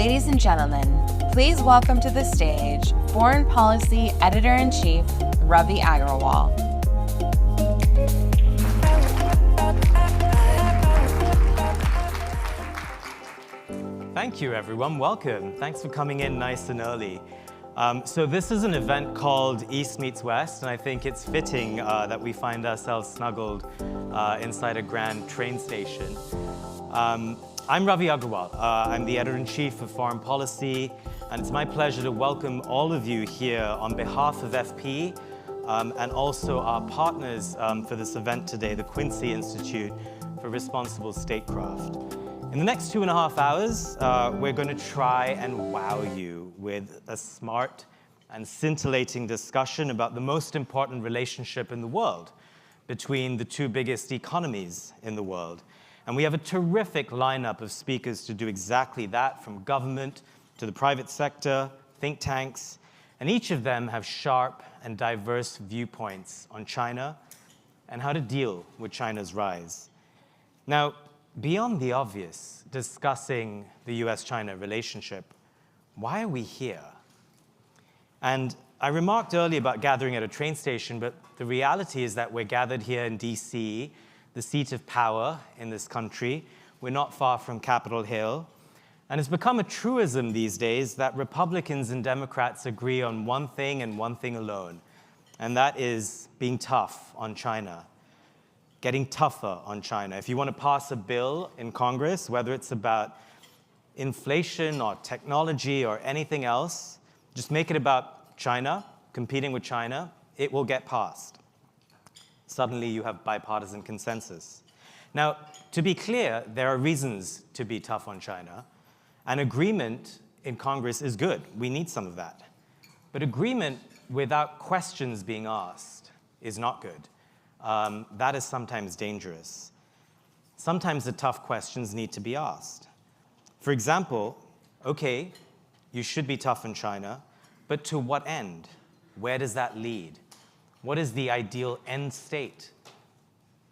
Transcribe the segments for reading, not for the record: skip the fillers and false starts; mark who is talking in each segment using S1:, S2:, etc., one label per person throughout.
S1: Ladies and gentlemen, please welcome to the stage Foreign Policy Editor-in-Chief, Ravi Agrawal.
S2: Thank you, everyone. Welcome. Thanks for coming in nice and early. So this is an event called East Meets West, and I think it's fitting that we find ourselves snuggled inside a grand train station. I'm Ravi Agrawal. I'm the Editor-in-Chief of Foreign Policy, and it's my pleasure to welcome all of you here on behalf of FP and also our partners for this event today, the Quincy Institute for Responsible Statecraft. In the next 2.5 hours, we're going to try and wow you with a smart and scintillating discussion about the most important relationship in the world between the two biggest economies in the world. And we have a terrific lineup of speakers to do exactly that, from government to the private sector, think tanks, and each of them have sharp and diverse viewpoints on China and how to deal with China's rise. Now, beyond the obvious, discussing the US-China relationship, why are we here? And I remarked earlier about gathering at a train station, but the reality is that we're gathered here in DC, the seat of power in this country. We're not far from Capitol Hill. And it's become a truism these days that Republicans and Democrats agree on one thing and one thing alone, and that is being tough on China. Getting tougher on China. If you want to pass a bill in Congress, whether it's about inflation or technology or anything else, just make it about China, competing with China, it will get passed. Suddenly you have bipartisan consensus. Now, to be clear, there are reasons to be tough on China, and agreement in Congress is good. We need some of that. But agreement without questions being asked is not good. That is sometimes dangerous. Sometimes the tough questions need to be asked. For example, okay, you should be tough on China, but to what end? Where does that lead? What is the ideal end state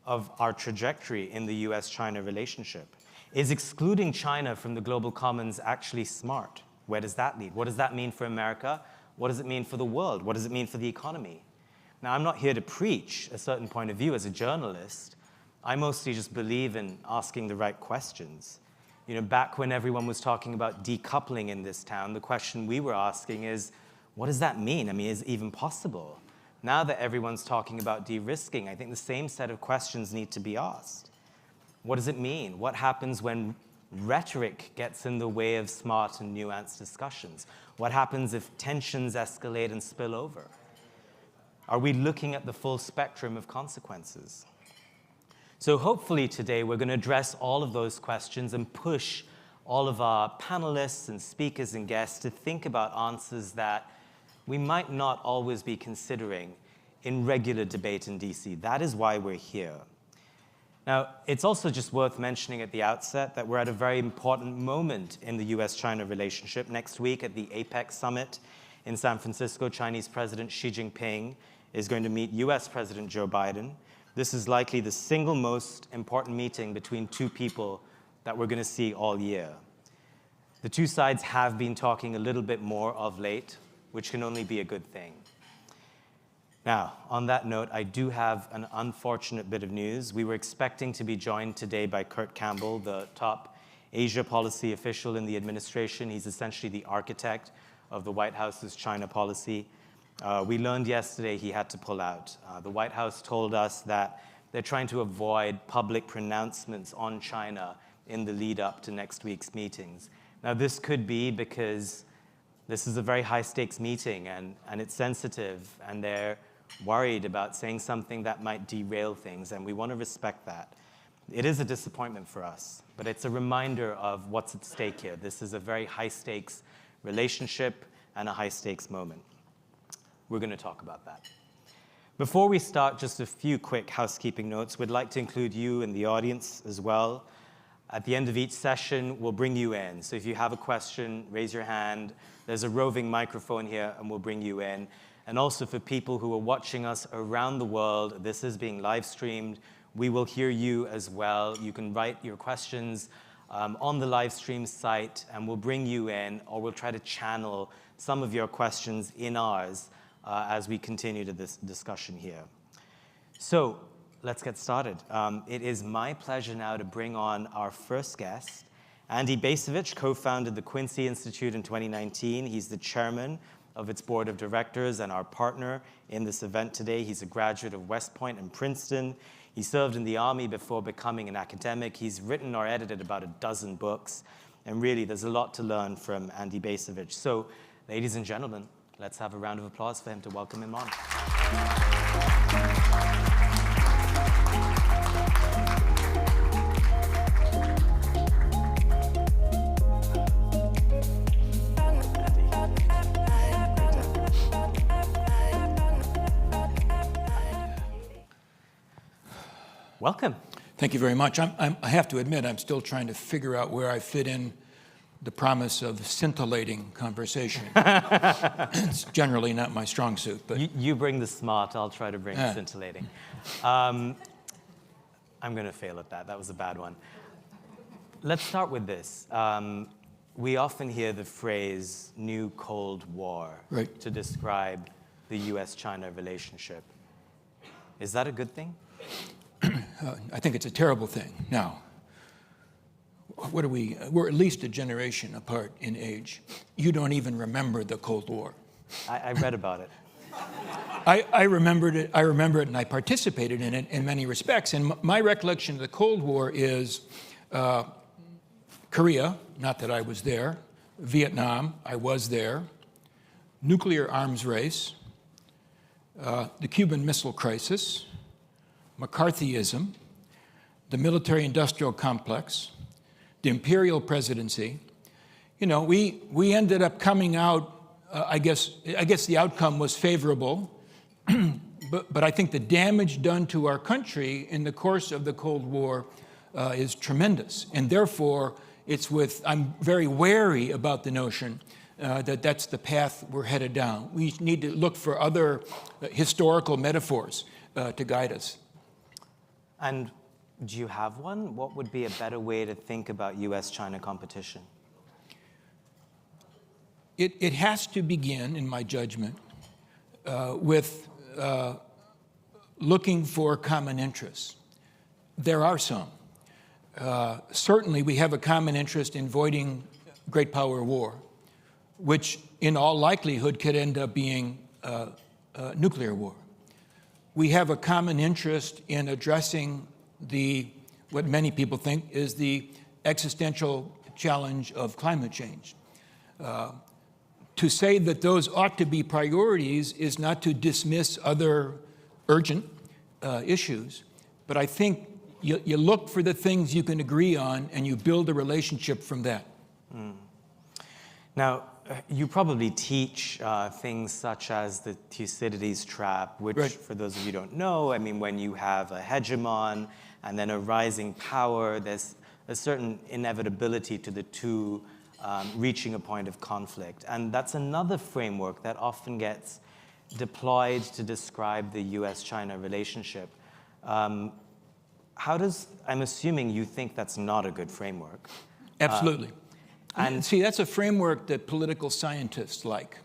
S2: of our trajectory in the US-China relationship? Is excluding China from the global commons actually smart? Where does that lead? What does that mean for America? What does it mean for the world? What does it mean for the economy? Now, I'm not here to preach a certain point of view as a journalist. I mostly just believe in asking the right questions. You know, back when everyone was talking about decoupling in this town, the question we were asking is, what does that mean? I mean, is it even possible? Now that everyone's talking about de-risking, I think the same set of questions need to be asked. What does it mean? What happens when rhetoric gets in the way of smart and nuanced discussions? What happens if tensions escalate and spill over? Are we looking at the full spectrum of consequences? So hopefully today we're going to address all of those questions and push all of our panelists and speakers and guests to think about answers that we might not always be considering in regular debate in DC. That is why we're here. Now, it's also just worth mentioning at the outset that we're at a very important moment in the US-China relationship. Next week at the APEC summit in San Francisco, Chinese President Xi Jinping is going to meet US President Joe Biden. This is likely the single most important meeting between two people that we're going to see all year. The two sides have been talking a little bit more of late, which can only be a good thing. Now, on that note, I do have an unfortunate bit of news. We were expecting to be joined today by Kurt Campbell, the top Asia policy official in the administration. He's essentially the architect of the White House's China policy. We learned yesterday he had to pull out. The White House told us that they're trying to avoid public pronouncements on China in the lead up to next week's meetings. Now, this could be because this is a very high-stakes meeting, and it's sensitive, and they're worried about saying something that might derail things, and we want to respect that. It is a disappointment for us, but it's a reminder of what's at stake here. This is a very high-stakes relationship and a high-stakes moment. We're going to talk about that. Before we start, just a few quick housekeeping notes. We'd like to include you in the audience as well. At the end of each session, we'll bring you in. So if you have a question, raise your hand. There's a roving microphone here, and we'll bring you in. And also for people who are watching us around the world, this is being live streamed. We will hear you as well. You can write your questions on the live stream site, and we'll bring you in, or we'll try to channel some of your questions in ours as we continue to this discussion here. So let's get started. It is my pleasure now to bring on our first guest. Andy Bacevich co-founded the Quincy Institute in 2019. He's the chairman of its board of directors and our partner in this event today. He's a graduate of West Point and Princeton. He served in the Army before becoming an academic. He's written or edited about a dozen books. And really, there's a lot to learn from Andy Bacevich. So, ladies and gentlemen, let's have a round of applause for him to welcome him on. Welcome.
S3: Thank you very much. I have to admit, I'm still trying to figure out where I fit in the promise of scintillating conversation. It's generally not my strong suit, but
S2: you bring the smart. I'll try to bring the scintillating. I'm going to fail at that. That was a bad one. Let's start with this. We often hear the phrase "new Cold War" to describe the U.S.-China relationship. Is that a good thing?
S3: I think it's a terrible thing. Now, what are we? We're at least a generation apart in age. You don't even remember the Cold War.
S2: I read about it.
S3: I remembered it. I remember it, and I participated in it in many respects. And my recollection of the Cold War is Korea. Not that I was there. Vietnam. I was there. Nuclear arms race. The Cuban Missile Crisis. McCarthyism, the military-industrial complex, the imperial presidency. You know, we ended up coming out. I guess the outcome was favorable, but I think the damage done to our country in the course of the Cold War is tremendous, and therefore I'm very wary about the notion that that's the path we're headed down. We need to look for other historical metaphors to guide us.
S2: And do you have one? What would be a better way to think about U.S.-China competition?
S3: It has to begin, in my judgment, with looking for common interests. There are some. Certainly, we have a common interest in avoiding great power war, which in all likelihood could end up being nuclear war. We have a common interest in addressing what many people think is the existential challenge of climate change. To say that those ought to be priorities is not to dismiss other urgent issues, but I think you look for the things you can agree on and you build a relationship from that.
S2: Now, you probably teach things such as the Thucydides trap, which, for those of you who don't know, I mean, when you have a hegemon and then a rising power, there's a certain inevitability to the two reaching a point of conflict. And that's another framework that often gets deployed to describe the US-China relationship. I'm assuming you think that's not a good framework.
S3: Absolutely. And see, that's a framework that political scientists like.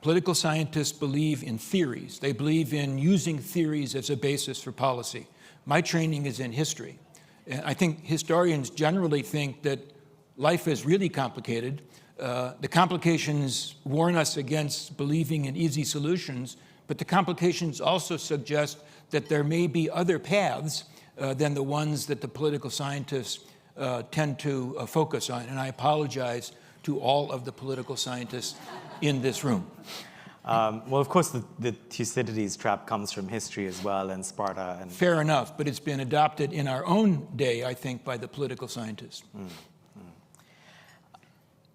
S3: Political scientists believe in theories. They believe in using theories as a basis for policy. My training is in history. And I think historians generally think that life is really complicated. The complications warn us against believing in easy solutions, but the complications also suggest that there may be other paths than the ones that the political scientists tend to focus on, and I apologize to all of the political scientists in this room.
S2: Well, of course, the Thucydides trap comes from history as well, and Sparta. And
S3: fair enough, but it's been adopted in our own day, I think, by the political scientists.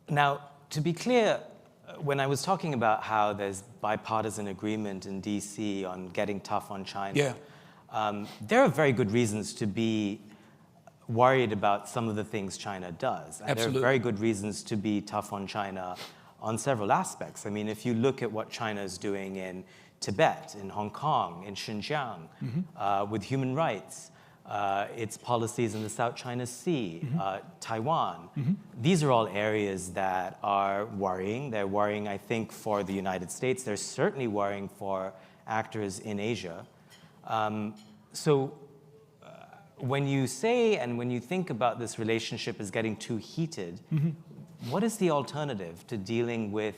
S2: Now, to be clear, when I was talking about how there's bipartisan agreement in D.C. on getting tough on China, there are very good reasons to be worried about some of the things China does. And
S3: Absolutely.
S2: There are very good reasons to be tough on China on several aspects. I mean, if you look at what China is doing in Tibet, in Hong Kong, in Xinjiang, with human rights, its policies in the South China Sea, Taiwan. These are all areas that are worrying. They're worrying, I think, for the United States. They're certainly worrying for actors in Asia. When you say and when you think about this relationship as getting too heated, what is the alternative to dealing with,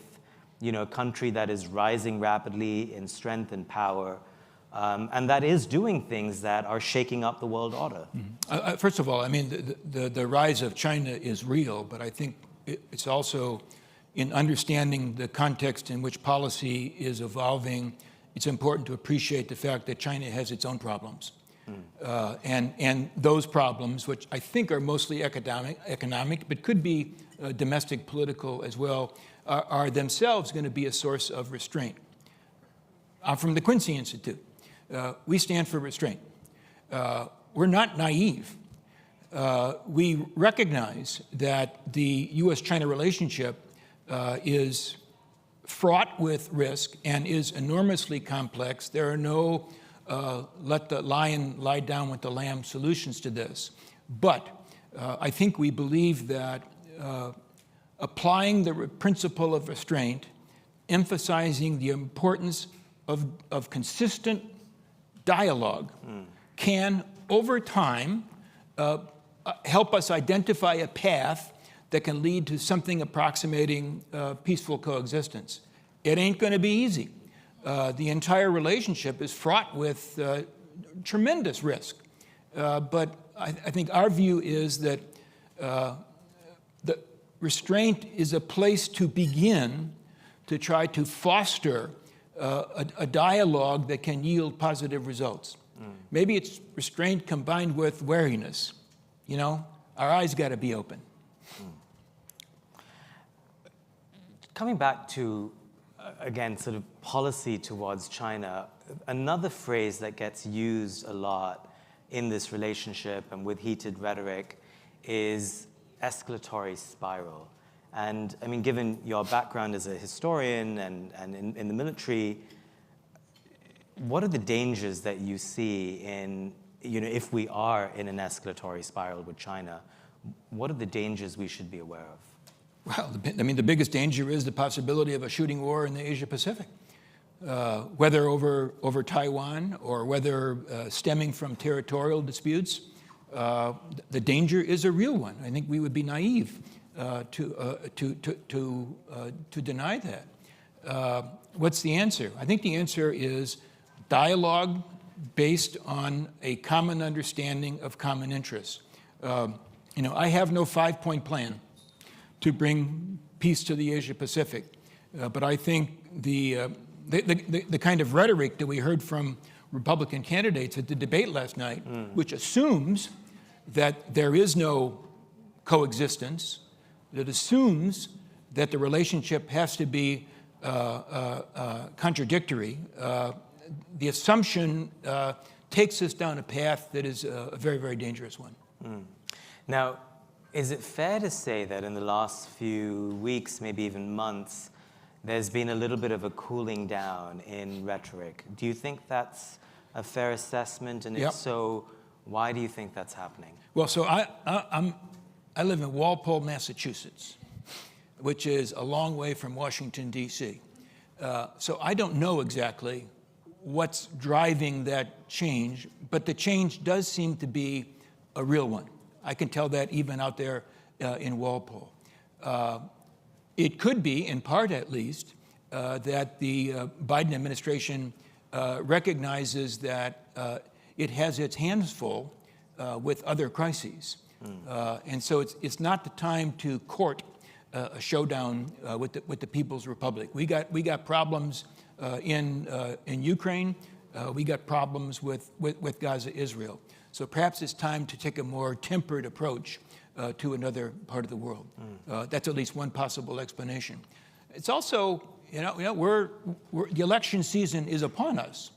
S2: a country that is rising rapidly in strength and power, and that is doing things that are shaking up the world order?
S3: First of all, I mean, the rise of China is real, but I think it's also in understanding the context in which policy is evolving, it's important to appreciate the fact that China has its own problems. And those problems, which I think are mostly economic, but could be domestic political as well, are themselves going to be a source of restraint. I'm from the Quincy Institute. We stand for restraint. We're not naive. We recognize that the U.S.-China relationship is fraught with risk and is enormously complex. There are no let the lion lie down with the lamb solutions to this. But I think we believe that applying the principle of restraint, emphasizing the importance of consistent dialogue, can, over time, help us identify a path that can lead to something approximating peaceful coexistence. It ain't going to be easy. The entire relationship is fraught with tremendous risk. But I think our view is that the restraint is a place to begin to try to foster a dialogue that can yield positive results. Maybe it's restraint combined with wariness. Our eyes got to be open.
S2: Coming back to, again, sort of policy towards China, another phrase that gets used a lot in this relationship and with heated rhetoric is escalatory spiral. And I mean, given your background as a historian and in the military, what are the dangers that you see in, if we are in an escalatory spiral with China, what are the dangers we should be aware of?
S3: Well, the biggest danger is the possibility of a shooting war in the Asia-Pacific, whether over Taiwan or whether stemming from territorial disputes. The danger is a real one. I think we would be naive to deny that. What's the answer? I think the answer is dialogue based on a common understanding of common interests. I have no 5-point plan to bring peace to the Asia-Pacific. But I think the kind of rhetoric that we heard from Republican candidates at the debate last night, which assumes that there is no coexistence, that assumes that the relationship has to be contradictory, the assumption takes us down a path that is a very, very dangerous one.
S2: Now, is it fair to say that in the last few weeks, maybe even months, there's been a little bit of a cooling down in rhetoric? Do you think that's a fair assessment? And if so, why do you think that's happening?
S3: Well, so I live in Walpole, Massachusetts, which is a long way from Washington, D.C. So I don't know exactly what's driving that change, but the change does seem to be a real one. I can tell that even out there in Walpole. It could be, in part at least, that the Biden administration recognizes that it has its hands full with other crises. And so it's not the time to court a showdown with the People's Republic. We got problems in Ukraine. We got problems with Gaza, Israel. So perhaps it's time to take a more tempered approach to another part of the world. That's at least one possible explanation. It's also, the election season is upon us.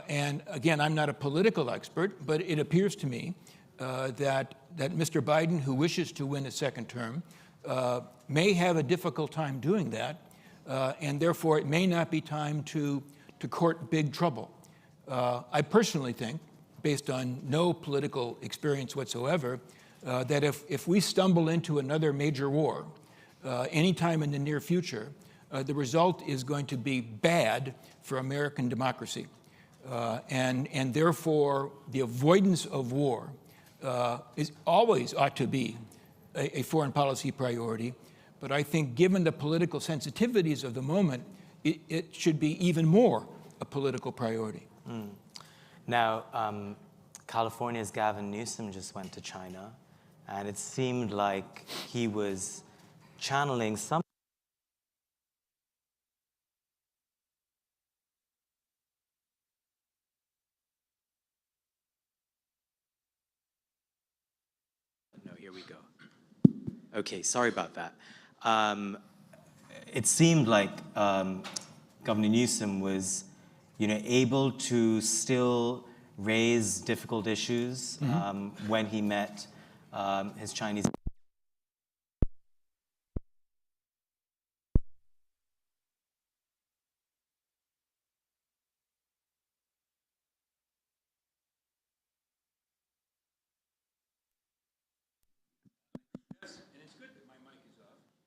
S3: And again, I'm not a political expert, but it appears to me that Mr. Biden, who wishes to win a second term, may have a difficult time doing that, and therefore it may not be time to court big trouble. I personally think based on no political experience whatsoever, that if we stumble into another major war anytime in the near future, the result is going to be bad for American democracy. And therefore, the avoidance of war always ought to be a foreign policy priority. But I think given the political sensitivities of the moment, it should be even more a political priority.
S2: Now, California's Gavin Newsom just went to China, and it seemed like he was channeling some. No, here we go. Okay, sorry about that. It seemed like Governor Newsom was, able to still raise difficult issues when he met his Chinese.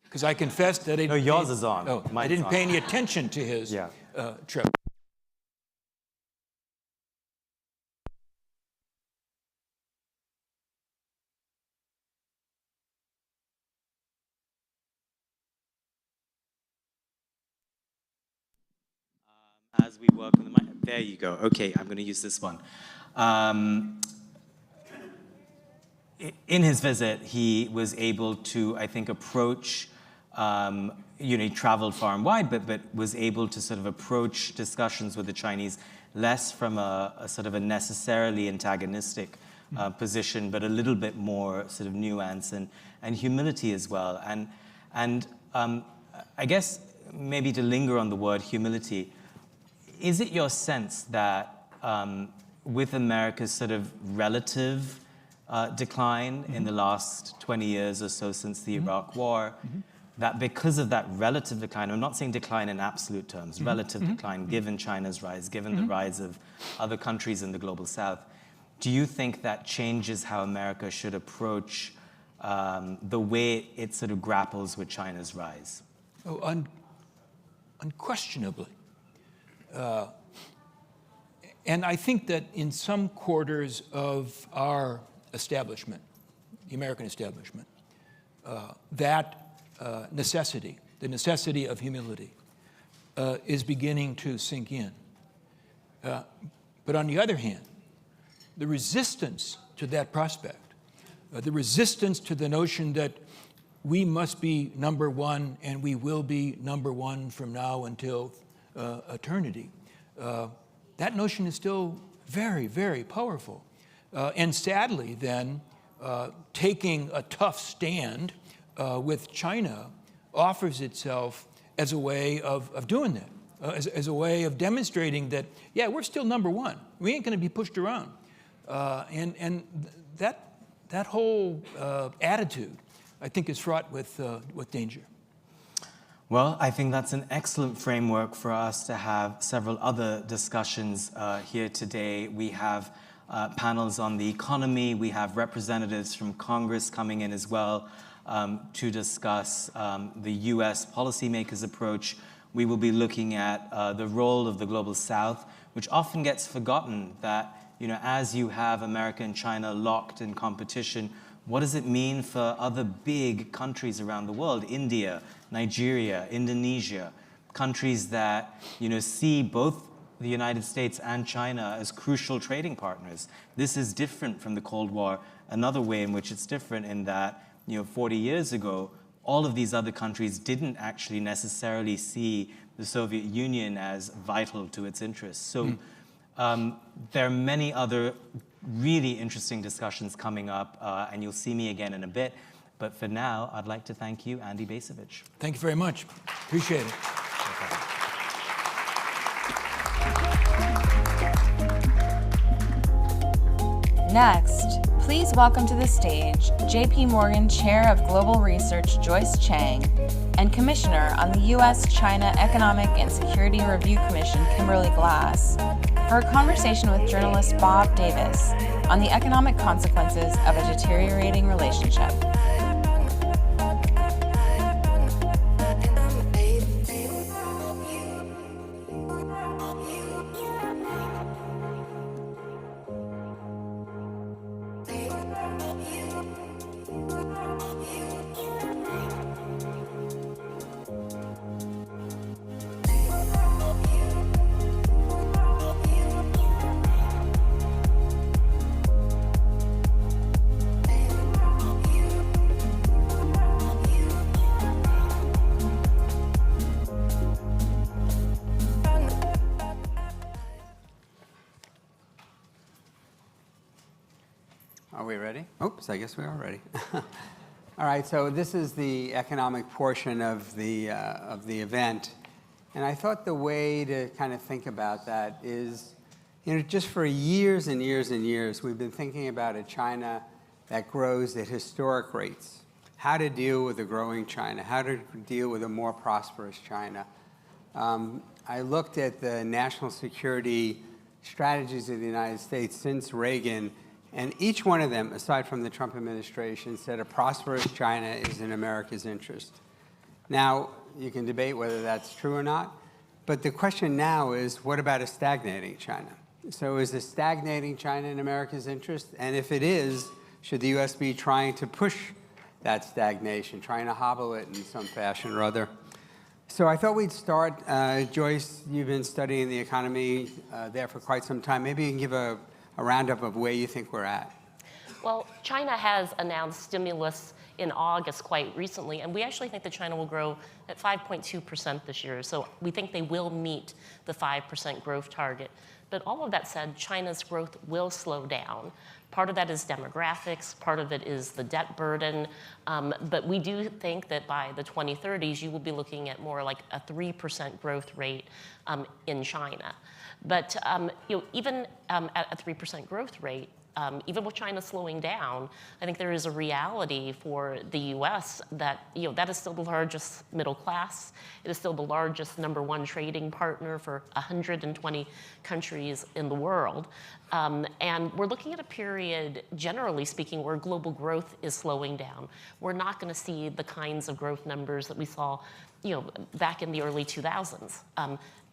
S3: Because I confessed that
S2: No, yours is on.
S3: Oh, I
S2: Mine's
S3: didn't
S2: on.
S3: pay any attention to his
S2: Yeah.
S3: trip.
S2: As we work on the mic, there you go. Okay, I'm going to use this one. In his visit, he was able to, I think, approach, he traveled far and wide, but was able to sort of approach discussions with the Chinese less from a sort of a necessarily antagonistic position, but a little bit more sort of nuance and humility as well. And I guess maybe to linger on the word humility, is it your sense that with America's sort of relative decline in the last 20 years or so since the Iraq War, that because of that relative decline, I'm not saying decline in absolute terms, relative decline given China's rise, given the rise of other countries in the global south, do you think that changes how America should approach the way it sort of grapples with China's rise?
S3: Oh, unquestionably. And I think that in some quarters of our establishment, the American establishment, that necessity, the necessity of humility, is beginning to sink in. But on the other hand, the resistance to that prospect, the resistance to the notion that we must be number one and we will be number one from now until eternity, that notion is still very, very powerful. And sadly, then, taking a tough stand with China offers itself as a way of doing that, as a way of demonstrating that, yeah, we're still number one. We ain't going to be pushed around. And that whole attitude, I think, is fraught with danger.
S2: Well, I think that's an excellent framework for us to have several other discussions here today. We have panels on the economy. We have representatives from Congress coming in as well to discuss the U.S. policymakers' approach. We will be looking at the role of the Global South, which often gets forgotten that, as you have America and China locked in competition, what does it mean for other big countries around the world? India, Nigeria, Indonesia, countries that, see both the United States and China as crucial trading partners. This is different from the Cold War. Another way in which it's different in that, 40 years ago, all of these other countries didn't actually necessarily see the Soviet Union as vital to its interests. So there are many other really interesting discussions coming up, and you'll see me again in a bit. But for now, I'd like to thank you, Andy Bacevich.
S3: Thank you very much. Appreciate it.
S1: Next, please welcome to the stage J.P. Morgan Chair of Global Research Joyce Chang and Commissioner on the U.S.-China Economic and Security Review Commission Kimberly Glass. for a conversation with journalist Bob Davis on the economic consequences of a deteriorating relationship.
S4: Are we ready? Oops, I guess we are ready. All right, so this is the economic portion of the event. And I thought the way to kind of think about that is, just for years and years and years, we've been thinking about a China that grows at historic rates. How to deal with a growing China, how to deal with a more prosperous China. I looked at the national security strategies of the United States since Reagan, and each one of them, aside from the Trump administration, said a prosperous China is in America's interest. Now, you can debate whether that's true or not, but the question now is, what about a stagnating China? So is a stagnating China in America's interest? And if it is, should the U.S. be trying to push that stagnation, trying to hobble it in some fashion or other? So I thought we'd start. Joyce, you've been studying the economy there for quite some time. Maybe you can give a roundup of where you think we're at.
S5: Well, China has announced stimulus in August quite recently, and we actually think that China will grow at 5.2% this year. So we think they will meet the 5% growth target. But all of that said, China's growth will slow down. Part of that is demographics, part of it is the debt burden. But we do think that by the 2030s, you will be looking at more like a 3% growth rate in China. But even at a 3% growth rate, even with China slowing down, I think there is a reality for the U.S. that that is still the largest middle class. It is still the largest #1 trading partner for 120 countries in the world. And we're looking at a period, generally speaking, where global growth is slowing down. We're not going to see the kinds of growth numbers that we saw back in the early 2000s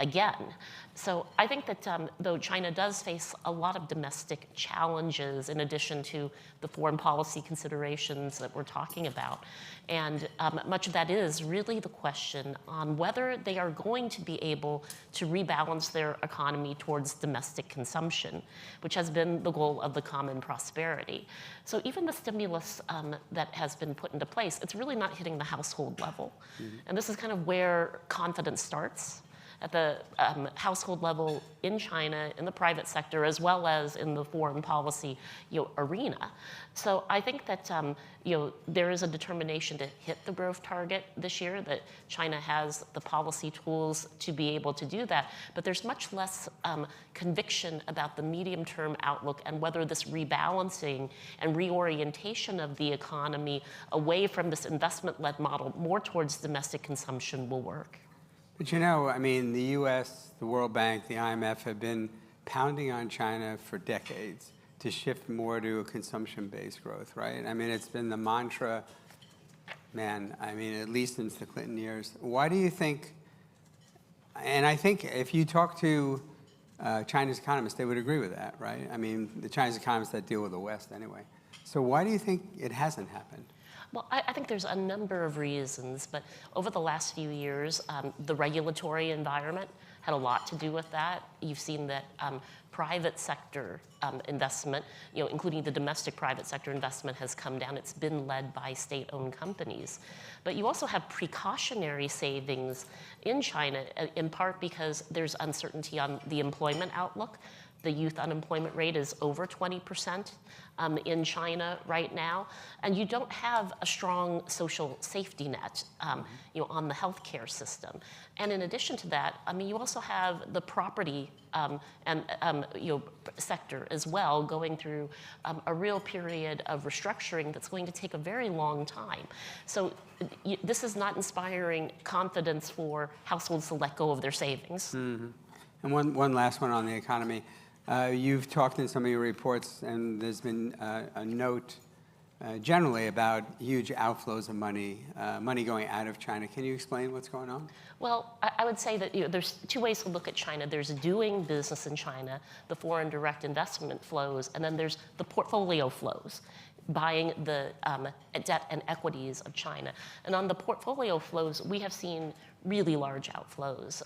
S5: again. So I think that though China does face a lot of domestic challenges in addition to the foreign policy considerations that we're talking about, and much of that is really the question on whether they are going to be able to rebalance their economy towards domestic consumption, which has been the goal of the common prosperity. So even the stimulus that has been put into place, it's really not hitting the household level. Mm-hmm. And this is kind of where confidence starts, at the household level in China, in the private sector, as well as in the foreign policy arena. So I think that there is a determination to hit the growth target this year, that China has the policy tools to be able to do that. But there's much less conviction about the medium-term outlook and whether this rebalancing and reorientation of the economy away from this investment-led model more towards domestic consumption will work.
S4: But I mean, the U.S., the World Bank, the IMF have been pounding on China for decades to shift more to a consumption-based growth, right? I mean, it's been the mantra, at least since the Clinton years. Why do you think, and I think if you talk to China's economists, they would agree with that, right? I mean, the Chinese economists that deal with the West anyway. So why do you think it hasn't happened?
S5: Well, I think there's a number of reasons, but over the last few years, the regulatory environment had a lot to do with that. You've seen that private sector investment, including the domestic private sector investment, has come down. It's been led by state-owned companies. But you also have precautionary savings in China, in part because there's uncertainty on the employment outlook. The youth unemployment rate is over 20% in China right now, and you don't have a strong social safety net, on the healthcare system. And in addition to that, you also have the property sector as well, going through a real period of restructuring that's going to take a very long time. So this is not inspiring confidence for households to let go of their savings.
S4: Mm-hmm. And one last one on the economy. You've talked in some of your reports, and there's been a note generally about huge outflows of money, money going out of China. Can you explain what's going on?
S5: Well, I would say that there's two ways to look at China. There's doing business in China, the foreign direct investment flows, and then there's the portfolio flows, buying the debt and equities of China. And on the portfolio flows, we have seen really large outflows.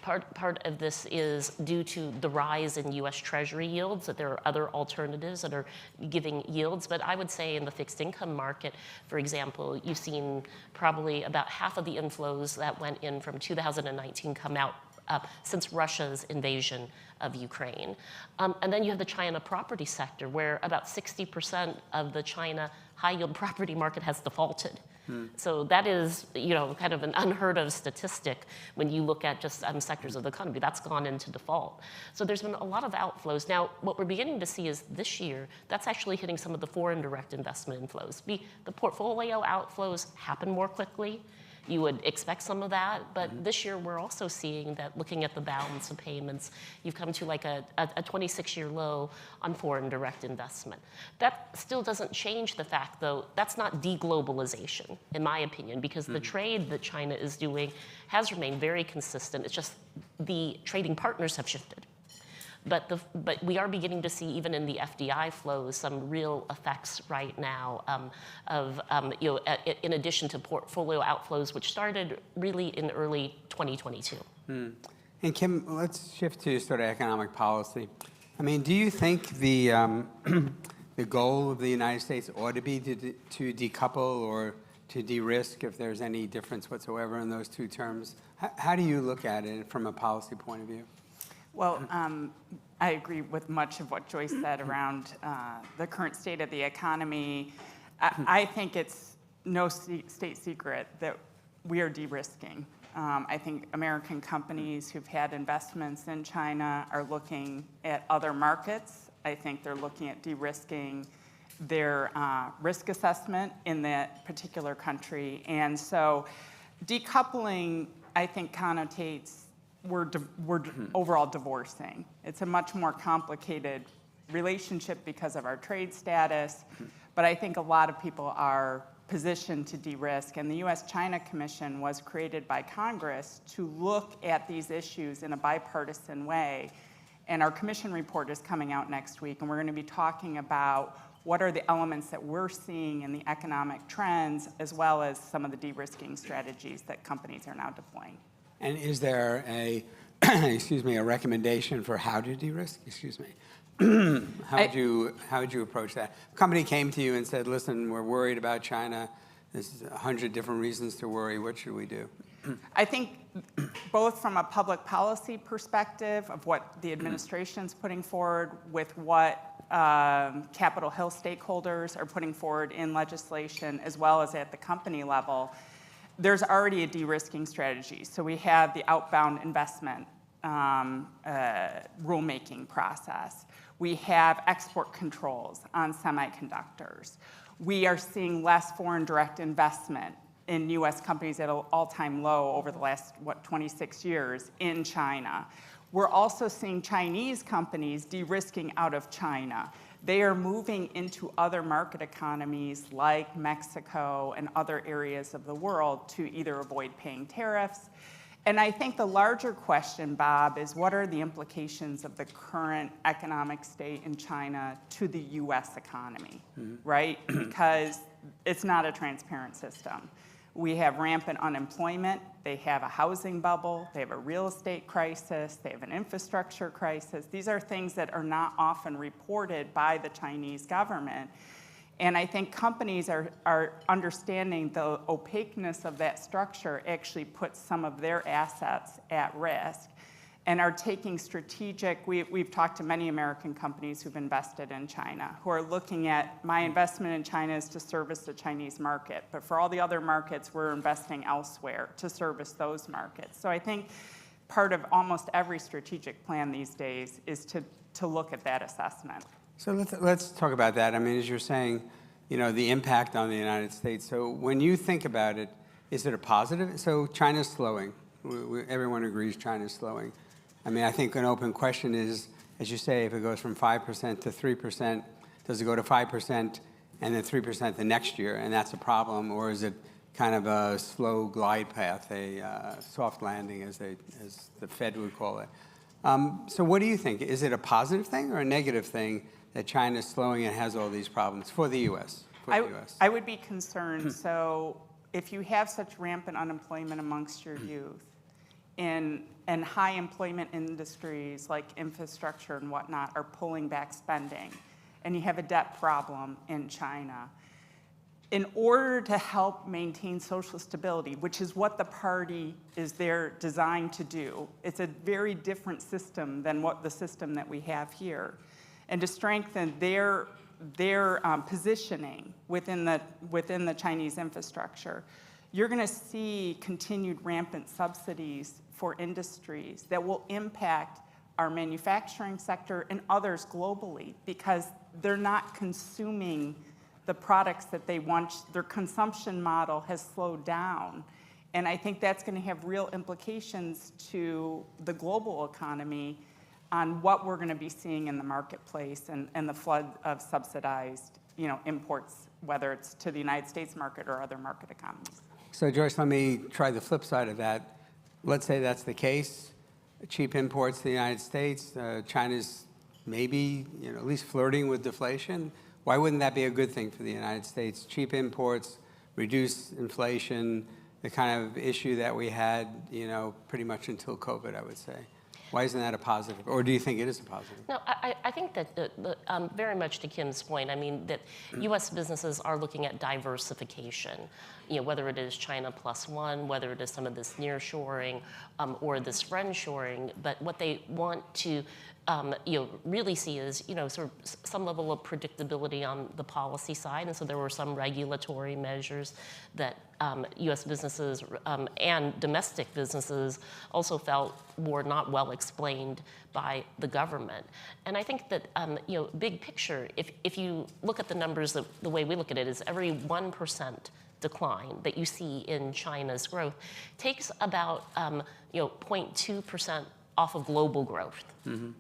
S5: Part of this is due to the rise in U.S. Treasury yields, that there are other alternatives that are giving yields. But I would say in the fixed income market, for example, you've seen probably about half of the inflows that went in from 2019 come out since Russia's invasion of Ukraine. And then you have the China property sector, where about 60% of the China high-yield property market has defaulted. So that is, kind of an unheard of statistic when you look at just sectors of the economy. That's gone into default. So there's been a lot of outflows. Now, what we're beginning to see is this year, that's actually hitting some of the foreign direct investment inflows. The portfolio outflows happen more quickly. You would expect some of that, but this year we're also seeing that, looking at the balance of payments, you've come to like a 26-year low on foreign direct investment. That still doesn't change the fact, though, that's not deglobalization, in my opinion, because the trade that China is doing has remained very consistent. It's just the trading partners have shifted. But we are beginning to see, even in the FDI flows, some real effects right now in addition to portfolio outflows, which started really in early 2022.
S4: And Kim, let's shift to sort of economic policy. I mean, do you think the goal of the United States ought to be to decouple or to de-risk, if there's any difference whatsoever in those two terms? How do you look at it from a policy point of view?
S6: Well, I agree with much of what Joyce said around the current state of the economy. I think it's no state secret that we are de-risking. I think American companies who've had investments in China are looking at other markets. I think they're looking at de-risking their risk assessment in that particular country. And so decoupling, I think, connotates we're overall divorcing. It's a much more complicated relationship because of our trade status, but I think a lot of people are positioned to de-risk, and the U.S.-China Commission was created by Congress to look at these issues in a bipartisan way, and our commission report is coming out next week, and we're going to be talking about what are the elements that we're seeing in the economic trends, as well as some of the de-risking strategies that companies are now deploying.
S4: And is there a, a recommendation for how to de-risk? How would you approach that? A company came to you and said, listen, we're worried about China. There's 100 different reasons to worry. What should we do?
S6: I think both from a public policy perspective of what the administration's putting forward with what Capitol Hill stakeholders are putting forward in legislation, as well as at the company level, there's already a de-risking strategy. So we have the outbound investment rulemaking process. We have export controls on semiconductors. We are seeing less foreign direct investment in U.S. companies at an all-time low over the last, 26 years in China. We're also seeing Chinese companies de-risking out of China. They are moving into other market economies like Mexico and other areas of the world to either avoid paying tariffs. And I think the larger question, Bob, is what are the implications of the current economic state in China to the U.S. economy, right? Because it's not a transparent system. We have rampant unemployment. They have a housing bubble. They have a real estate crisis. They have an infrastructure crisis. These are things that are not often reported by the Chinese government. And I think companies are understanding the opaqueness of that structure actually puts some of their assets at risk and are taking strategic, we've talked to many American companies who've invested in China, who are looking at, my investment in China is to service the Chinese market, but for all the other markets, we're investing elsewhere to service those markets. So I think part of almost every strategic plan these days is to look at that assessment.
S4: So let's talk about that. I mean, as you're saying, the impact on the United States. So when you think about it, is it a positive? So China's slowing. Everyone agrees China's slowing. I mean, I think an open question is, as you say, if it goes from 5% to 3%, does it go to 5% and then 3% the next year, and that's a problem, or is it kind of a slow glide path, a soft landing, as the Fed would call it? So what do you think? Is it a positive thing or a negative thing that China is slowing and has all these problems for the U.S.?
S6: I would be concerned. So if you have such rampant unemployment amongst your youth and high employment industries like infrastructure and whatnot are pulling back spending, and you have a debt problem in China, in order to help maintain social stability, which is what the party is there designed to do, it's a very different system than the system that we have here. And to strengthen their positioning within the Chinese infrastructure, you're going to see continued rampant subsidies for industries that will impact our manufacturing sector and others globally, because they're not consuming the products that they want. Their consumption model has slowed down. And I think that's going to have real implications to the global economy on what we're going to be seeing in the marketplace and the flood of subsidized, imports, whether it's to the United States market or other market economies.
S4: So Joyce, let me try the flip side of that. Let's say that's the case. Cheap imports to the United States. China's maybe, at least flirting with deflation. Why wouldn't that be a good thing for the United States? Cheap imports, reduce inflation, the kind of issue that we had, pretty much until COVID, I would say. Why isn't that a positive? Or do you think it is a positive?
S5: No, I think that very much to Kim's point, I mean, that U.S. businesses are looking at diversification, whether it is China +1, whether it is some of this nearshoring or this friendshoring. But what they want to really see is, sort of some level of predictability on the policy side. And so there were some regulatory measures that U.S. businesses and domestic businesses also felt were not well explained by the government. And I think that, big picture, if you look at the numbers, the way we look at it is every 1% decline that you see in China's growth takes about 0.2% off of global growth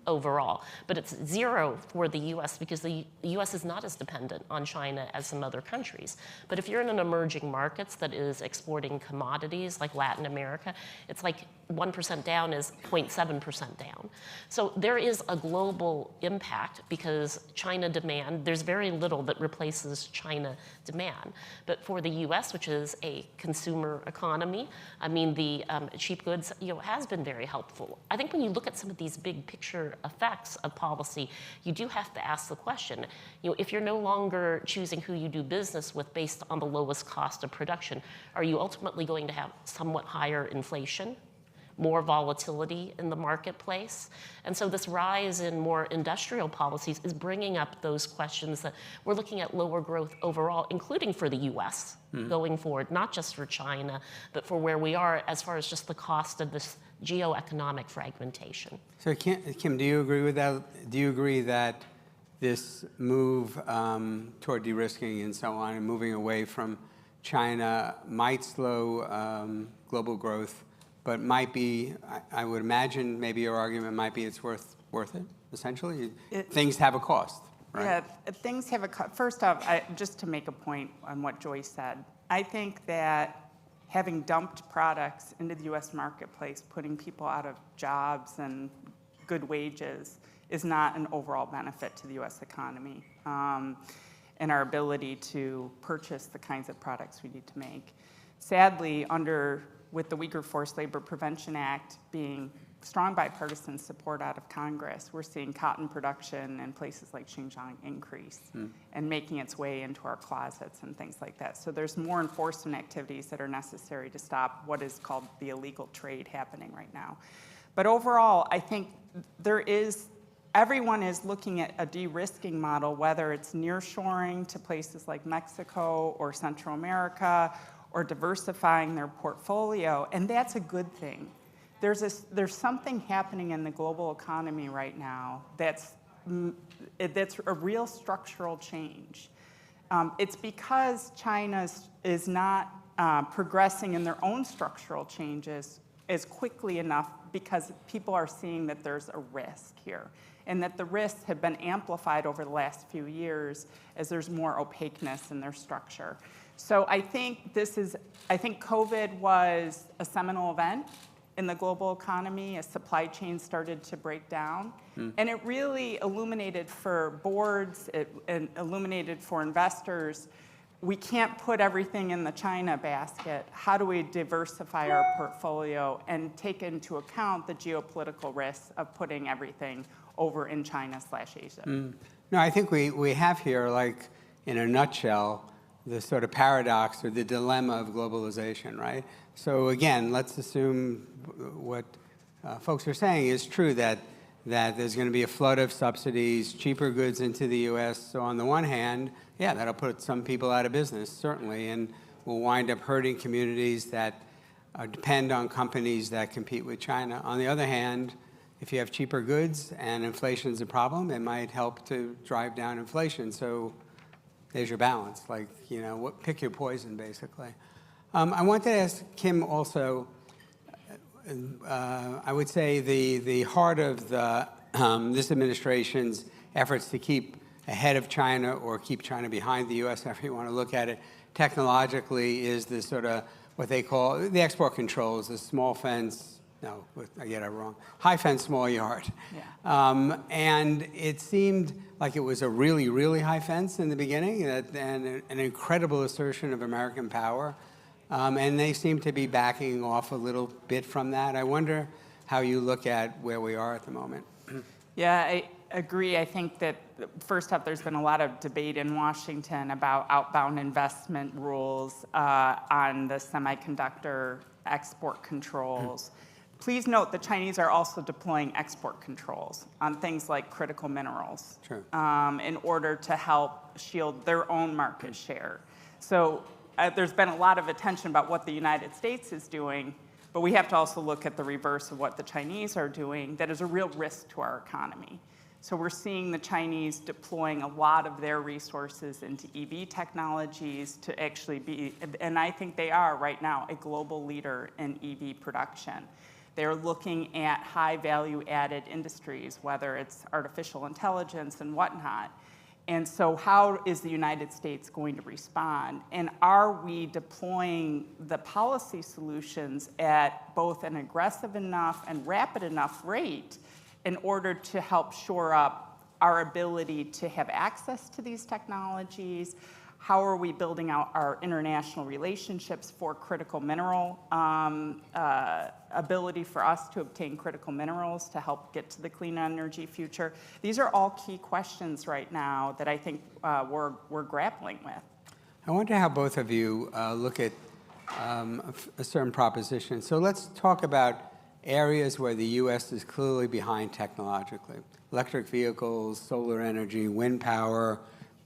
S5: overall. But it's zero for the U.S. because the U.S. is not as dependent on China as some other countries. But if you're in an emerging markets that is exporting commodities like Latin America, it's like 1% down is 0.7% down. So there is a global impact because China demand, there's very little that replaces China demand. But for the U.S., which is a consumer economy, I mean, the cheap goods, has been very helpful. I think when you look at some of these big picture effects of policy, you do have to ask the question, if you're no longer choosing who you do business with based on the lowest cost of production, are you ultimately going to have somewhat higher inflation, more volatility in the marketplace? And so this rise in more industrial policies is bringing up those questions that we're looking at lower growth overall, including for the U.S. Going forward, not just for China, but for where we are as far as just the cost of this geoeconomic fragmentation.
S4: So Kim, do you agree with that? Do you agree that this move toward de-risking and so on and moving away from China might slow global growth, but might be, I would imagine, maybe your argument might be it's worth it, essentially? Things have a cost, right?
S6: Yeah, things have a cost. First off, just to make a point on what Joyce said, I think that having dumped products into the U.S. marketplace, putting people out of jobs and good wages is not an overall benefit to the U.S. economy and our ability to purchase the kinds of products we need to make. Sadly, with the Uyghur Forced Labor Prevention Act being strong bipartisan support out of Congress, we're seeing cotton production in places like Xinjiang increase and making its way into our closets and things like that. So there's more enforcement activities that are necessary to stop what is called the illegal trade happening right now. But overall, I think everyone is looking at a de-risking model, whether it's nearshoring to places like Mexico or Central America or diversifying their portfolio, and that's a good thing. There's something happening in the global economy right now that's a real structural change. It's because China is not progressing in their own structural changes as quickly enough because people are seeing that there's a risk here, and that the risks have been amplified over the last few years as there's more opaqueness in their structure. So I think COVID was a seminal event in the global economy as supply chains started to break down. And it really illuminated for boards, and illuminated for investors, we can't put everything in the China basket. How do we diversify our portfolio and take into account the geopolitical risks of putting everything over in China/Asia?
S4: No, I think we have here, like, in a nutshell, the sort of paradox or the dilemma of globalization, right? So again, let's assume what folks are saying is true, that there's going to be a flood of subsidies, cheaper goods into the U.S. So on the one hand, yeah, that'll put some people out of business, certainly, and will wind up hurting communities that depend on companies that compete with China. On the other hand, if you have cheaper goods and inflation's a problem, it might help to drive down inflation. So there's your balance, like, you know, pick your poison, basically. I wanted to ask Kim also, I would say the heart of this administration's efforts to keep ahead of China or keep China behind the U.S., however you want to look at it, technologically is this sort of what they call the export controls, the small fence, no, I get it wrong, high fence, small yard.
S6: Yeah.
S4: And it seemed like it was a really, really high fence in the beginning, and an incredible assertion of American power. And they seem to be backing off a little bit from that. I wonder how you look at where we are at the moment.
S6: Yeah, I agree. I think that, first off, there's been a lot of debate in Washington about outbound investment rules on the semiconductor export controls. Please note the Chinese are also deploying export controls on things like critical minerals.
S4: True.
S6: In order to help shield their own market share. So there's been a lot of attention about what the United States is doing, but we have to also look at the reverse of what the Chinese are doing that is a real risk to our economy. So we're seeing the Chinese deploying a lot of their resources into EV technologies to actually be, and I think they are right now, a global leader in EV production. They're looking at high value added industries, whether it's artificial intelligence and whatnot. And so how is the United States going to respond? And are we deploying the policy solutions at both an aggressive enough and rapid enough rate in order to help shore up our ability to have access to these technologies? How are we building out our international relationships for critical mineral ability for us to obtain critical minerals to help get to the clean energy future? These are all key questions right now that I think we're grappling with.
S4: I wonder how both of you look at a certain proposition. So let's talk about areas where the U.S. is clearly behind technologically. Electric vehicles, solar energy, wind power.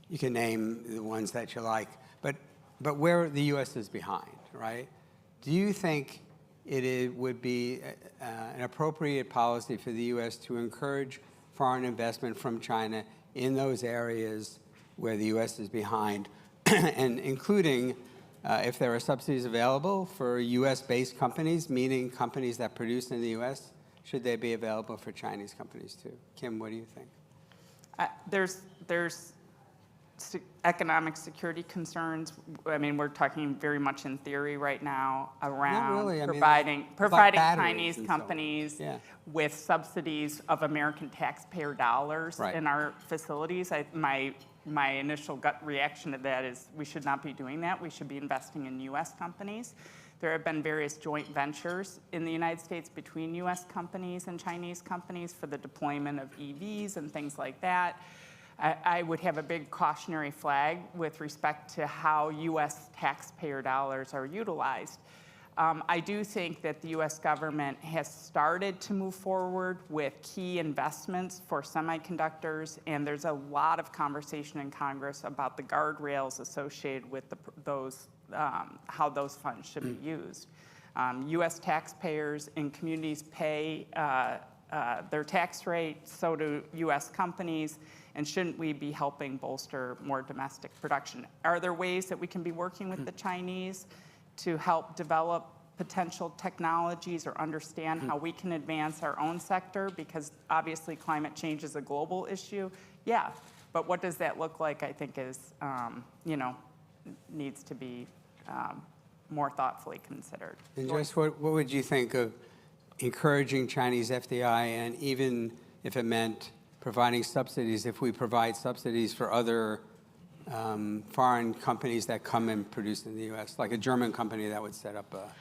S4: You can name the ones that you like, but where the U.S. is behind, right? Do you think it would be an appropriate policy for the U.S. to encourage foreign investment from China in those areas where the U.S. is behind, and including if there are subsidies available for U.S.-based companies, meaning companies that produce in the U.S., should they be available for Chinese companies too? Kim, what do you think?
S6: There's economic security concerns. I mean, we're talking very much in theory right now around
S4: Not really.
S6: providing Chinese companies with subsidies of American taxpayer dollars in our facilities. My initial gut reaction to that is we should not be doing that. We should be investing in U.S. companies. There have been various joint ventures in the United States between U.S. companies and Chinese companies for the deployment of EVs and things like that. I would have a big cautionary flag with respect to how U.S. taxpayer dollars are utilized. I do think that the U.S. government has started to move forward with key investments for semiconductors, and there's a lot of conversation in Congress about the guardrails associated with how those funds should be used. U.S. taxpayers and communities pay their tax rate, so do U.S. companies, and shouldn't we be helping bolster more domestic production? Are there ways that we can be working with the Chinese to help develop potential technologies or understand how we can advance our own sector, because obviously climate change is a global issue? Yeah, but what does that look like, I think is, needs to be more thoughtfully considered.
S4: And Joyce, what would you think of encouraging Chinese FDI, and even if it meant providing subsidies, if we provide subsidies for other foreign companies that come and produce in the U.S., like a German company that would set up a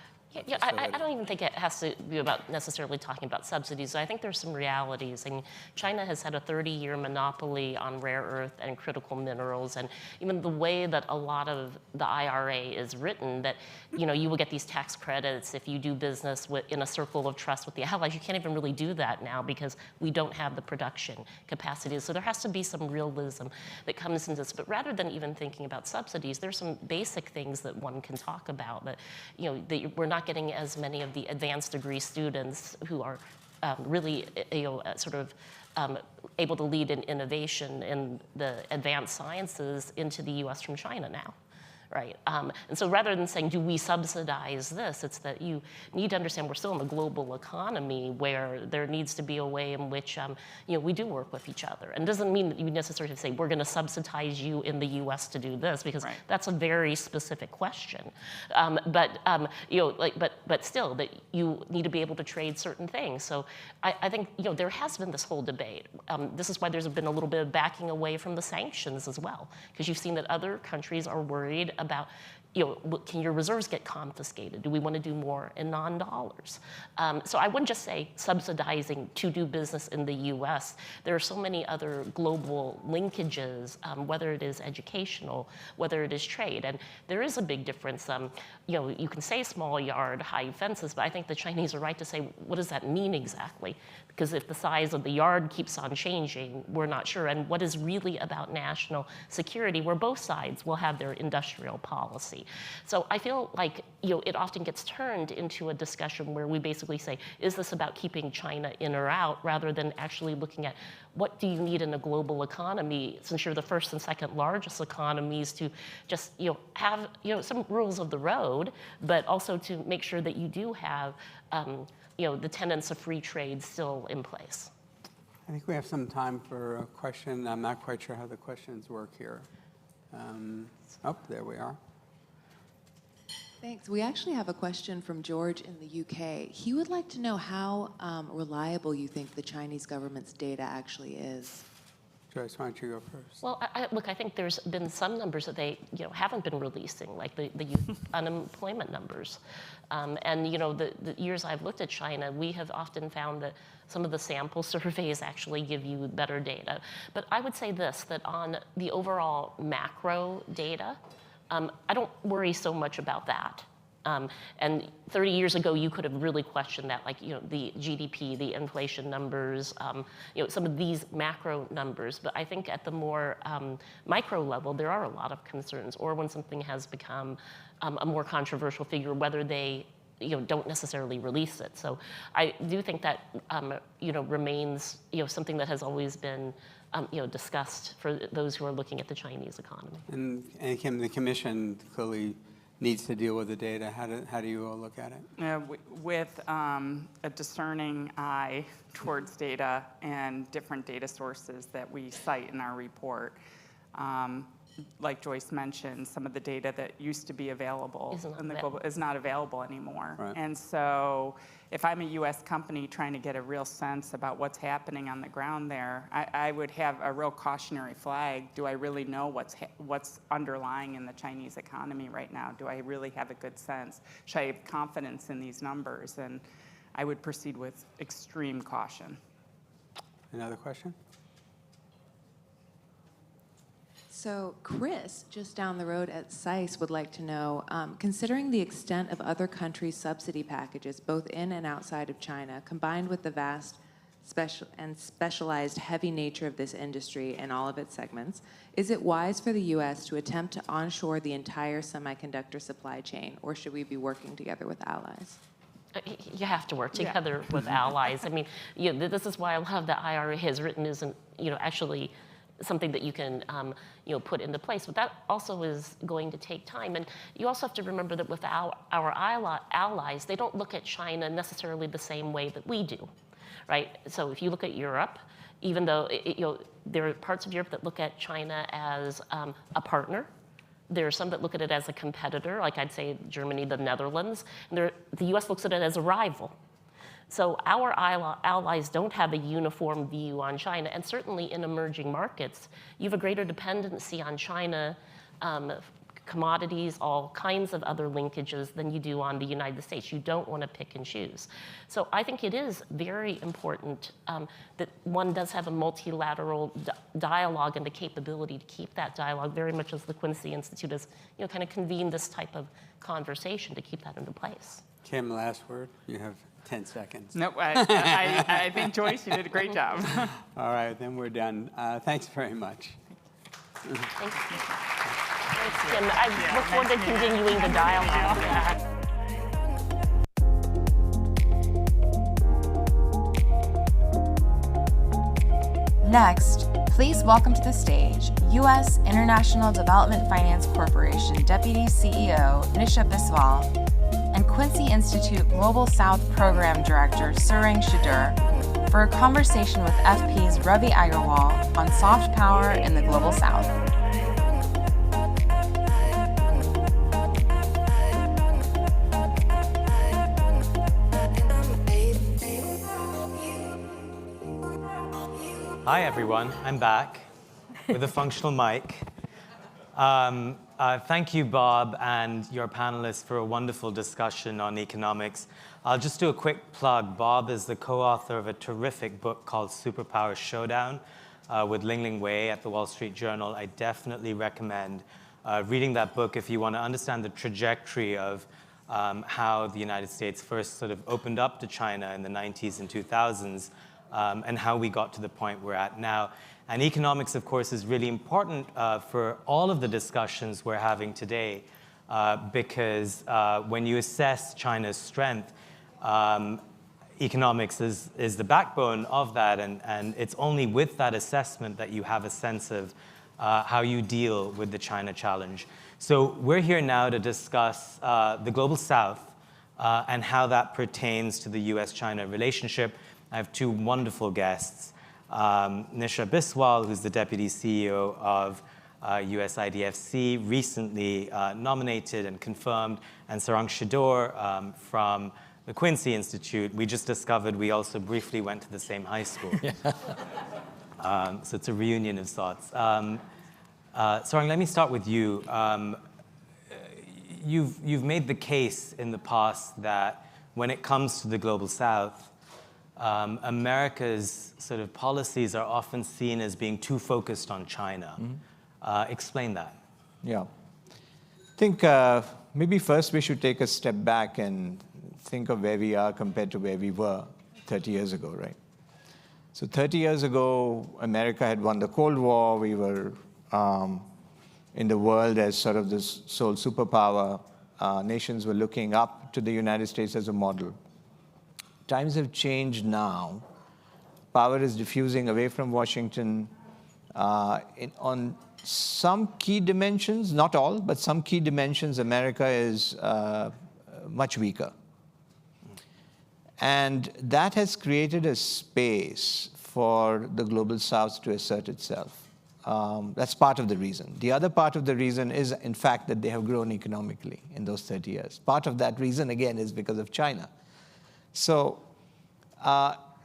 S5: Yeah, I don't even think it has to be about necessarily talking about subsidies. I think there's some realities. I mean, China has had a 30-year monopoly on rare earth and critical minerals, and even the way that a lot of the IRA is written, that you will get these tax credits if you do business in a circle of trust with the allies. You can't even really do that now because we don't have the production capacity. So there has to be some realism that comes into this. But rather than even thinking about subsidies, there's some basic things that one can talk about. That that we're not getting as many of the advanced degree students who are really sort of able to lead in innovation in the advanced sciences into the U.S. from China now. Right, and so rather than saying, do we subsidize this, it's that you need to understand we're still in a global economy where there needs to be a way in which we do work with each other. And it doesn't mean that you necessarily say, we're going to subsidize you in the U.S. to do this, because that's a very specific question. But still, that you need to be able to trade certain things. So I think there has been this whole debate. This is why there's been a little bit of backing away from the sanctions as well, because you've seen that other countries are worried about, can your reserves get confiscated? Do we want to do more in non-dollars? So I wouldn't just say subsidizing to do business in the U.S. There are so many other global linkages, whether it is educational, whether it is trade. And there is a big difference. You can say small yard, high fences, but I think the Chinese are right to say, what does that mean exactly? Because if the size of the yard keeps on changing, we're not sure. And what is really about national security, where both sides will have their industrial policy. So I feel like it often gets turned into a discussion where we basically say, is this about keeping China in or out, rather than actually looking at what do you need in a global economy, since you're the first and second largest economies, to just have some rules of the road, but also to make sure that you do have the tenets of free trade still in place.
S4: I think we have some time for a question. I'm not quite sure how the questions work here. There we are.
S7: Thanks. We actually have a question from George in the UK. He would like to know how reliable you think the Chinese government's data actually is.
S4: Joyce, why don't you go first?
S5: Well, I think there's been some numbers that they haven't been releasing, like the youth unemployment numbers. And the years I've looked at China, we have often found that some of the sample surveys actually give you better data. But I would say this, that on the overall macro data, I don't worry so much about that. And 30 years ago, you could have really questioned that, like the GDP, the inflation numbers, some of these macro numbers. But I think at the more micro level, there are a lot of concerns. Or when something has become a more controversial figure, whether they don't necessarily release it. So I do think that remains something that has always been discussed for those who are looking at the Chinese economy.
S4: And Kim, the Commission clearly needs to deal with the data. How do you all look at it?
S6: With a discerning eye towards data and different data sources that we cite in our report. Like Joyce mentioned, some of the data that used to be available in the global is not available anymore.
S4: Right.
S6: And so if I'm a U.S. company trying to get a real sense about what's happening on the ground there, I would have a real cautionary flag. Do I really know what's underlying in the Chinese economy right now? Do I really have a good sense? Should I have confidence in these numbers? And I would proceed with extreme caution.
S4: Another question?
S7: So Chris, just down the road at SAIS, would like to know, considering the extent of other countries' subsidy packages, both in and outside of China, combined with the vast specialized heavy nature of this industry and all of its segments, is it wise for the U.S. to attempt to onshore the entire semiconductor supply chain, or should we be working together with allies?
S5: You have to work together with allies. I mean, this is why a lot of the IRA has written isn't, actually something that you can put into place. But that also is going to take time. And you also have to remember that with our allies, they don't look at China necessarily the same way that we do, right? So if you look at Europe, even though there are parts of Europe that look at China as a partner, there are some that look at it as a competitor, like I'd say Germany, the Netherlands, and the US looks at it as a rival. So our allies don't have a uniform view on China, and certainly in emerging markets, you have a greater dependency on China, commodities, all kinds of other linkages than you do on the United States. You don't want to pick and choose. So I think it is very important that one does have a multilateral dialogue and the capability to keep that dialogue, very much as the Quincy Institute has kind of convened this type of conversation to keep that into place.
S4: Kim, last word. You have 10 seconds.
S6: No, I think, Joyce, you did a great job.
S4: All right, then we're done. Thanks very much.
S5: Thanks, Kim. I look forward to continuing the dialogue.
S1: Next, please welcome to the stage U.S. International Development Finance Corporation Deputy CEO Nisha Biswal and Quincy Institute Global South Program Director Surang Shadur for a conversation with FP's Ravi Agarwal on soft power in the Global South.
S2: Hi, everyone. I'm back with a functional mic. Thank you, Bob, and your panelists for a wonderful discussion on economics. I'll just do a quick plug. Bob is the co-author of a terrific book called Superpower Showdown with Ling-Ling Wei at the Wall Street Journal. I definitely recommend reading that book if you want to understand the trajectory of how the United States first sort of opened up to China in the 90s and 2000s. And how we got to the point we're at now. And economics, of course, is really important for all of the discussions we're having today, because when you assess China's strength, economics is the backbone of that, and it's only with that assessment that you have a sense of how you deal with the China challenge. So we're here now to discuss the Global South and how that pertains to the US-China relationship. I have two wonderful guests, Nisha Biswal, who's the Deputy CEO of USIDFC, recently nominated and confirmed, and Surang Shadur from the Quincy Institute. We just discovered we also briefly went to the same high school. So it's a reunion of sorts. Surang, let me start with you. You've made the case in the past that when it comes to the Global South, America's sort of policies are often seen as being too focused on China. Explain that.
S8: Yeah. I think maybe first we should take a step back and think of where we are compared to where we were 30 years ago, right? So 30 years ago, America had won the Cold War. We were in the world as sort of this sole superpower. Nations were looking up to the United States as a model. Times have changed now. Power is diffusing away from Washington on some key dimensions, not all, but some key dimensions, America is much weaker. And that has created a space for the Global South to assert itself. That's part of the reason. The other part of the reason is, in fact, that they have grown economically in those 30 years. Part of that reason, again, is because of China. So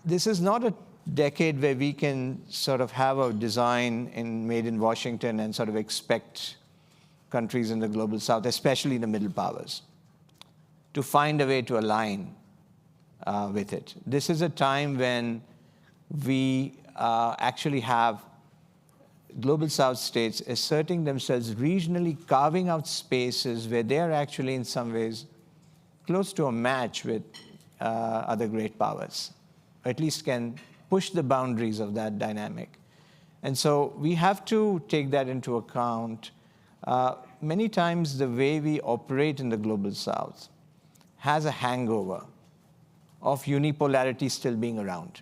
S8: this is not a decade where we can sort of have a design made in Washington and sort of expect countries in the Global South, especially the middle powers, to find a way to align with it. This is a time when we actually have Global South states asserting themselves regionally, carving out spaces where they are actually in some ways close to a match with other great powers, or at least can push the boundaries of that dynamic. And so we have to take that into account. Many times the way we operate in the Global South has a hangover of unipolarity still being around.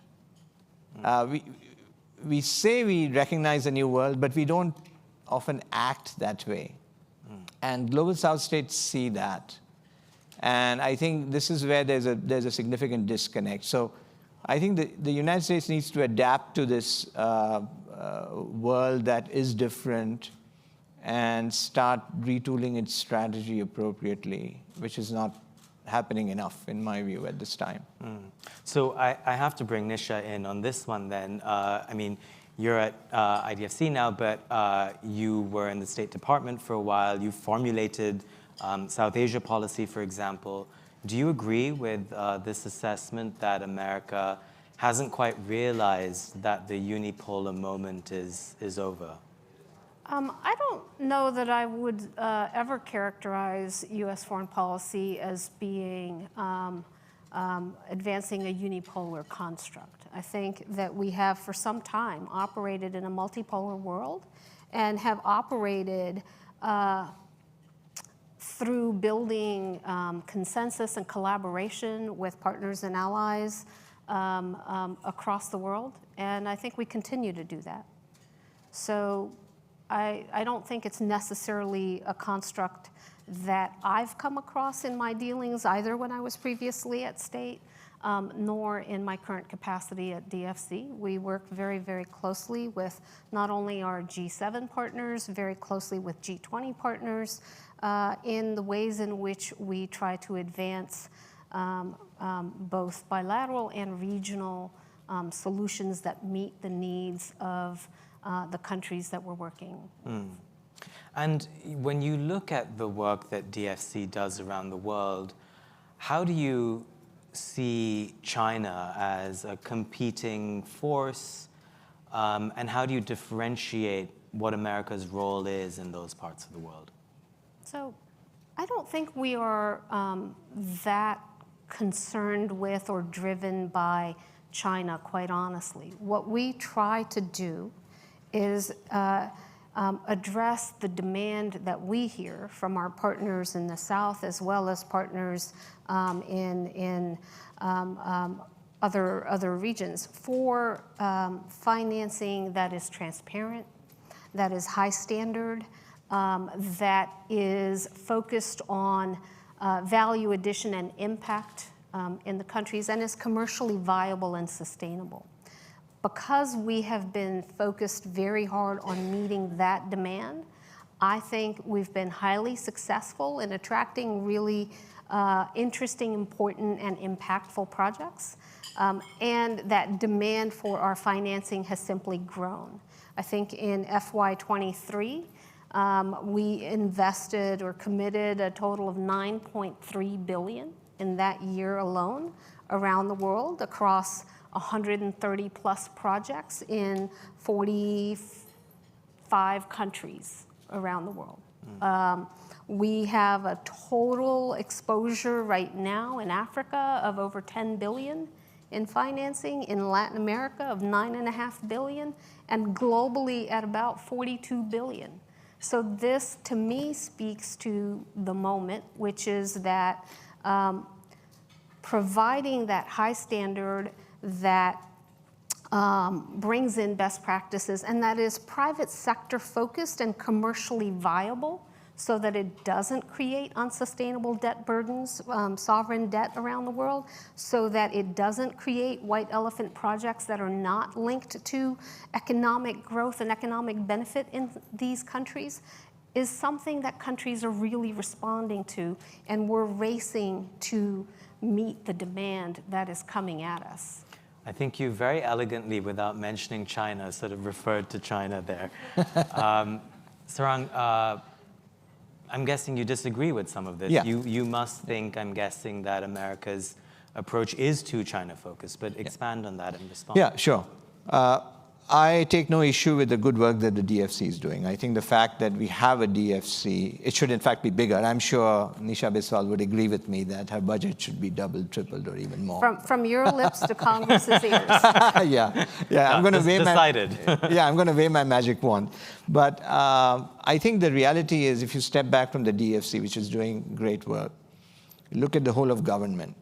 S8: we say we recognize the new world, but we don't often act that way. And Global South states see that. And I think this is where there's a significant disconnect. So I think the United States needs to adapt to this world that is different and start retooling its strategy appropriately, which is not happening enough, in my view, at this time.
S2: So I have to bring Nisha in on this one then. I mean, you're at IDFC now, but you were in the State Department for a while. You formulated South Asia policy, for example. Do you agree with this assessment that America hasn't quite realized that the unipolar moment is over?
S9: I don't know that I would ever characterize U.S. foreign policy as being advancing a unipolar construct. I think that we have for some time operated in a multipolar world and have operated through building consensus and collaboration with partners and allies across the world. And I think we continue to do that. So I don't think it's necessarily a construct that I've come across in my dealings, either when I was previously at State, nor in my current capacity at DFC. We work very, very closely with not only our G7 partners, very closely with G20 partners, in the ways in which we try to advance both bilateral and regional solutions that meet the needs of the countries that we're working with.
S2: And when you look at the work that DFC does around the world, how do you see China as a competing force, and how do you differentiate what America's role is in those parts of the world?
S9: So I don't think we are that concerned with or driven by China, quite honestly. What we try to do is address the demand that we hear from our partners in the South, as well as partners in other regions, for financing that is transparent, that is high standard, that is focused on value addition and impact in the countries, and is commercially viable and sustainable. Because we have been focused very hard on meeting that demand, I think we've been highly successful in attracting really interesting, important, and impactful projects. And that demand for our financing has simply grown. I think in FY23, we invested or committed a total of $9.3 billion in that year alone around the world across 130 plus projects in 45 countries around the world. We have a total exposure right now in Africa of over 10 billion in financing, in Latin America of 9.5 billion, and globally at about 42 billion. So this, to me, speaks to the moment, which is that providing that high standard that brings in best practices, and that is private sector focused and commercially viable, so that it doesn't create unsustainable debt burdens, sovereign debt around the world, so that it doesn't create white elephant projects that are not linked to economic growth and economic benefit in these countries, is something that countries are really responding to, and we're racing to meet the demand that is coming at us.
S2: I think you very elegantly, without mentioning China, sort of referred to China there. Sarang, I'm guessing you disagree with some of this.
S8: Yeah.
S2: You must think, I'm guessing, that America's approach is too China-focused, but expand on that and respond.
S8: Yeah, sure. I take no issue with the good work that the DFC is doing. I think the fact that we have a DFC, it should in fact be bigger. I'm sure Nisha Biswal would agree with me that her budget should be doubled, tripled, or even more.
S9: From your lips to Congress's ears.
S8: Yeah, I'm going to wave
S2: decided.
S8: I'm going to wave my magic wand. But I think the reality is, if you step back from the DFC, which is doing great work, look at the whole of government.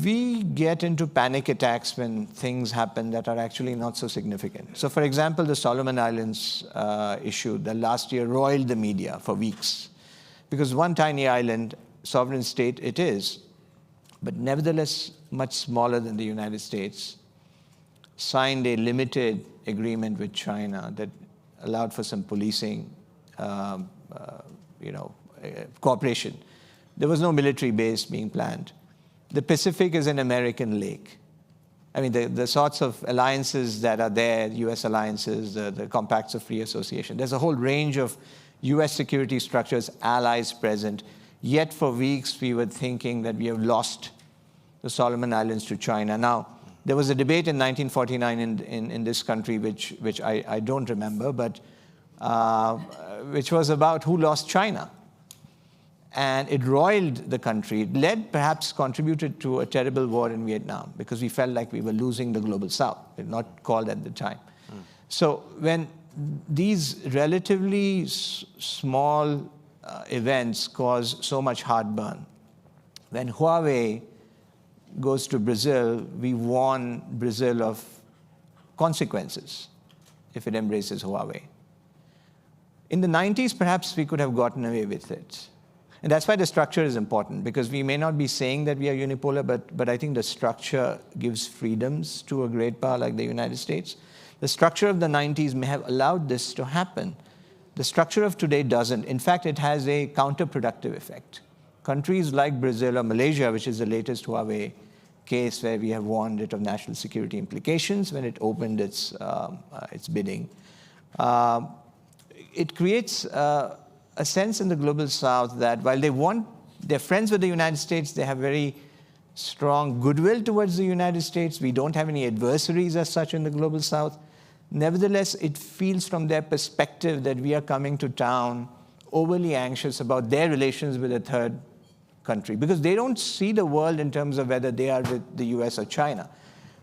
S8: we get into panic attacks when things happen that are actually not so significant. So for example, the Solomon Islands issue that last year roiled the media for weeks. Because one tiny island, sovereign state it is, but nevertheless much smaller than the United States, signed a limited agreement with China that allowed for some policing, cooperation. There was no military base being planned. The Pacific is an American lake. I mean, the sorts of alliances that are there, US alliances, the compacts of free association, there's a whole range of US security structures, allies present. Yet for weeks we were thinking that we have lost the Solomon Islands to China. Now, there was a debate in 1949 in this country, which I don't remember, but which was about who lost China. And it roiled the country. It led, perhaps contributed to a terrible war in Vietnam because we felt like we were losing the global south. It was not called at the time. So when these relatively small events cause so much heartburn, when Huawei goes to Brazil, we warn Brazil of consequences if it embraces Huawei. In the 90s, perhaps we could have gotten away with it. And that's why the structure is important, because we may not be saying that we are unipolar, but I think the structure gives freedoms to a great power like the United States. The structure of the 90s may have allowed this to happen. The structure of today doesn't. In fact, it has a counterproductive effect. Countries like Brazil or Malaysia, which is the latest Huawei case where we have warned it of national security implications when it opened its bidding, it creates a sense in the global south that while they're friends with the United States, they have very strong goodwill towards the United States. We don't have any adversaries as such in the global south. Nevertheless, it feels from their perspective that we are coming to town overly anxious about their relations with a third country, because they don't see the world in terms of whether they are with the US or China.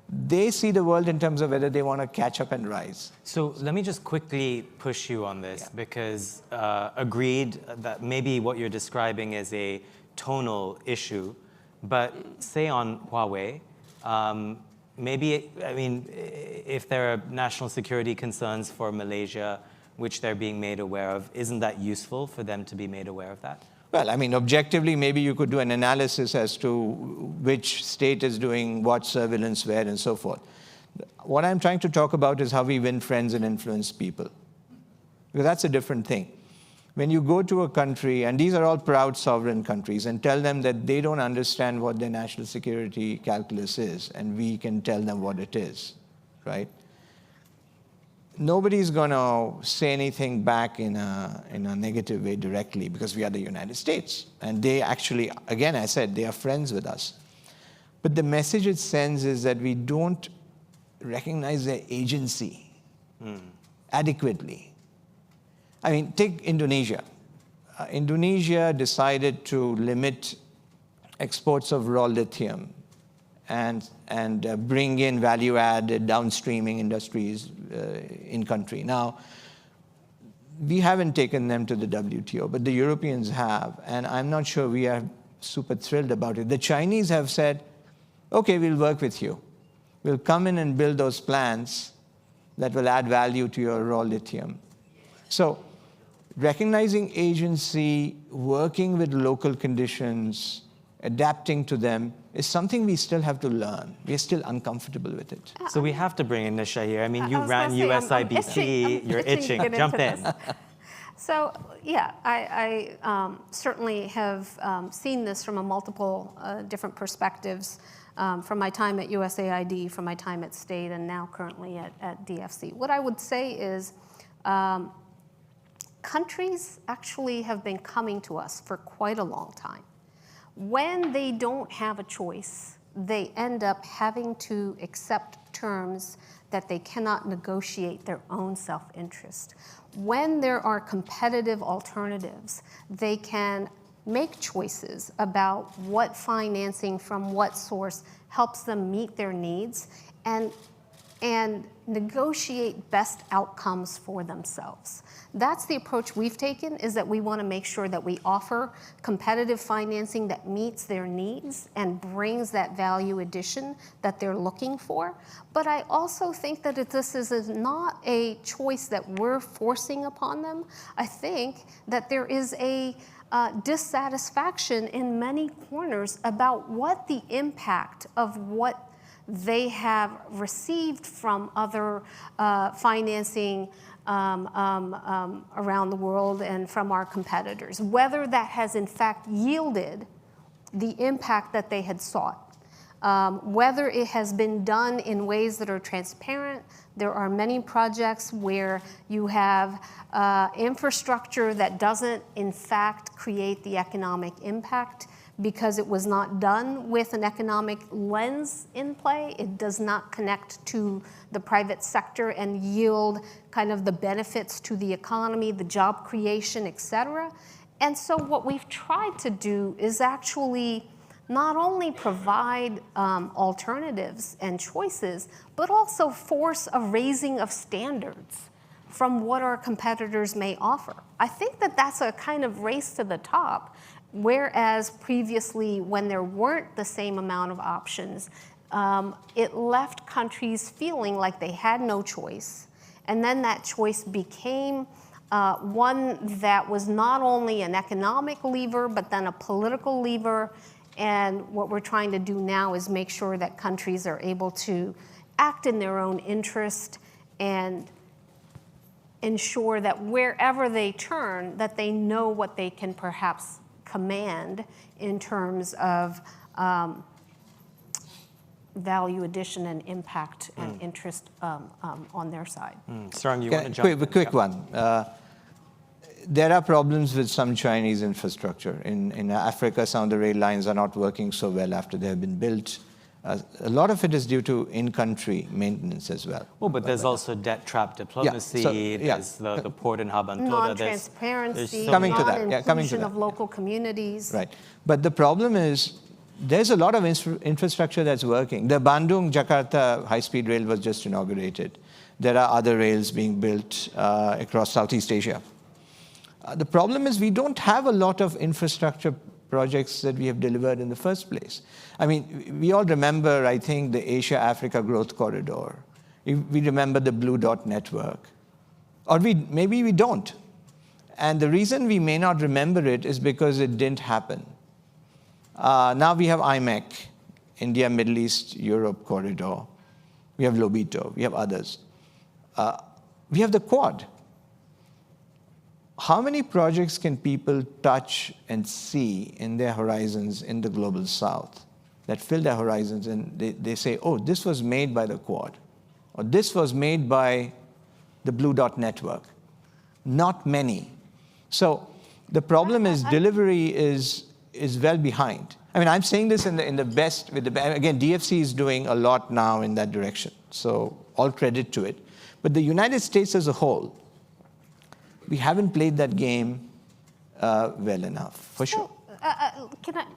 S8: They see the world in terms of whether they want to catch up and rise.
S2: So let me just quickly push you on this, because agreed that maybe what you're describing is a tonal issue, but say on Huawei, if there are national security concerns for Malaysia, which they're being made aware of, isn't that useful for them to be made aware of that?
S8: Well, I mean, objectively, maybe you could do an analysis as to which state is doing what surveillance where and so forth. What I'm trying to talk about is how we win friends and influence people, because that's a different thing. When you go to a country, and these are all proud sovereign countries, and tell them that they don't understand what their national security calculus is, and we can tell them what it is, right? Nobody's going to say anything back in a negative way directly, because we are the United States. And they actually, again, I said, they are friends with us. But the message it sends is that we don't recognize their agency adequately. I mean, take Indonesia. Indonesia decided to limit exports of raw lithium and bring in value-added downstreaming industries in country. Now, we haven't taken them to the WTO, but the Europeans have, and I'm not sure we are super thrilled about it. The Chinese have said, okay, we'll work with you. We'll come in and build those plants that will add value to your raw lithium. So recognizing agency, working with local conditions, adapting to them is something we still have to learn. We're still uncomfortable with it.
S2: So we have to bring in Nisha here. I mean, you
S9: I was
S2: ran
S9: gonna say, I'm
S2: USIBC, you're
S9: itching to
S2: itching.
S9: get
S2: Jump
S9: into
S2: in.
S9: this. So, yeah, I certainly have seen this from a multiple different perspectives, from my time at USAID, from my time at State, and now currently at DFC. What I would say is countries actually have been coming to us for quite a long time. When they don't have a choice, they end up having to accept terms that they cannot negotiate their own self-interest. When there are competitive alternatives, they can make choices about what financing from what source helps them meet their needs. And and negotiate best outcomes for themselves. That's the approach we've taken, is that we want to make sure that we offer competitive financing that meets their needs and brings that value addition that they're looking for. But I also think that this is not a choice that we're forcing upon them. I think that there is a dissatisfaction in many corners about what the impact of what they have received from other financing around the world and from our competitors, whether that has in fact yielded the impact that they had sought, whether it has been done in ways that are transparent. There are many projects where you have infrastructure that doesn't in fact create the economic impact because it was not done with an economic lens in play. It does not connect to the private sector and yield kind of the benefits to the economy, the job creation, et cetera. And so what we've tried to do is actually not only provide alternatives and choices, but also force a raising of standards from what our competitors may offer. I think that that's a kind of race to the top. Whereas previously, when there weren't the same amount of options, it left countries feeling like they had no choice. And then that choice became one that was not only an economic lever, but then a political lever. And what we're trying to do now is make sure that countries are able to act in their own interest and ensure that wherever they turn, that they know what they can perhaps command in terms of value addition and impact and interest on their side.
S2: Sarang, you want to jump in?
S8: A quick one. There are problems with some Chinese infrastructure. In Africa, some of the rail lines are not working so well after they have been built. A lot of it is due to in-country maintenance as well.
S2: Oh, but there's also debt-trap diplomacy. There's the port in Habantoda.
S9: Non-transparency, non-inclusion of local communities.
S8: Right. But the problem is, there's a lot of infrastructure that's working. The Bandung-Jakarta high-speed rail was just inaugurated. There are other rails being built across Southeast Asia. The problem is we don't have a lot of infrastructure projects that we have delivered in the first place. I mean, we all remember, I think, the Asia-Africa Growth Corridor. We remember the Blue Dot Network. Or maybe we don't. And the reason we may not remember it is because it didn't happen. Now we have IMEC, India, Middle East, Europe Corridor. We have Lobito. We have others. We have the Quad. How many projects can people touch and see in their horizons in the global south that fill their horizons and they say, oh, this was made by the Quad, or this was made by the Blue Dot Network? Not many. So the problem is delivery is well behind. I mean, I'm saying this in the best, again, DFC is doing a lot now in that direction, so all credit to it. But the United States as a whole, we haven't played that game well enough, for sure.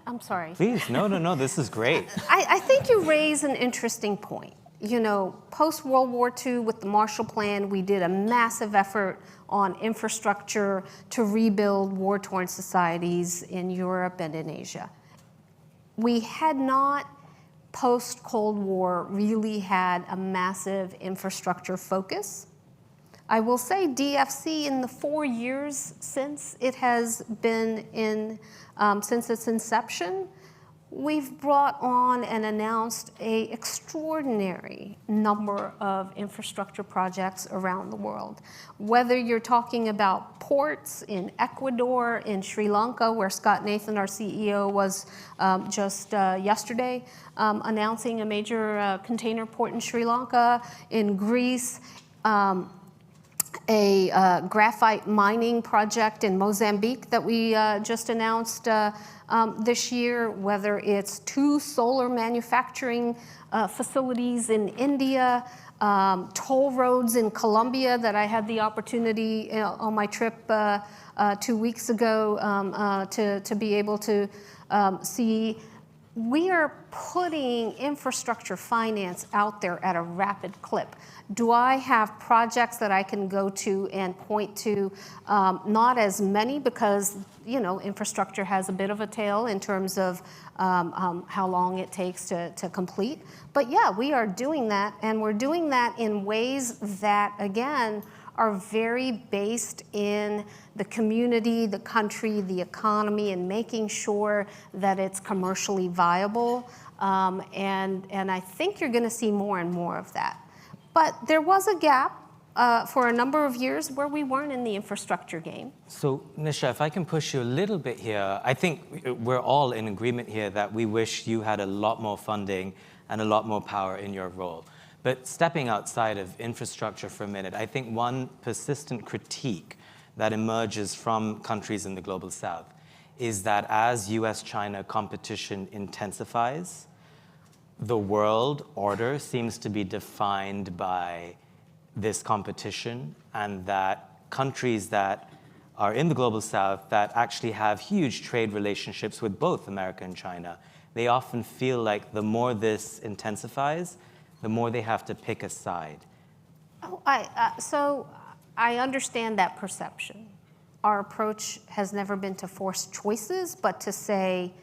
S9: I'm sorry.
S2: Please, no, this is great.
S9: I think you raise an interesting point. You know, post-World War II with the Marshall Plan, we did a massive effort on infrastructure to rebuild war-torn societies in Europe and in Asia. We had not, post-Cold War, really had a massive infrastructure focus. I will say DFC, in the 4 years since it has been since its inception, we've brought on and announced an extraordinary number of infrastructure projects around the world. Whether you're talking about ports in Ecuador, in Sri Lanka, where Scott Nathan, our CEO, was just yesterday announcing a major container port in Sri Lanka, in Greece, a graphite mining project in Mozambique that we just announced this year, whether it's 2 solar manufacturing facilities in India, toll roads in Colombia that I had the opportunity on my trip 2 weeks ago to be able to see. we are putting infrastructure finance out there at a rapid clip. Do I have projects that I can go to and point to? Not as many, because infrastructure has a bit of a tail in terms of how long it takes to complete. But yeah, we are doing that, and we're doing that in ways that, again, are very based in the community, the country, the economy, and making sure that it's commercially viable. And I think you're going to see more and more of that. But there was a gap for a number of years where we weren't in the infrastructure game.
S2: So, Nisha, if I can push you a little bit here, I think we're all in agreement here that we wish you had a lot more funding and a lot more power in your role. But stepping outside of infrastructure for a minute, I think one persistent critique that emerges from countries in the Global South is that as US-China competition intensifies, the world order seems to be defined by this competition, and that countries that are in the Global South that actually have huge trade relationships with both America and China, they often feel like the more this intensifies, the more they have to pick a side.
S9: So I understand that perception. Our approach has never been to force choices, but to say,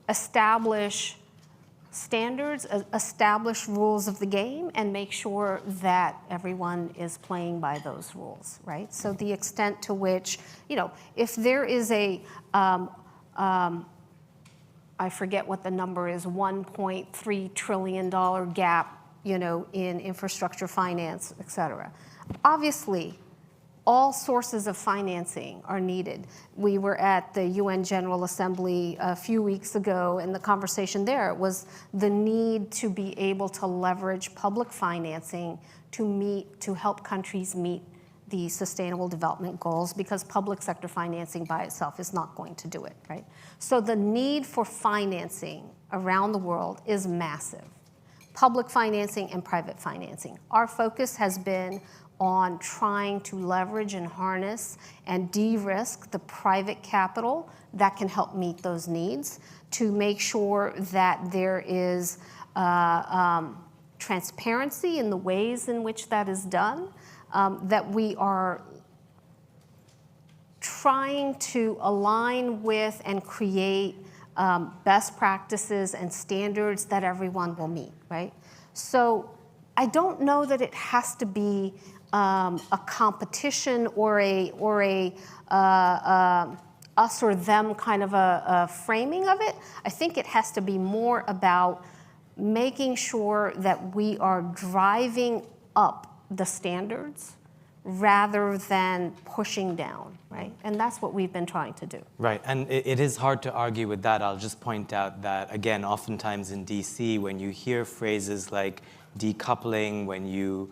S9: establish standards, establish rules of the game, and make sure that everyone is playing by those rules, right? So the extent to which, if there is a, I forget what the number is, $1.3 trillion gap, in infrastructure finance, et cetera. Obviously, all sources of financing are needed. We were at the UN General Assembly a few weeks ago, and the conversation there was the need to be able to leverage public financing to help countries meet the Sustainable Development Goals, because public sector financing by itself is not going to do it, right? So the need for financing around the world is massive. Public financing and private financing. Our focus has been on trying to leverage and harness and de-risk the private capital that can help meet those needs, to make sure that there is transparency in the ways in which that is done, that we are trying to align with and create best practices and standards that everyone will meet, right? So I don't know that it has to be a competition or a us or them kind of a framing of it. I think it has to be more about making sure that we are driving up the standards rather than pushing down, right? And that's what we've been trying to do.
S2: Right, and it is hard to argue with that. I'll just point out that, again, oftentimes in DC, when you hear phrases like decoupling, when you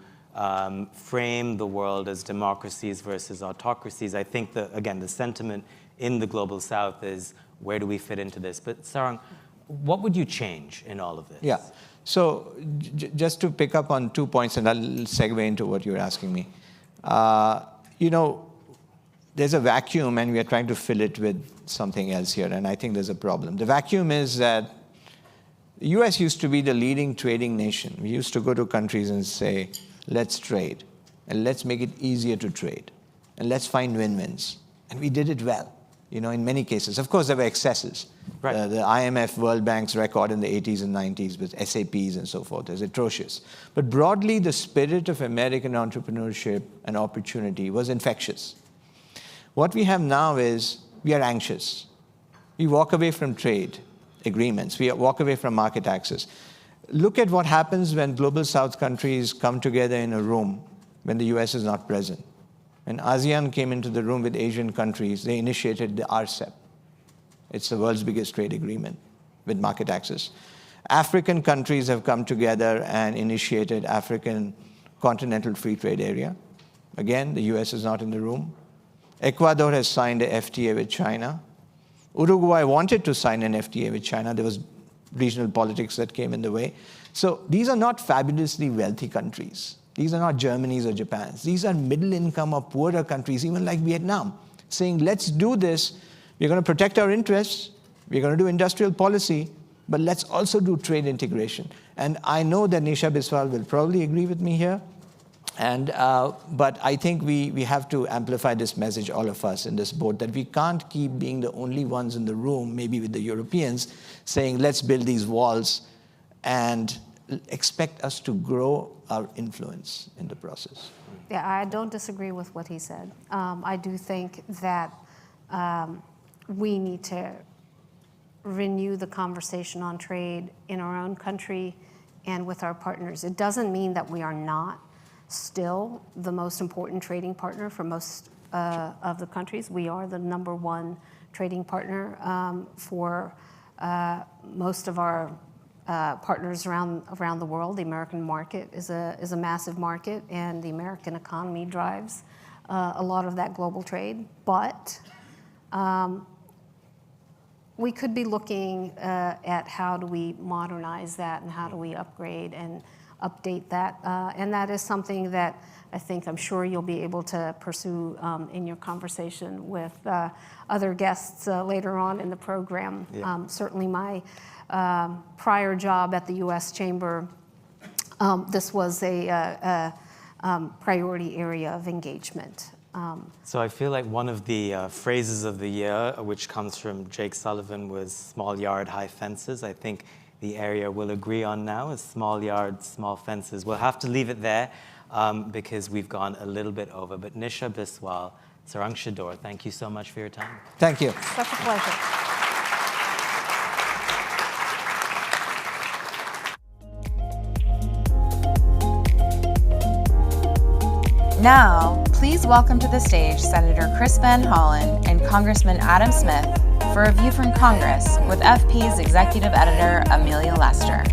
S2: frame the world as democracies versus autocracies, I think that, again, the sentiment in the Global South is, where do we fit into this? But Sarang, what would you change in all of this?
S8: Yeah, so just to pick up on 2 points, and I'll segue into what you're asking me. There's a vacuum, and we are trying to fill it with something else here, and I think there's a problem. The vacuum is that the US used to be the leading trading nation. We used to go to countries and say, let's trade, and let's make it easier to trade, and let's find win-wins. And we did it well, in many cases. Of course, there were excesses.
S2: Right.
S8: The IMF, World Bank's record in the 80s and 90s with SAPs and so forth is atrocious. But broadly, the spirit of American entrepreneurship and opportunity was infectious. What we have now is we are anxious. We walk away from trade agreements. We walk away from market access. Look at what happens when Global South countries come together in a room when the US is not present. When ASEAN came into the room with Asian countries, they initiated the RCEP. It's the world's biggest trade agreement with market access. African countries have come together and initiated African Continental Free Trade Area. Again, the US is not in the room. Ecuador has signed a FTA with China. Uruguay wanted to sign an FTA with China. There was regional politics that came in the way. So these are not fabulously wealthy countries. These are not Germany's or Japan's. These are middle income or poorer countries, even like Vietnam, saying, let's do this. We're going to protect our interests, We're going to do industrial policy, but let's also do trade integration. And I know that Nisha Biswal will probably agree with me here. But I think we have to amplify this message, all of us in this boat, that we can't keep being the only ones in the room, maybe with the Europeans, saying, let's build these walls and expect us to grow our influence in the process.
S9: Yeah, I don't disagree with what he said. I do think that we need to renew the conversation on trade in our own country and with our partners. It doesn't mean that we are not still the most important trading partner for most of the countries. We are the #1 trading partner for most of our partners around the world. The American market is a massive market, and the American economy drives a lot of that global trade. But we could be looking at how do we modernize that and how do we upgrade and update that. And that is something that I'm sure you'll be able to pursue in your conversation with other guests later on in the program.
S2: Yeah.
S9: Certainly my prior job at the U.S. Chamber, this was a priority area of engagement.
S2: So I feel like one of the phrases of the year, which comes from Jake Sullivan, was small yard, high fences. I think the area we'll agree on now is small yards, small fences. We'll have to leave it there because we've gone a little bit over. But Nisha Biswal, Sarang Shador, thank you so much for your time.
S8: Thank you.
S9: Such a pleasure.
S1: Now, please welcome to the stage Senator Chris Van Hollen and Congressman Adam Smith for a view from Congress with FP's Executive Editor Amelia Lester.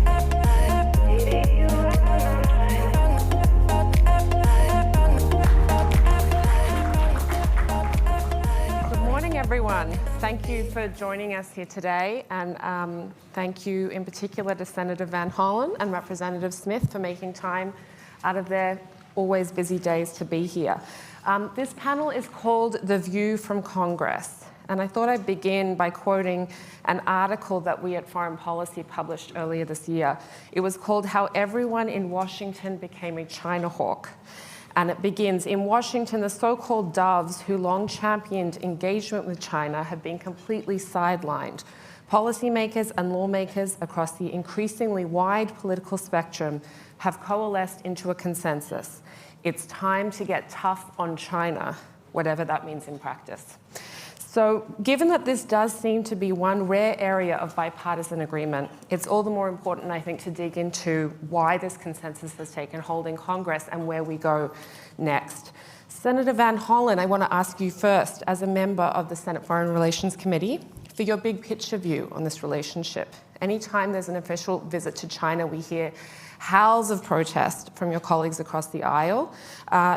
S10: Good morning, everyone. Thank you for joining us here today, and thank you in particular to Senator Van Hollen and Representative Smith for making time out of their always busy days to be here. This panel is called The View from Congress, and I thought I'd begin by quoting an article that we at Foreign Policy published earlier this year. It was called How Everyone in Washington Became a China Hawk. And it begins, in Washington, the so-called doves who long championed engagement with China have been completely sidelined. Policymakers and lawmakers across the increasingly wide political spectrum have coalesced into a consensus. It's time to get tough on China, whatever that means in practice. So given that this does seem to be one rare area of bipartisan agreement, it's all the more important, I think, to dig into why this consensus has taken hold in Congress and where we go next. Senator Van Hollen, I want to ask you first, as a member of the Senate Foreign Relations Committee, for your big picture view on this relationship. Anytime there's an official visit to China, we hear howls of protest from your colleagues across the aisle.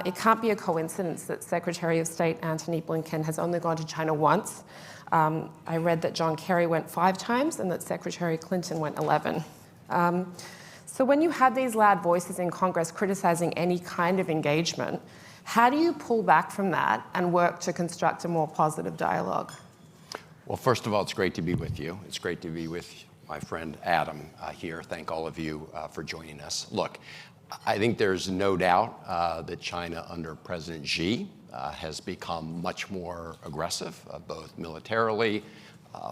S10: It can't be a coincidence that Secretary of State Antony Blinken has only gone to China once. I read that John Kerry went 5 times and that Secretary Clinton went 11. So when you have these loud voices in Congress criticizing any kind of engagement, how do you pull back from that and work to construct a more positive dialogue?
S11: Well, first of all, it's great to be with you. It's great to be with my friend Adam here. Thank all of you for joining us. Look, I think there's no doubt that China under President Xi has become much more aggressive, both militarily,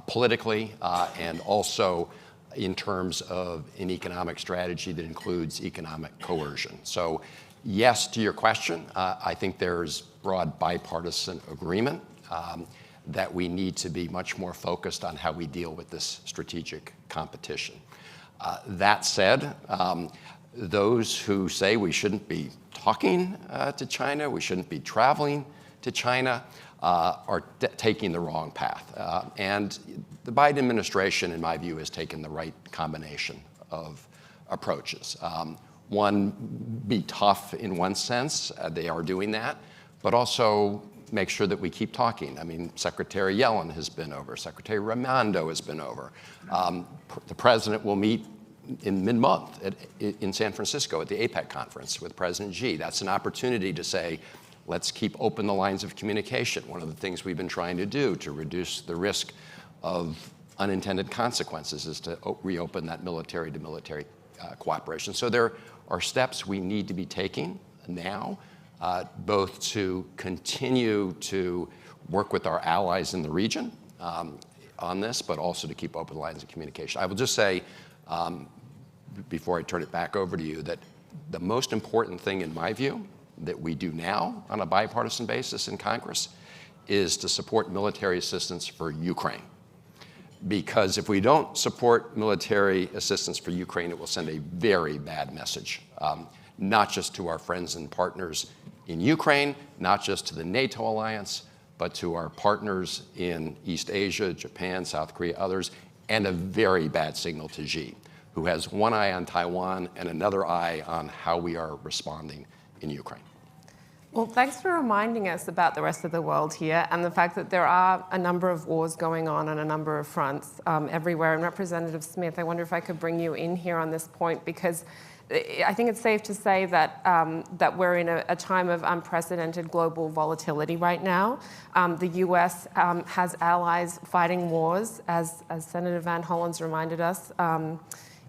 S11: politically, and also in terms of an economic strategy that includes economic coercion. So yes, to your question, I think there's broad bipartisan agreement that we need to be much more focused on how we deal with this strategic competition. That said, those who say we shouldn't be talking to China, we shouldn't be traveling to China, are taking the wrong path. And the Biden administration, in my view, has taken the right combination of approaches. One, be tough in one sense, they are doing that, but also make sure that we keep talking. I mean, Secretary Yellen has been over, Secretary Raimondo has been over. The president will meet in mid-month in San Francisco at the APEC conference with President Xi. That's an opportunity to say, let's keep open the lines of communication. One of the things we've been trying to do to reduce the risk of unintended consequences is to reopen that military to military cooperation. So there are steps we need to be taking now, both to continue to work with our allies in the region on this, but also to keep open lines of communication. I will just say, before I turn it back over to you, that the most important thing in my view that we do now on a bipartisan basis in Congress is to support military assistance for Ukraine. Because if we don't support military assistance for Ukraine, it will send a very bad message, not just to our friends and partners in Ukraine, not just to the NATO alliance, but to our partners in East Asia, Japan, South Korea, others, and a very bad signal to Xi, who has one eye on Taiwan and another eye on how we are responding in Ukraine.
S10: Well, thanks for reminding us about the rest of the world here and the fact that there are a number of wars going on a number of fronts everywhere. And Representative Smith, I wonder if I could bring you in here on this point, because I think it's safe to say that that we're in a time of unprecedented global volatility right now. The U.S. has allies fighting wars, as Senator Van Hollen's reminded us,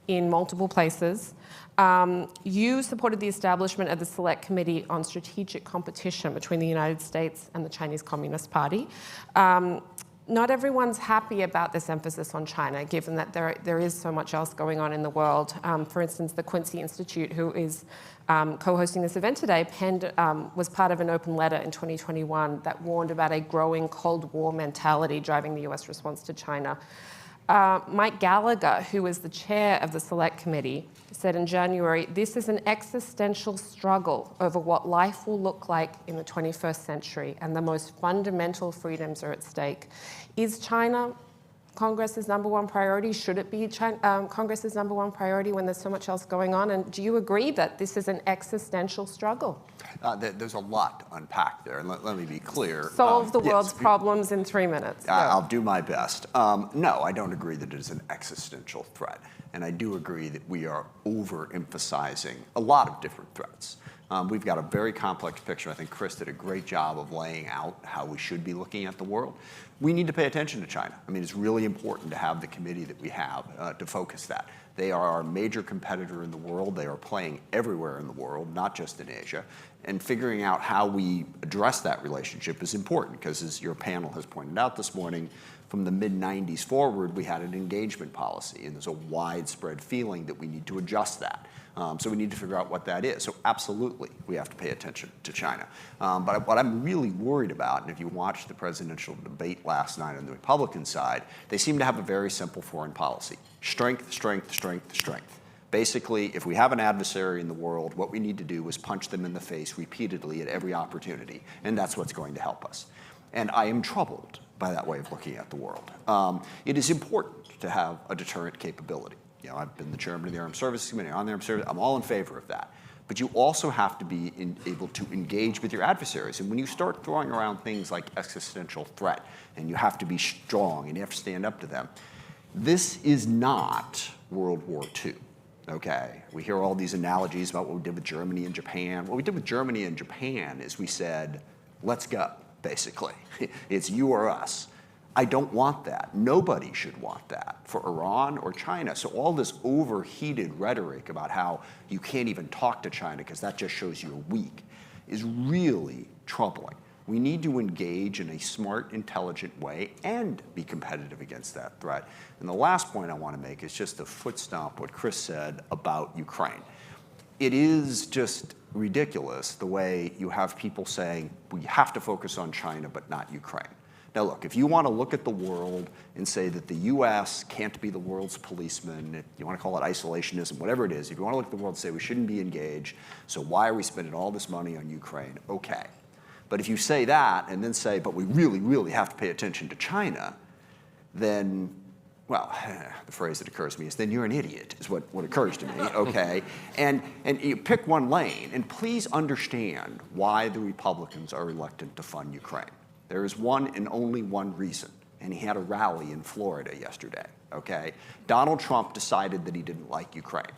S10: in multiple places. You supported the establishment of the Select Committee on Strategic Competition between the United States and the Chinese Communist Party. Not everyone's happy about this emphasis on China, given that there is so much else going on in the world. For instance, the Quincy Institute, who is co-hosting this event today, was part of an open letter in 2021 that warned about a growing Cold War mentality driving the U.S. response to China. Mike Gallagher, who is the chair of the Select Committee, said in January, "This is an existential struggle over what life will look like in the 21st century, and the most fundamental freedoms are at stake." Is China Congress's number one priority? Should it be Congress's number one priority when there's so much else going on? And do you agree that this is an existential struggle?
S12: There's a lot to unpack there, and let me be clear.
S10: Solve the world's problems in 3 minutes.
S12: I'll do my best. No, I don't agree that it is an existential threat. And I do agree that we are overemphasizing a lot of different threats. We've got a very complex picture. I think Chris did a great job of laying out how we should be looking at the world. We need to pay attention to China. I mean, it's really important to have the committee that we have to focus that. They are our major competitor in the world. They are playing everywhere in the world, not just in Asia. And figuring out how we address that relationship is important because, as your panel has pointed out this morning, from the mid-90s forward, we had an engagement policy, and there's a widespread feeling that we need to adjust that. So we need to figure out what that is. So absolutely, we have to pay attention to China. But what I'm really worried about, and if you watched the presidential debate last night on the Republican side, they seem to have a very simple foreign policy. Strength, strength, strength, strength. Basically, if we have an adversary in the world, what we need to do is punch them in the face repeatedly at every opportunity, and that's what's going to help us. And I am troubled by that way of looking at the world. It is important to have a deterrent capability. You know, I've been the chairman of the Armed Services Committee, on the Armed Services, I'm all in favor of that. But you also have to be able to engage with your adversaries. And when you start throwing around things like existential threat, and you have to be strong, and you have to stand up to them, this is not World War II, okay? We hear all these analogies about what we did with Germany and Japan. What we did with Germany and Japan is we said, let's go, basically. It's you or us. I don't want that. Nobody should want that for Iran or China. So all this overheated rhetoric about how you can't even talk to China because that just shows you're weak is really troubling. We need to engage in a smart, intelligent way and be competitive against that threat. And the last point I want to make is just to foot stomp what Chris said about Ukraine. It is just ridiculous the way you have people saying we have to focus on China but not Ukraine. Now, look, if you want to look at the world and say that the U.S. can't be the world's policeman, if you want to call it isolationism, whatever it is, if you want to look at the world and say we shouldn't be engaged, so why are we spending all this money on Ukraine? Okay. But if you say that and then say, but we really, really have to pay attention to China, then, well, the phrase that occurs to me is, then you're an idiot, is what occurs to me, okay? And you pick one lane, and please understand why the Republicans are reluctant to fund Ukraine. There is one and only one reason, and he had a rally in Florida yesterday, okay? Donald Trump decided that he didn't like Ukraine.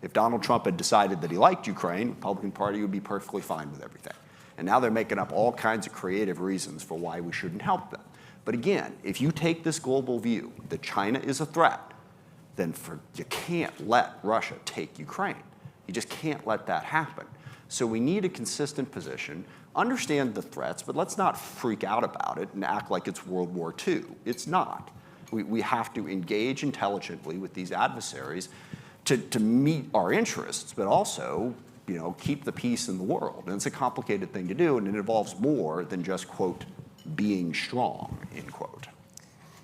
S12: If Donald Trump had decided that he liked Ukraine, the Republican Party would be perfectly fine with everything. And now they're making up all kinds of creative reasons for why we shouldn't help them. But again, if you take this global view that China is a threat, then you can't let Russia take Ukraine. You just can't let that happen. So we need a consistent position, understand the threats, but let's not freak out about it and act like it's World War II. It's not. We have to engage intelligently with these adversaries to meet our interests, but also, keep the peace in the world. And it's a complicated thing to do, and it involves more than just, quote, being strong, end quote.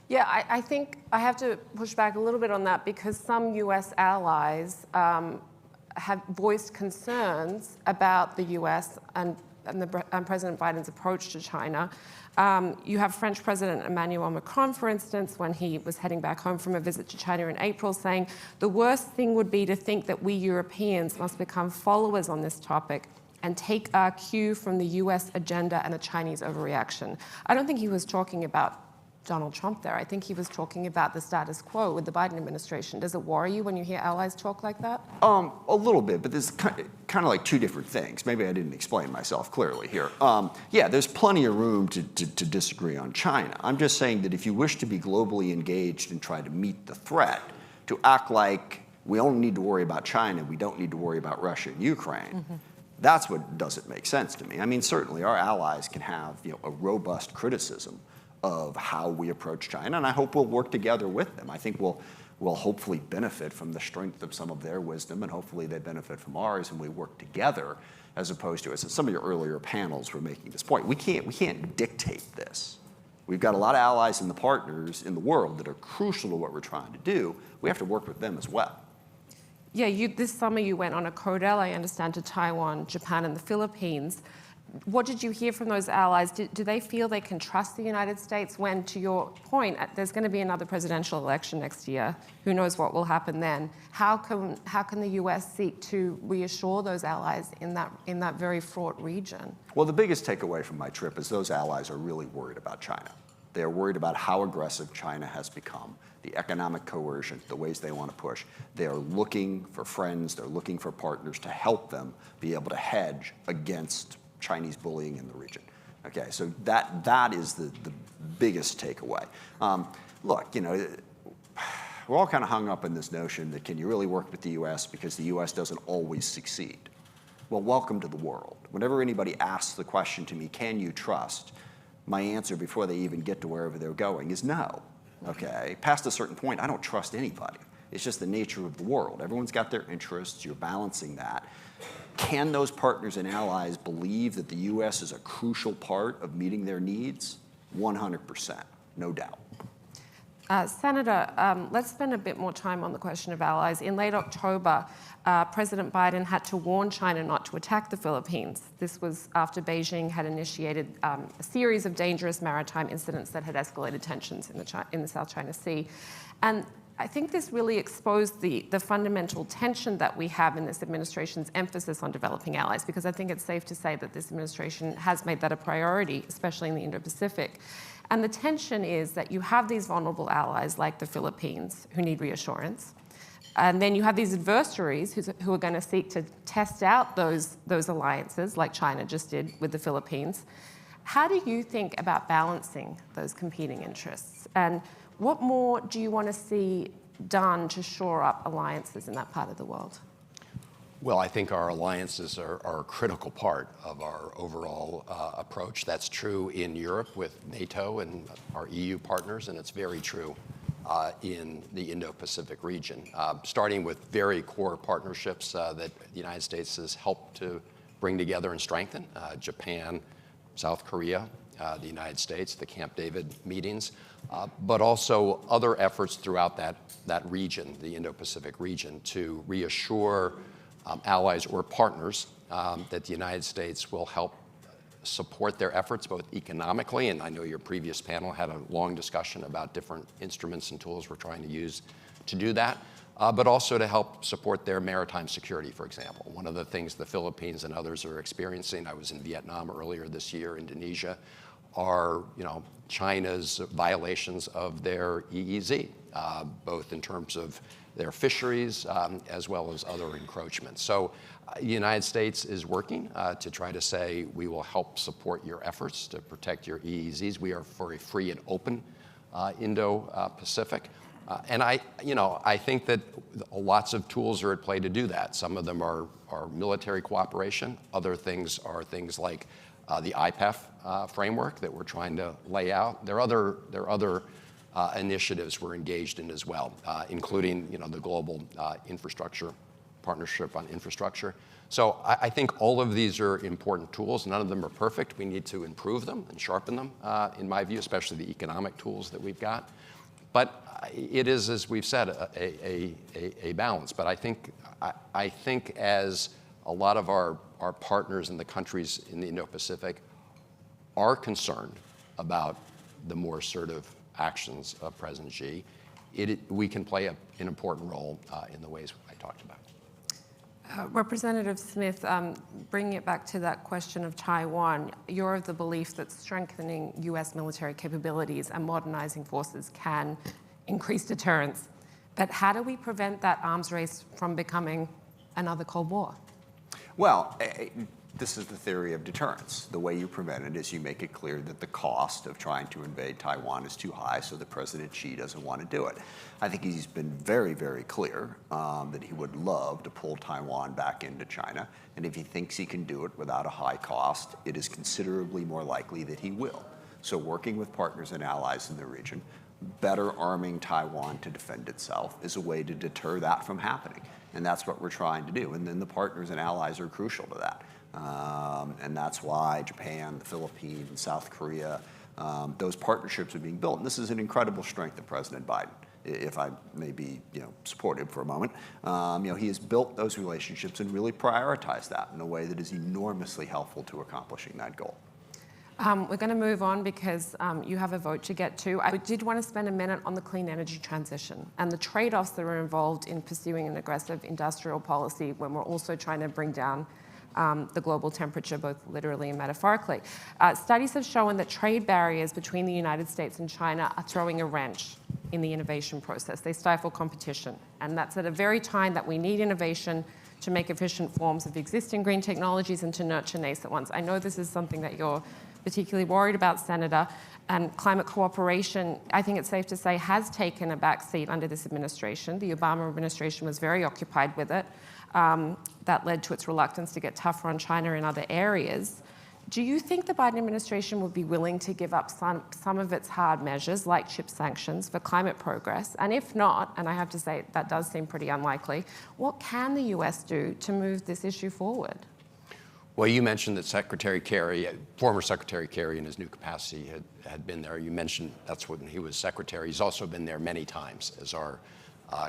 S10: Yeah, I think I have to push back a little bit on that because some U.S. allies have voiced concerns about the U.S. and President Biden's approach to China. You have French President Emmanuel Macron, for instance, when he was heading back home from a visit to China in April, saying the worst thing would be to think that we Europeans must become followers on this topic and take our cue from the U.S. agenda and a Chinese overreaction. I don't think he was talking about Donald Trump there. I think he was talking about the status quo with the Biden administration. Does it worry you when you hear allies talk like that?
S12: A little bit, but there's kind of like two different things. Maybe I didn't explain myself clearly here. Yeah, there's plenty of room to disagree on China. I'm just saying that if you wish to be globally engaged and try to meet the threat, to act like we only need to worry about China, we don't need to worry about Russia and Ukraine, that's what doesn't make sense to me. I mean, certainly our allies can have a robust criticism of how we approach China, and I hope we'll work together with them. I think we'll hopefully benefit from the strength of some of their wisdom, and hopefully they benefit from ours, and we work together, as opposed to, as some of your earlier panels were making this point, we can't dictate this. We've got a lot of allies and the partners in the world that are crucial to what we're trying to do. We have to work with them as well.
S10: Yeah, this summer you went on a CODEL, I understand, to Taiwan, Japan, and the Philippines. What did you hear from those allies? Do they feel they can trust the United States when, to your point, there's going to be another presidential election next year? Who knows what will happen then? How can the U.S. seek to reassure those allies in that very fraught region?
S12: Well, the biggest takeaway from my trip is those allies are really worried about China. They are worried about how aggressive China has become, the economic coercion, the ways they want to push. They are looking for friends, they're looking for partners to help them be able to hedge against Chinese bullying in the region. Okay, so that is the biggest takeaway. Look, we're all kind of hung up in this notion that can you really work with the U.S. because the U.S. doesn't always succeed. Well, welcome to the world. Whenever anybody asks the question to me, can you trust? My answer before they even get to wherever they're going is no. Okay, past a certain point, I don't trust anybody. It's just the nature of the world. Everyone's got their interests. You're balancing that. Can those partners and allies believe that the U.S. is a crucial part of meeting their needs? 100%, no doubt.
S10: Senator, let's spend a bit more time on the question of allies. In late October, President Biden had to warn China not to attack the Philippines. This was after Beijing had initiated a series of dangerous maritime incidents that had escalated tensions in the South China Sea. And I think this really exposed the fundamental tension that we have in this administration's emphasis on developing allies, because I think it's safe to say that this administration has made that a priority, especially in the Indo-Pacific. And the tension is that you have these vulnerable allies like the Philippines who need reassurance. And then you have these adversaries who are going to seek to test out those alliances, like China just did with the Philippines. How do you think about balancing those competing interests? And what more do you want to see done to shore up alliances in that part of the world?
S11: Well, I think our alliances are a critical part of our overall approach. That's true in Europe with NATO and our EU partners, and it's very true in the Indo-Pacific region, starting with very core partnerships that the United States has helped to bring together and strengthen. Japan, South Korea, the United States, the Camp David meetings, but also other efforts throughout that region, the Indo-Pacific region, to reassure allies or partners that the United States will help support their efforts both economically, and I know your previous panel had a long discussion about different instruments and tools we're trying to use to do that, but also to help support their maritime security, for example. One of the things the Philippines and others are experiencing, I was in Vietnam earlier this year, Indonesia, are, China's violations of their EEZ, both in terms of their fisheries as well as other encroachments. So the United States is working to try to say we will help support your efforts to protect your EEZs. We are for a free and open Indo-Pacific. And I think that lots of tools are at play to do that. Some of them are military cooperation. Other things are things like the IPEF framework that we're trying to lay out. There are other initiatives we're engaged in as well, including the global infrastructure partnership on infrastructure. So I think all of these are important tools. None of them are perfect. We need to improve them and sharpen them, in my view, especially the economic tools that we've got. But it is, as we've said, a balance. But I think as a lot of our partners in the countries in the Indo-Pacific are concerned about the more assertive actions of President Xi, we can play an important role in the ways I talked about.
S10: Representative Smith, bringing it back to that question of Taiwan, you're of the belief that strengthening U.S. military capabilities and modernizing forces can increase deterrence. But how do we prevent that arms race from becoming another Cold War?
S12: Well, this is the theory of deterrence. The way you prevent it is you make it clear that the cost of trying to invade Taiwan is too high, so that President Xi doesn't want to do it. I think he's been very, very clear that he would love to pull Taiwan back into China, and if he thinks he can do it without a high cost, it is considerably more likely that he will. So working with partners and allies in the region, better arming Taiwan to defend itself is a way to deter that from happening. And that's what we're trying to do. And then the partners and allies are crucial to that. And that's why Japan, the Philippines, South Korea, those partnerships are being built. And this is an incredible strength of President Biden, if I may be supportive for a moment. He has built those relationships and really prioritized that in a way that is enormously helpful to accomplishing that goal.
S10: We're going to move on because you have a vote to get to. I did want to spend a minute on the clean energy transition and the trade-offs that are involved in pursuing an aggressive industrial policy when we're also trying to bring down the global temperature, both literally and metaphorically. Studies have shown that trade barriers between the United States and China are throwing a wrench in the innovation process. They stifle competition. And that's at a very time that we need innovation to make efficient forms of existing green technologies and to nurture nascent ones. I know this is something that you're particularly worried about, Senator, and climate cooperation, I think it's safe to say, has taken a back seat under this administration. The Obama administration was very occupied with it. That led to its reluctance to get tougher on China in other areas. Do you think the Biden administration would be willing to give up some of its hard measures, like chip sanctions, for climate progress? And if not, and I have to say that does seem pretty unlikely, what can the US do to move this issue forward?
S11: Well, you mentioned that Secretary Kerry, former Secretary Kerry in his new capacity had been there. You mentioned that's when he was secretary. He's also been there many times as our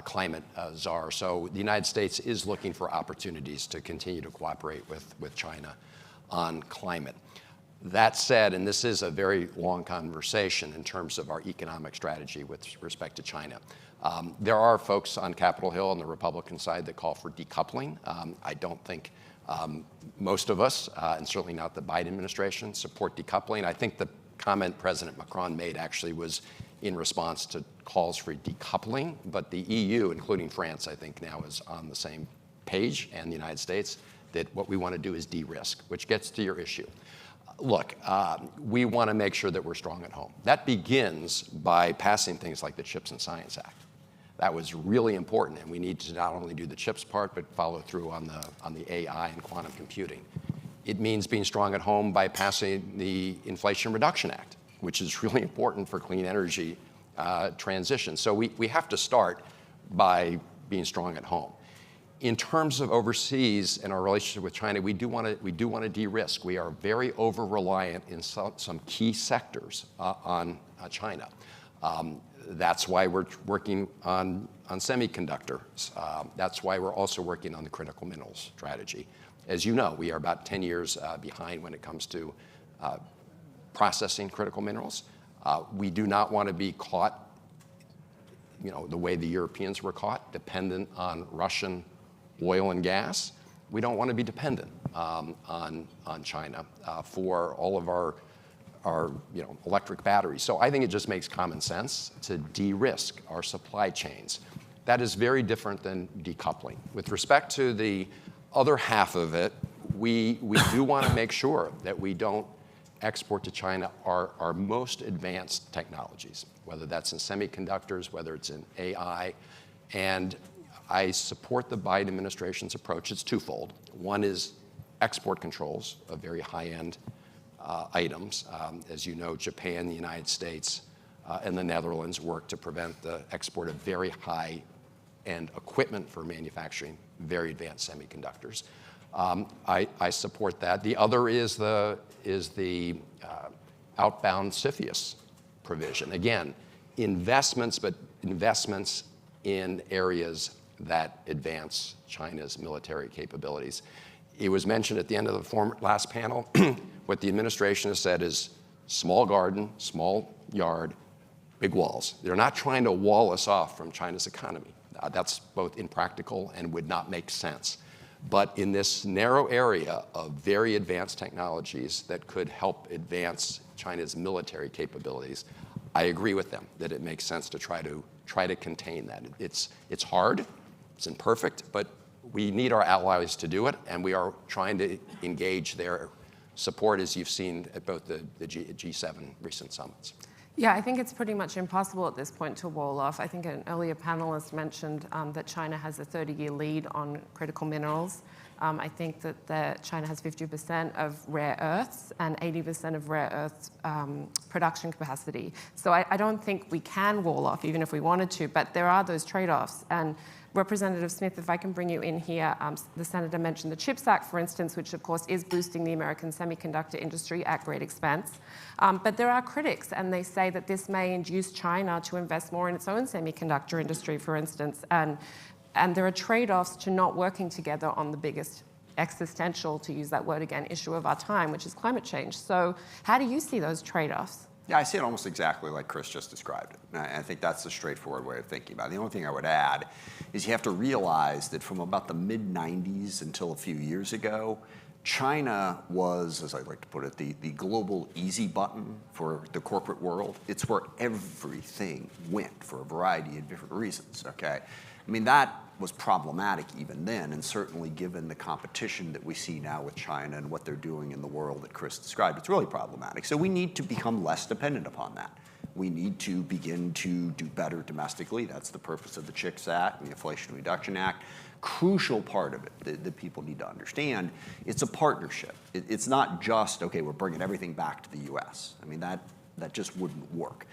S11: climate czar. So the United States is looking for opportunities to continue to cooperate with China on climate. That said, and this is a very long conversation in terms of our economic strategy with respect to China. There are folks on Capitol Hill on the Republican side that call for decoupling. I don't think most of us, and certainly not the Biden administration, support decoupling. I think the comment President Macron made actually was in response to calls for decoupling, but the EU, including France, I think now is on the same page, and the United States, that what we want to do is de-risk, which gets to your issue. Look, we want to make sure that we're strong at home. That begins by passing things like the CHIPS and Science Act. That was really important, and we need to not only do the CHIPS part, but follow through on the AI and quantum computing. It means being strong at home by passing the Inflation Reduction Act, which is really important for clean energy transition. So we have to start by being strong at home. In terms of overseas and our relationship with China, we do want to de-risk. We are very over-reliant in some key sectors on China. That's why we're working on semiconductors. That's why we're also working on the critical minerals strategy. As you know, we are about 10 years behind when it comes to processing critical minerals. We do not want to be caught, the way the Europeans were caught, dependent on Russian oil and gas. We don't want to be dependent on China for all of our electric batteries. So I think it just makes common sense to de-risk our supply chains. That is very different than decoupling. With respect to the other half of it, we do want to make sure that we don't export to China our most advanced technologies, whether that's in semiconductors, whether it's in AI. And I support the Biden administration's approach. It's twofold. One is export controls of very high-end items. As you know, Japan, the United States, and the Netherlands work to prevent the export of very high-end equipment for manufacturing very advanced semiconductors. I support that. The other is the outbound CFIUS provision. Again, investments, but investments in areas that advance China's military capabilities. It was mentioned at the end of the last panel, what the administration has said is small garden, small yard, big walls. They're not trying to wall us off from China's economy. That's both impractical and would not make sense. But in this narrow area of very advanced technologies that could help advance China's military capabilities, I agree with them that it makes sense to try to contain that. It's hard, it's imperfect, but we need our allies to do it, and we are trying to engage their support, as you've seen at both the G7 recent summits.
S10: Yeah, I think it's pretty much impossible at this point to wall off. I think an earlier panelist mentioned that China has a 30-year lead on critical minerals. I think that China has 50% of rare earths and 80% of rare earths production capacity. So I don't think we can wall off, even if we wanted to, but there are those trade-offs. And Representative Smith, if I can bring you in here, the senator mentioned the CHIPS Act, for instance, which of course is boosting the American semiconductor industry at great expense. But there are critics, and they say that this may induce China to invest more in its own semiconductor industry, for instance. And there are trade-offs to not working together on the biggest existential, to use that word again, issue of our time, which is climate change. So how do you see those trade-offs?
S12: Yeah, I see it almost exactly like Chris just described it. And I think that's the straightforward way of thinking about it. The only thing I would add is you have to realize that from about the mid-90s until a few years ago, China was, as I like to put it, the global easy button for the corporate world. It's where everything went for a variety of different reasons, okay? I mean, that was problematic even then, and certainly given the competition that we see now with China and what they're doing in the world that Chris described, it's really problematic. So we need to become less dependent upon that. We need to begin to do better domestically. That's the purpose of the CHIPS Act and the Inflation Reduction Act. Crucial part of it that people need to understand, it's a partnership. It's not just, okay, we're bringing everything back to the US. I mean, that just wouldn't work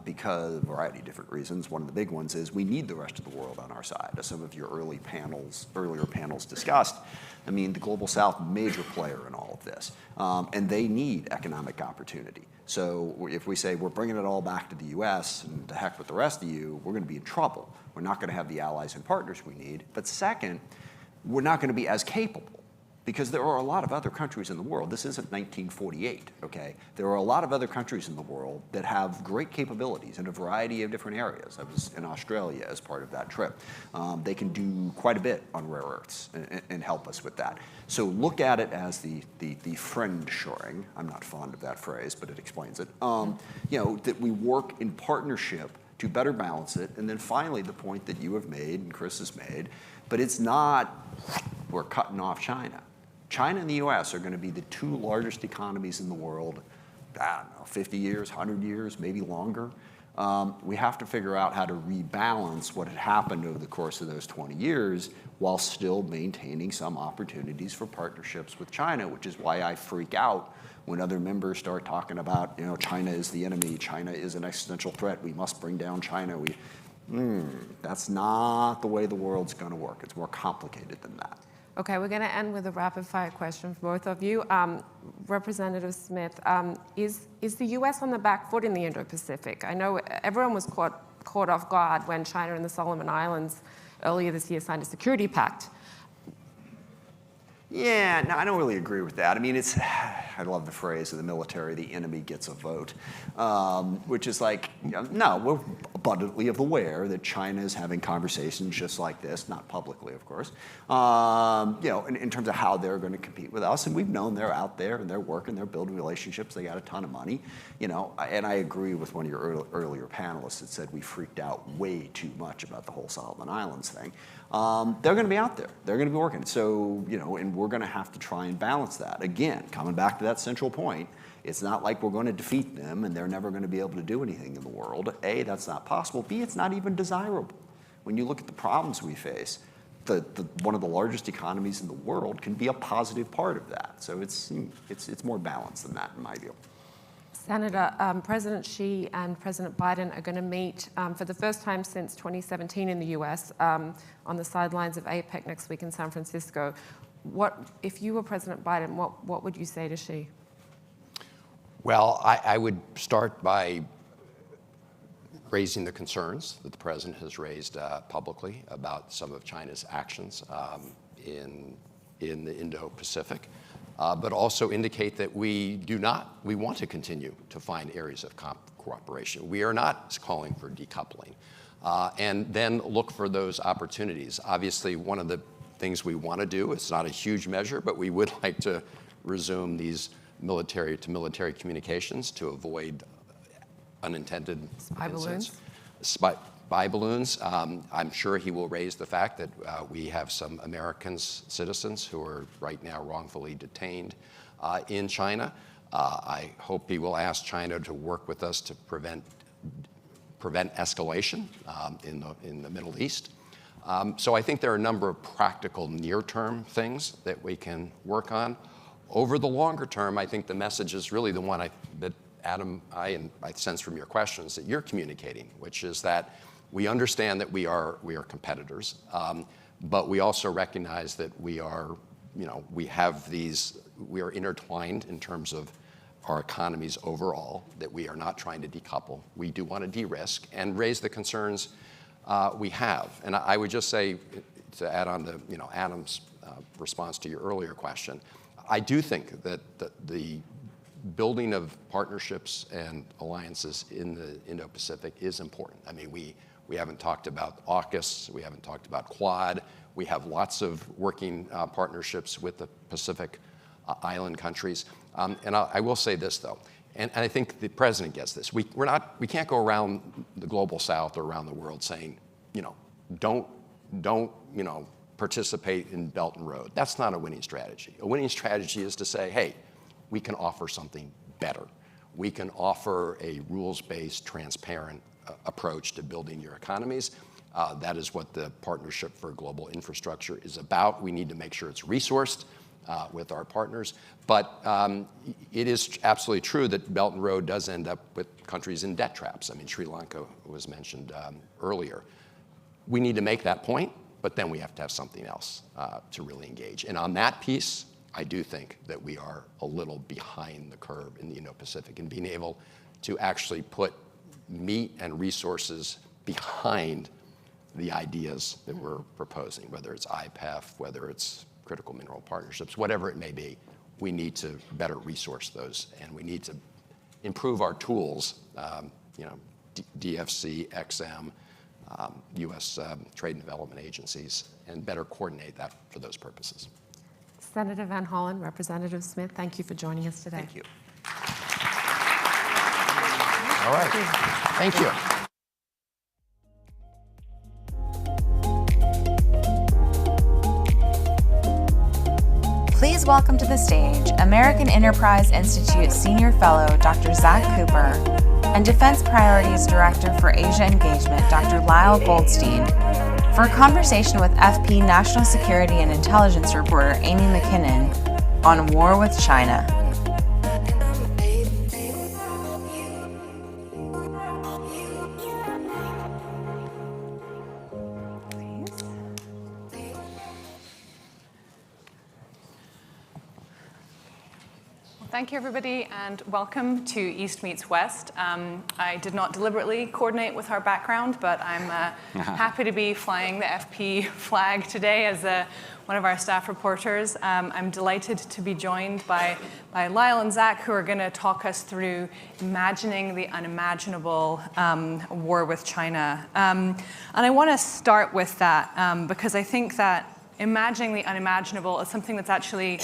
S12: because of a variety of different reasons. One of the big ones is we need the rest of the world on our side. As some of your earlier panels discussed, I mean, the Global South, major player in all of this, and they need economic opportunity. So if we say we're bringing it all back to the US and to heck with the rest of you, we're going to be in trouble. We're not going to have the allies and partners we need. But second, we're not going to be as capable, because there are a lot of other countries in the world. This isn't 1948, okay? There are a lot of other countries in the world that have great capabilities in a variety of different areas. I was in Australia as part of that trip. They can do quite a bit on rare earths and help us with that. So look at it as the friend shoring. I'm not fond of that phrase, but it explains it. That we work in partnership to better balance it. And then finally, the point that you have made and Chris has made, but it's not we're cutting off China. China and the US are going to be the two largest economies in the world, I don't know, 50 years, 100 years, maybe longer. We have to figure out how to rebalance what had happened over the course of those 20 years while still maintaining some opportunities for partnerships with China, which is why I freak out when other members start talking about, China is the enemy, China is an existential threat, we must bring down China. That's not the way the world's going to work. It's more complicated than that.
S10: Okay, we're going to end with a rapid-fire question for both of you. Representative Smith, is the U.S. on the back foot in the Indo-Pacific? I know everyone was caught off guard when China and the Solomon Islands earlier this year signed a security pact.
S12: Yeah, no, I don't really agree with that. I mean, I love the phrase of the military, the enemy gets a vote, which is like, no, we're abundantly aware that China is having conversations just like this, not publicly, of course, in terms of how they're going to compete with us. And we've known they're out there and they're working, they're building relationships, they got a ton of money, and I agree with one of your earlier panelists that said we freaked out way too much about the whole Solomon Islands thing. They're going to be out there. They're going to be working. So, and we're going to have to try and balance that. Again, coming back to that central point, it's not like we're going to defeat them and they're never going to be able to do anything in the world. A, that's not possible. B, it's not even desirable. When you look at the problems we face, one of the largest economies in the world can be a positive part of that. So it's more balanced than that, in my view.
S10: Senator, President Xi and President Biden are going to meet for the first time since 2017 in the US on the sidelines of APEC next week in San Francisco. If you were President Biden, what would you say to Xi?
S11: Well, I would start by raising the concerns that the president has raised publicly about some of China's actions in the Indo-Pacific, but also indicate that we want to continue to find areas of cooperation. We are not calling for decoupling, and then look for those opportunities. Obviously, one of the things we want to do, it's not a huge measure, but we would like to resume these military-to-military communications to avoid unintended
S10: spy balloons.
S11: Spy balloons. I'm sure he will raise the fact that we have some American citizens who are right now wrongfully detained in China. I hope he will ask China to work with us to prevent escalation in the Middle East. So I think there are a number of practical near-term things that we can work on. Over the longer term, I think the message is really the one that Adam, and I sense from your questions that you're communicating, which is that we understand that we are competitors, but we also recognize that we are intertwined in terms of our economies overall, that we are not trying to decouple. We do want to de-risk and raise the concerns we have. And I would just say, to add on to Adam's response to your earlier question, I do think that the building of partnerships and alliances in the Indo-Pacific is important. I mean, we haven't talked about AUKUS, we haven't talked about Quad. We have lots of working partnerships with the Pacific island countries. And I will say this, though, and I think the president gets this. We can't go around the global south or around the world saying, don't participate in Belt and Road. That's not a winning strategy. A winning strategy is to say, hey, we can offer something better. We can offer a rules-based, transparent approach to building your economies. That is what the Partnership for Global Infrastructure is about. We need to make sure it's resourced with our partners. But it is absolutely true that Belt and Road does end up with countries in debt traps. I mean, Sri Lanka was mentioned earlier. We need to make that point, but then we have to have something else to really engage. And on that piece, I do think that we are a little behind the curve in the Indo-Pacific in being able to actually put meat and resources behind the ideas that we're proposing, whether it's IPEF, whether it's critical mineral partnerships, whatever it may be. We need to better resource those, and we need to improve our tools, DFC, XM, U.S. trade and development agencies, and better coordinate that for those purposes.
S10: Senator Van Hollen, Representative Smith, thank you for joining us today.
S12: Thank you.
S11: All right. Thank you.
S1: Please welcome to the stage American Enterprise Institute Senior Fellow Dr. Zach Cooper and Defense Priorities Director for Asia Engagement Dr. Lyle Goldstein for a conversation with FP National Security and Intelligence reporter Amy McKinnon on war with China.
S13: Thank you, everybody, and welcome to East Meets West. I did not deliberately coordinate with our background, but I'm happy to be flying the FP flag today as one of our staff reporters. I'm delighted to be joined by Lyle and Zach, who are going to talk us through imagining the unimaginable war with China. And I want to start with that because I think that imagining the unimaginable is something that's actually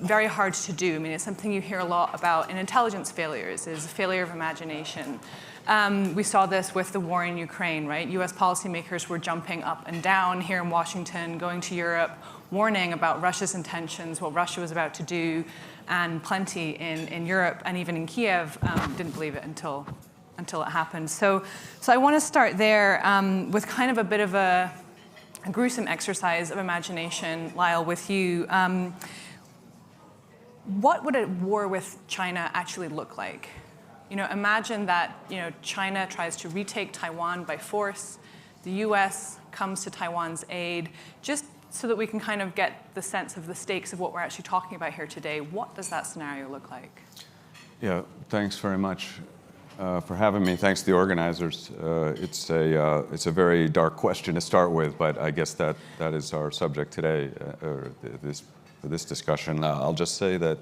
S13: very hard to do. I mean, it's something you hear a lot about in intelligence failures, is a failure of imagination. We saw this with the war in Ukraine, right? US policymakers were jumping up and down here in Washington, going to Europe, warning about Russia's intentions, what Russia was about to do, and plenty in Europe and even in Kiev didn't believe it until it happened. So I want to start there with kind of a bit of a gruesome exercise of imagination, Lyle, with you. What would a war with China actually look like? You know, imagine that, you know, China tries to retake Taiwan by force. The US comes to Taiwan's aid. Just so that we can kind of get the sense of the stakes of what we're actually talking about here today, what does that scenario look like?
S14: Yeah, thanks very much for having me. Thanks to the organizers. It's a very dark question to start with, but I guess that is our subject today, for this discussion. I'll just say that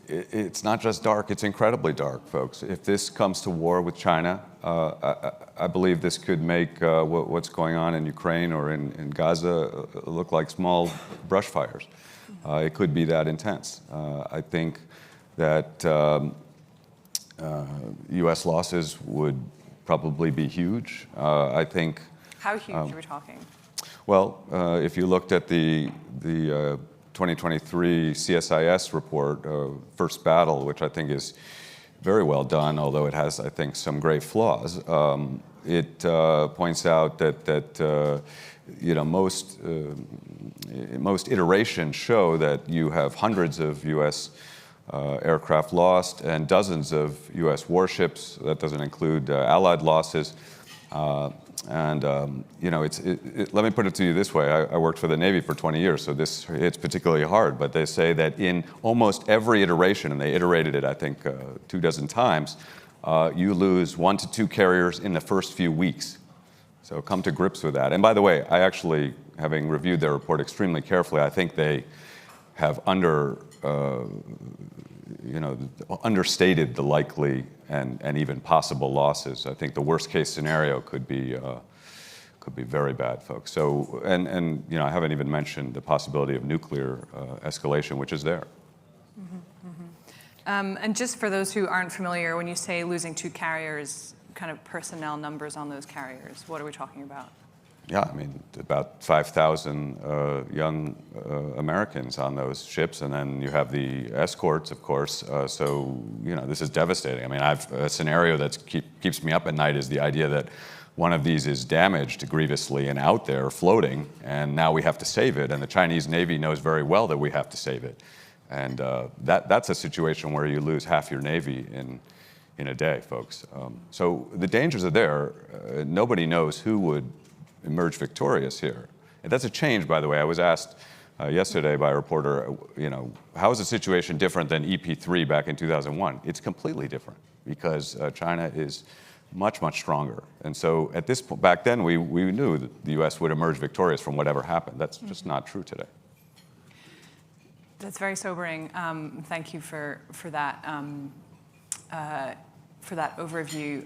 S14: it's not just dark, it's incredibly dark, folks. If this comes to war with China, I believe this could make what's going on in Ukraine or in Gaza look like small brush fires. It could be that intense. I think that US losses would probably be huge. I think.
S13: How huge are we talking?
S14: Well, if you looked at the 2023 CSIS report, First Battle, which I think is very well done, although it has, I think, some grave flaws, it points out that you know, most iterations show that you have hundreds of U.S. Aircraft lost and dozens of U.S. warships. That doesn't include Allied losses. You know, let me put it to you this way. I worked for the Navy for 20 years, so it's particularly hard. But they say that in almost every iteration, and they iterated it, I think, 24 times, you lose 1 to 2 carriers in the first few weeks. So come to grips with that. And by the way, I actually, having reviewed their report extremely carefully, I think they have understated the likely and even possible losses. I think the worst case scenario could be very bad, folks. So, and you know, I haven't even mentioned the possibility of nuclear escalation, which is there.
S13: And just for those who aren't familiar, when you say losing 2 carriers, kind of personnel numbers on those carriers, what are we talking about?
S14: Yeah, I mean, about 5,000 young Americans on those ships, and then you have the escorts, of course. So, you know, this is devastating. I mean, a scenario that keeps me up at night is the idea that one of these is damaged grievously and out there floating, and now we have to save it, and the Chinese Navy knows very well that we have to save it. And that's a situation where you lose half your Navy in a day, folks. So the dangers are there. Nobody knows who would emerge victorious here. And that's a change, by the way. I was asked yesterday by a reporter, you know, how is the situation different than EP3 back in 2001? It's completely different because China is much, much stronger. And so at this point, back then, we knew that the US would emerge victorious from whatever happened. That's just not true today.
S13: That's very sobering. Thank you for that overview.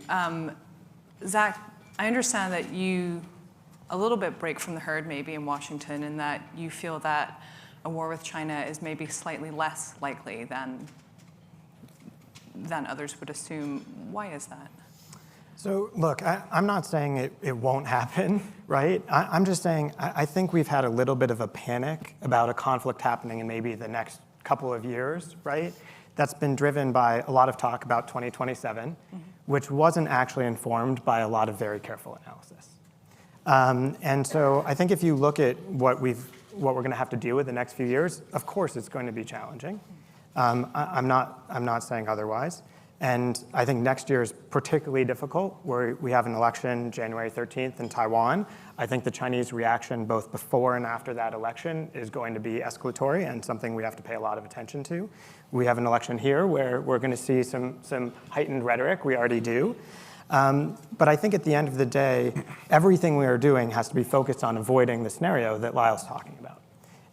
S13: Zach, I understand that you a little bit break from the herd maybe in Washington in that you feel that a war with China is maybe slightly less likely than others would assume. Why is that?
S15: So look, I'm not saying it won't happen, right? I'm just saying I think we've had a little bit of a panic about a conflict happening in maybe the next couple of years, right? That's been driven by a lot of talk about 2027, which wasn't actually informed by a lot of very careful analysis. And so I think if you look at what we're going to have to do with the next few years, of course it's going to be challenging. I'm not saying otherwise. And I think next year is particularly difficult, where we have an election January 13th in Taiwan. I think the Chinese reaction both before and after that election is going to be escalatory and something we have to pay a lot of attention to. We have an election here where we're going to see some heightened rhetoric. We already do. But I think at the end of the day, everything we are doing has to be focused on avoiding the scenario that Lyle's talking about.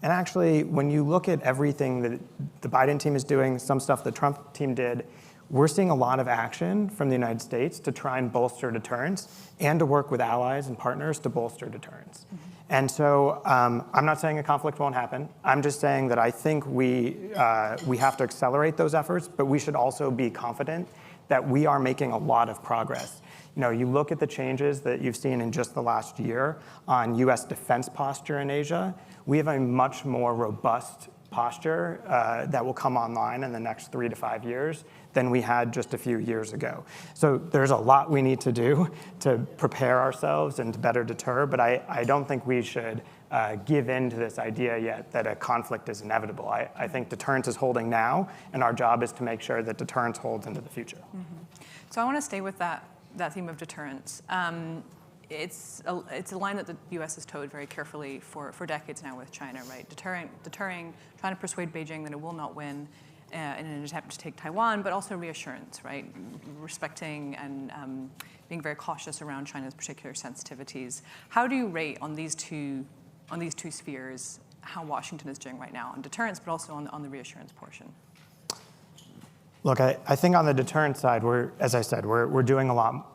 S15: And actually, when you look at everything that the Biden team is doing, some stuff the Trump team did, we're seeing a lot of action from the United States to try and bolster deterrence and to work with allies and partners to bolster deterrence. And so I'm not saying a conflict won't happen. I'm just saying that I think we have to accelerate those efforts, but we should also be confident that we are making a lot of progress. You look at the changes that you've seen in just the last year on US defense posture in Asia. We have a much more robust posture that will come online in the next 3 to 5 years than we had just a few years ago. So there's a lot we need to do to prepare ourselves and to better deter, but I don't think we should give in to this idea yet that a conflict is inevitable. I think deterrence is holding now, and our job is to make sure that deterrence holds into the future.
S13: Mm-hmm. So I want to stay with that theme of deterrence. It's a line that the U.S. has towed very carefully for decades now with China, right? Deterring, trying to persuade Beijing that it will not win in an attempt to take Taiwan, but also reassurance, right? Respecting and being very cautious around China's particular sensitivities. How do you rate on these two spheres how Washington is doing right now on deterrence, but also on the reassurance portion?
S15: Look, I think on the deterrence side, as I said, we're doing a lot.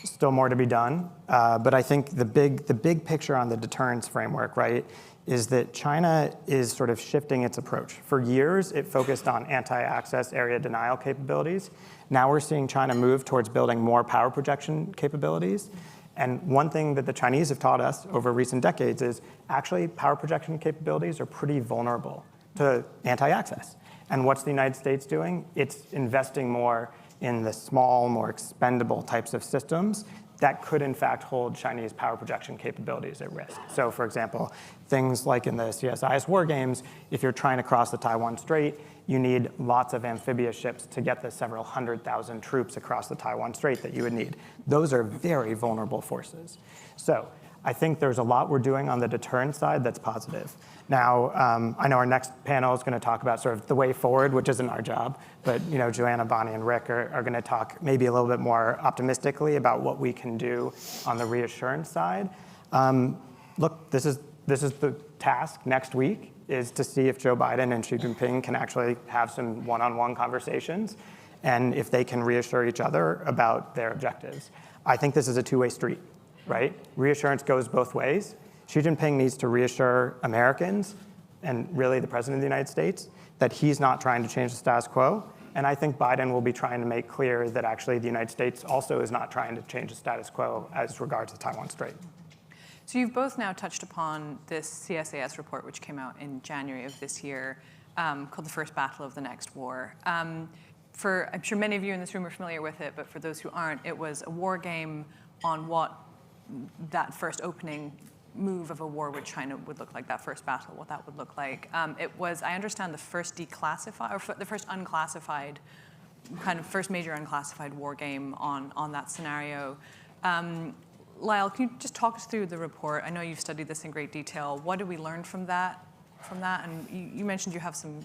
S15: Still more to be done, but I think the big picture on the deterrence framework, right, is that China is sort of shifting its approach. For years, it focused on anti-access area denial capabilities. Now we're seeing China move towards building more power projection capabilities. And one thing that the Chinese have taught us over recent decades is actually power projection capabilities are pretty vulnerable to anti-access. And what's the United States doing? It's investing more in the small, more expendable types of systems that could in fact hold Chinese power projection capabilities at risk. So for example, things like in the CSIS war games, if you're trying to cross the Taiwan Strait, you need lots of amphibious ships to get the several 100,000 troops across the Taiwan Strait that you would need. Those are very vulnerable forces. So I think there's a lot we're doing on the deterrence side that's positive. Now, I know our next panel is going to talk about sort of the way forward, which isn't our job, but Joanna, Bonnie, and Rick are going to talk maybe a little bit more optimistically about what we can do on the reassurance side. Look, this is the task next week, is to see if Joe Biden and Xi Jinping can actually have some one-on-one conversations and if they can reassure each other about their objectives. I think this is a two-way street, right? Reassurance goes both ways. Xi Jinping needs to reassure Americans and really the President of the United States that he's not trying to change the status quo. And I think Biden will be trying to make clear that actually the United States also is not trying to change the status quo as regards the Taiwan Strait.
S13: So you've both now touched upon this CSIS report, which came out in January of this year, called The First Battle of the Next War. I'm sure many of you in this room are familiar with it, but for those who aren't, it was a war game on what that first opening move of a war with China would look like, that first battle, what that would look like. It was, I understand, the first declassified, or the first unclassified, first major unclassified war game on that scenario. Lyle, can you just talk us through the report? I know you've studied this in great detail. What did we learn from that? And you mentioned you had some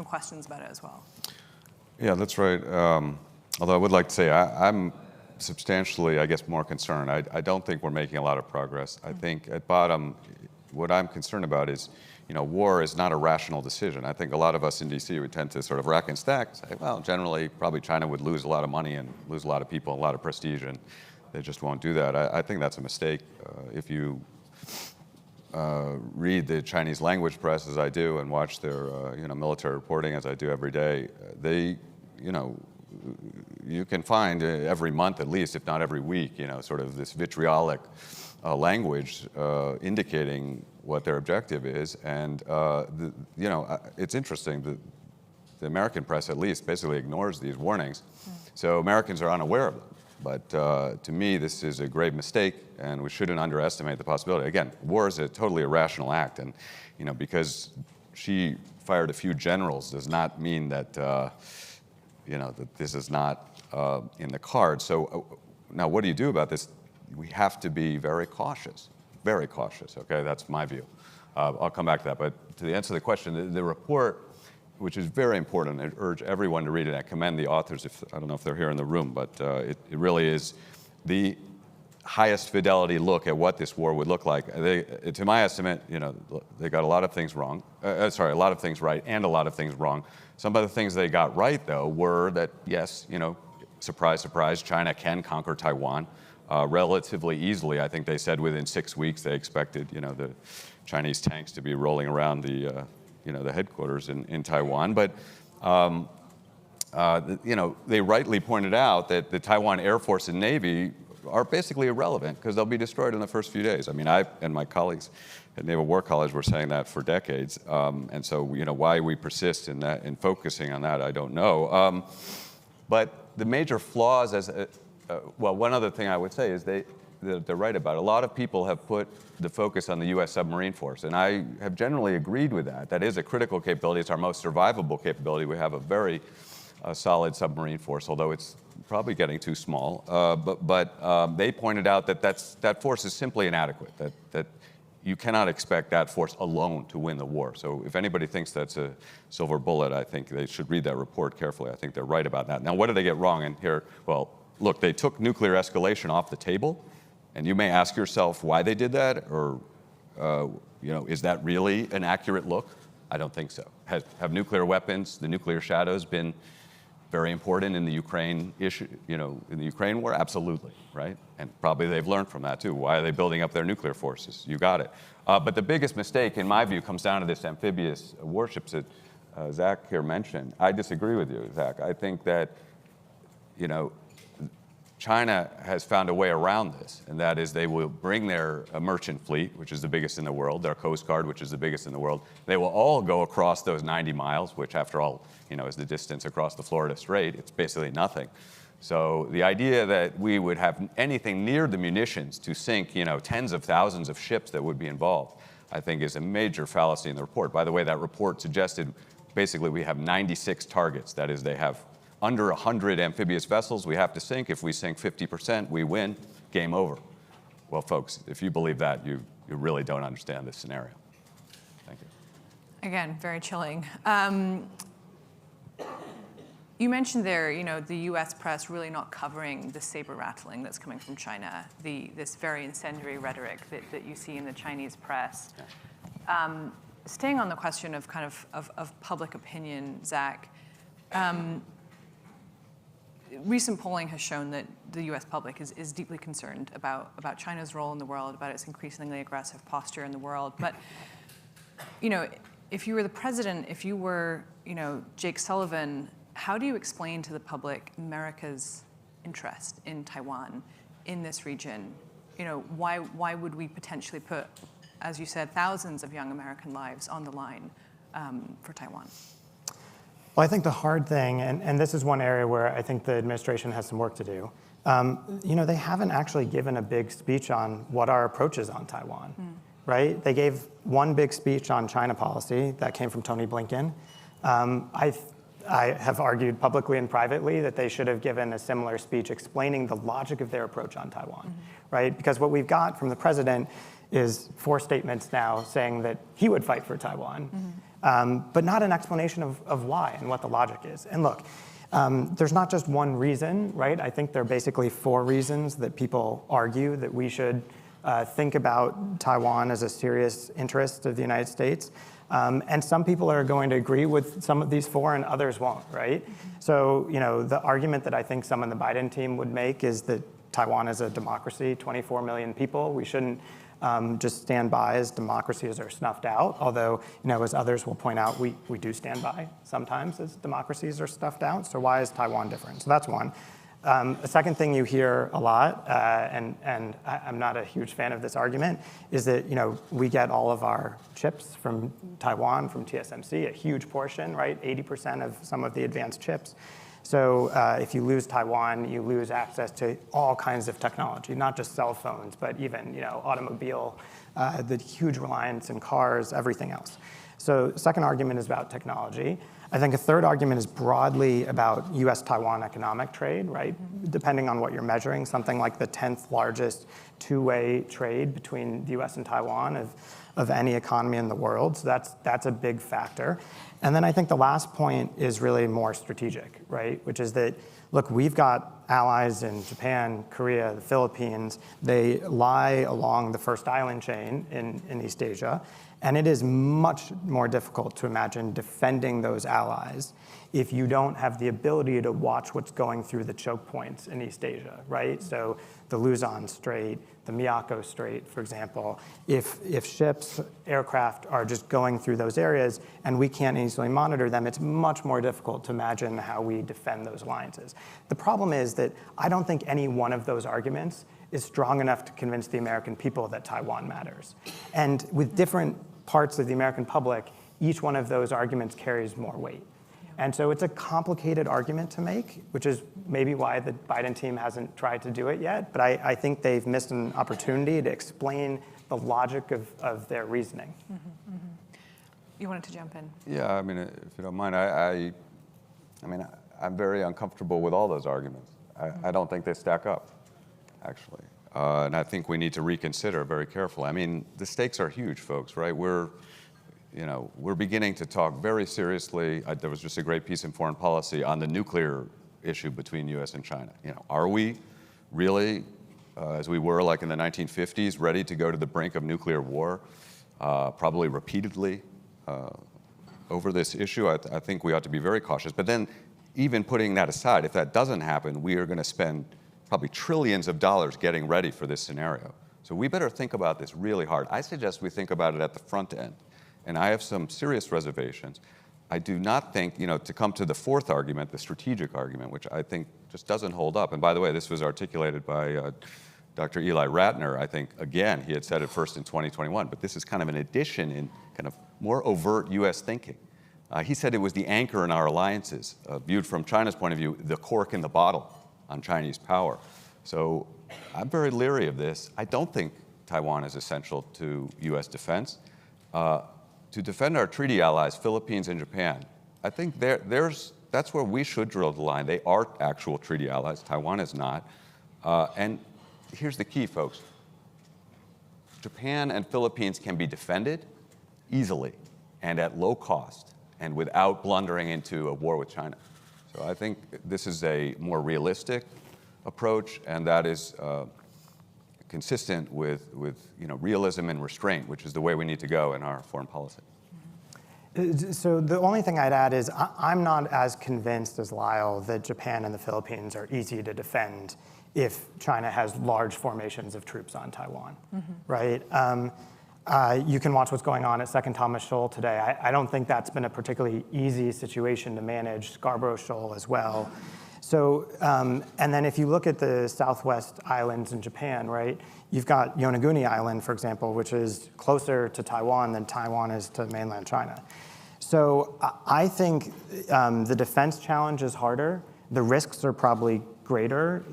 S13: questions about it as well.
S14: Yeah, that's right. Although I would like to say I'm substantially, I guess, more concerned. I don't think we're making a lot of progress. I think at bottom, what I'm concerned about is, war is not a rational decision. I think a lot of us in DC would tend to sort of rack and stack, say, well, generally, probably China would lose a lot of money and lose a lot of people, a lot of prestige, and they just won't do that. I think that's a mistake. If you read the Chinese language press, as I do, and watch their military reporting, as I do every day, they, you can find every month at least, if not every week, sort of this vitriolic language indicating what their objective is. And, it's interesting that the American press at least basically ignores these warnings. So Americans are unaware of them. But to me, this is a grave mistake, and we shouldn't underestimate the possibility. Again, war is a totally irrational act, and because she fired a few generals does not mean that that this is not in the cards. So now what do you do about this? We have to be very cautious, okay? That's my view. I'll come back to that, but to answer the question, the report, which is very important, I urge everyone to read it. I commend the authors, I don't know if they're here in the room, but it really is the highest fidelity look at what this war would look like. To my estimate, they got a lot of things wrong. A lot of things right and a lot of things wrong. Some of the things they got right, though, were that, yes, surprise, surprise, China can conquer Taiwan relatively easily. I think they said within 6 weeks they expected, the Chinese tanks to be rolling around the headquarters in Taiwan. But they rightly pointed out that the Taiwan Air Force and Navy are basically irrelevant because they'll be destroyed in the first few days. I mean, I and my colleagues at Naval War College were saying that for decades. And so, why we persist in that, in focusing on that, I don't know. But the major flaws, one other thing I would say is they're right about it. A lot of people have put the focus on the U.S. submarine force, and I have generally agreed with that. That is a critical capability. It's our most survivable capability. We have a very solid submarine force, although it's probably getting too small. But they pointed out that force is simply inadequate, that you cannot expect that force alone to win the war. So if anybody thinks that's a silver bullet, I think they should read that report carefully. I think they're right about that. Now, what did they get wrong in here? Well, look, they took nuclear escalation off the table, and you may ask yourself why they did that, or is that really an accurate look? I don't think so. Have nuclear weapons, the nuclear shadows, been very important in the Ukraine issue, in the Ukraine war? Absolutely, right? And probably they've learned from that too. Why are they building up their nuclear forces? You got it. But the biggest mistake, in my view, comes down to this amphibious warships that Zach here mentioned. I disagree with you, Zach. I think that, China has found a way around this, and that is they will bring their merchant fleet, which is the biggest in the world, their Coast Guard, which is the biggest in the world. They will all go across those 90 miles, which after all, is the distance across the Florida Strait. It's basically nothing. So the idea that we would have anything near the munitions to sink, tens of thousands of ships that would be involved, I think is a major fallacy in the report. By the way, that report suggested basically we have 96 targets. That is, they have under 100 amphibious vessels we have to sink. If we sink 50%, we win, game over. Well, folks, if you believe that, you really don't understand this scenario. Thank you.
S13: Again, very chilling. You mentioned there, the U.S. press really not covering the saber rattling that's coming from China, this very incendiary rhetoric that you see in the Chinese press. Staying on the question of of public opinion, Zach, recent polling has shown that the U.S. public is deeply concerned about China's role in the world, about its increasingly aggressive posture in the world. But, if you were the president, if you were, Jake Sullivan, how do you explain to the public America's interest in Taiwan, in this region? Why would we potentially put, as you said, thousands of young American lives on the line for Taiwan?
S15: Well, I think the hard thing, and this is one area where I think the administration has some work to do, they haven't actually given a big speech on what our approach is on Taiwan, right? They gave one big speech on China policy that came from Tony Blinken. I have argued publicly and privately that they should have given a similar speech explaining the logic of their approach on Taiwan, right? Because what we've got from the president is 4 statements now saying that he would fight for Taiwan, but not an explanation of why and what the logic is. And look, there's not just one reason, right? I think there are basically 4 reasons that people argue that we should think about Taiwan as a serious interest of the United States. And some people are going to agree with some of these 4 and others won't, right? So, the argument that I think some in the Biden team would make is that Taiwan is a democracy, 24 million people. We shouldn't just stand by as democracies are snuffed out. Although, as others will point out, we do stand by sometimes as democracies are snuffed out. So why is Taiwan different? So that's one. A second thing you hear a lot, and I'm not a huge fan of this argument, is that we get all of our chips from Taiwan, from TSMC, a huge portion, right? 80% of some of the advanced chips. So if you lose Taiwan, you lose access to all kinds of technology, not just cell phones, but even automobile, the huge reliance in cars, everything else. So the second argument is about technology. I think a third argument is broadly about US-Taiwan economic trade, right? Depending on what you're measuring, something like the 10th largest two-way trade between the US and Taiwan of any economy in the world. So that's a big factor. And then I think the last point is really more strategic, right? Which is that, look, we've got allies in Japan, Korea, the Philippines. They lie along the first island chain in East Asia. And it is much more difficult to imagine defending those allies if you don't have the ability to watch what's going through the choke points in East Asia, right? So the Luzon Strait, the Miyako Strait, for example. If ships, aircraft are just going through those areas and we can't easily monitor them, it's much more difficult to imagine how we defend those alliances. The problem is that I don't think any one of those arguments is strong enough to convince the American people that Taiwan matters. And with different parts of the American public, each one of those arguments carries more weight. And so it's a complicated argument to make, which is maybe why the Biden team hasn't tried to do it yet. But I think they've missed an opportunity to explain the logic of their reasoning.
S13: You wanted to jump in?
S14: Yeah, I mean, if you don't mind, I'm very uncomfortable with all those arguments. I don't think they stack up, actually. And I think we need to reconsider very carefully. I mean, the stakes are huge, folks, right? We're beginning to talk very seriously. There was just a great piece in Foreign Policy on the nuclear issue between U.S. and China. Are we really, as we were like in the 1950s, ready to go to the brink of nuclear war, probably repeatedly over this issue? I think we ought to be very cautious. But then, even putting that aside, if that doesn't happen, we are going to spend probably trillions of dollars getting ready for this scenario. So we better think about this really hard. I suggest we think about it at the front end. And I have some serious reservations. I do not think, to come to the fourth argument, the strategic argument, which I think just doesn't hold up. And by the way, this was articulated by Dr. Eli Ratner. I think, again, he had said it first in 2021, but this is kind of an addition in kind of more overt US thinking. He said it was the anchor in our alliances, viewed from China's point of view, the cork in the bottle on Chinese power. So I'm very leery of this. I don't think Taiwan is essential to US defense. To defend our treaty allies, Philippines and Japan, I think that's where we should draw the line. They are actual treaty allies. Taiwan is not. And here's the key, folks. Japan and Philippines can be defended easily and at low cost and without blundering into a war with China. So I think this is a more realistic approach, and that is consistent with realism and restraint, which is the way we need to go in our foreign policy.
S15: So the only thing I'd add is I'm not as convinced as Lyle that Japan and the Philippines are easy to defend if China has large formations of troops on Taiwan, right? You can watch what's going on at Second Thomas Shoal today. I don't think that's been a particularly easy situation to manage. Scarborough Shoal as well. So, and then if you look at the Southwest Islands in Japan, right, you've got Yonaguni Island, for example, which is closer to Taiwan than Taiwan is to mainland China. So I think the defense challenge is harder. The risks are probably greater.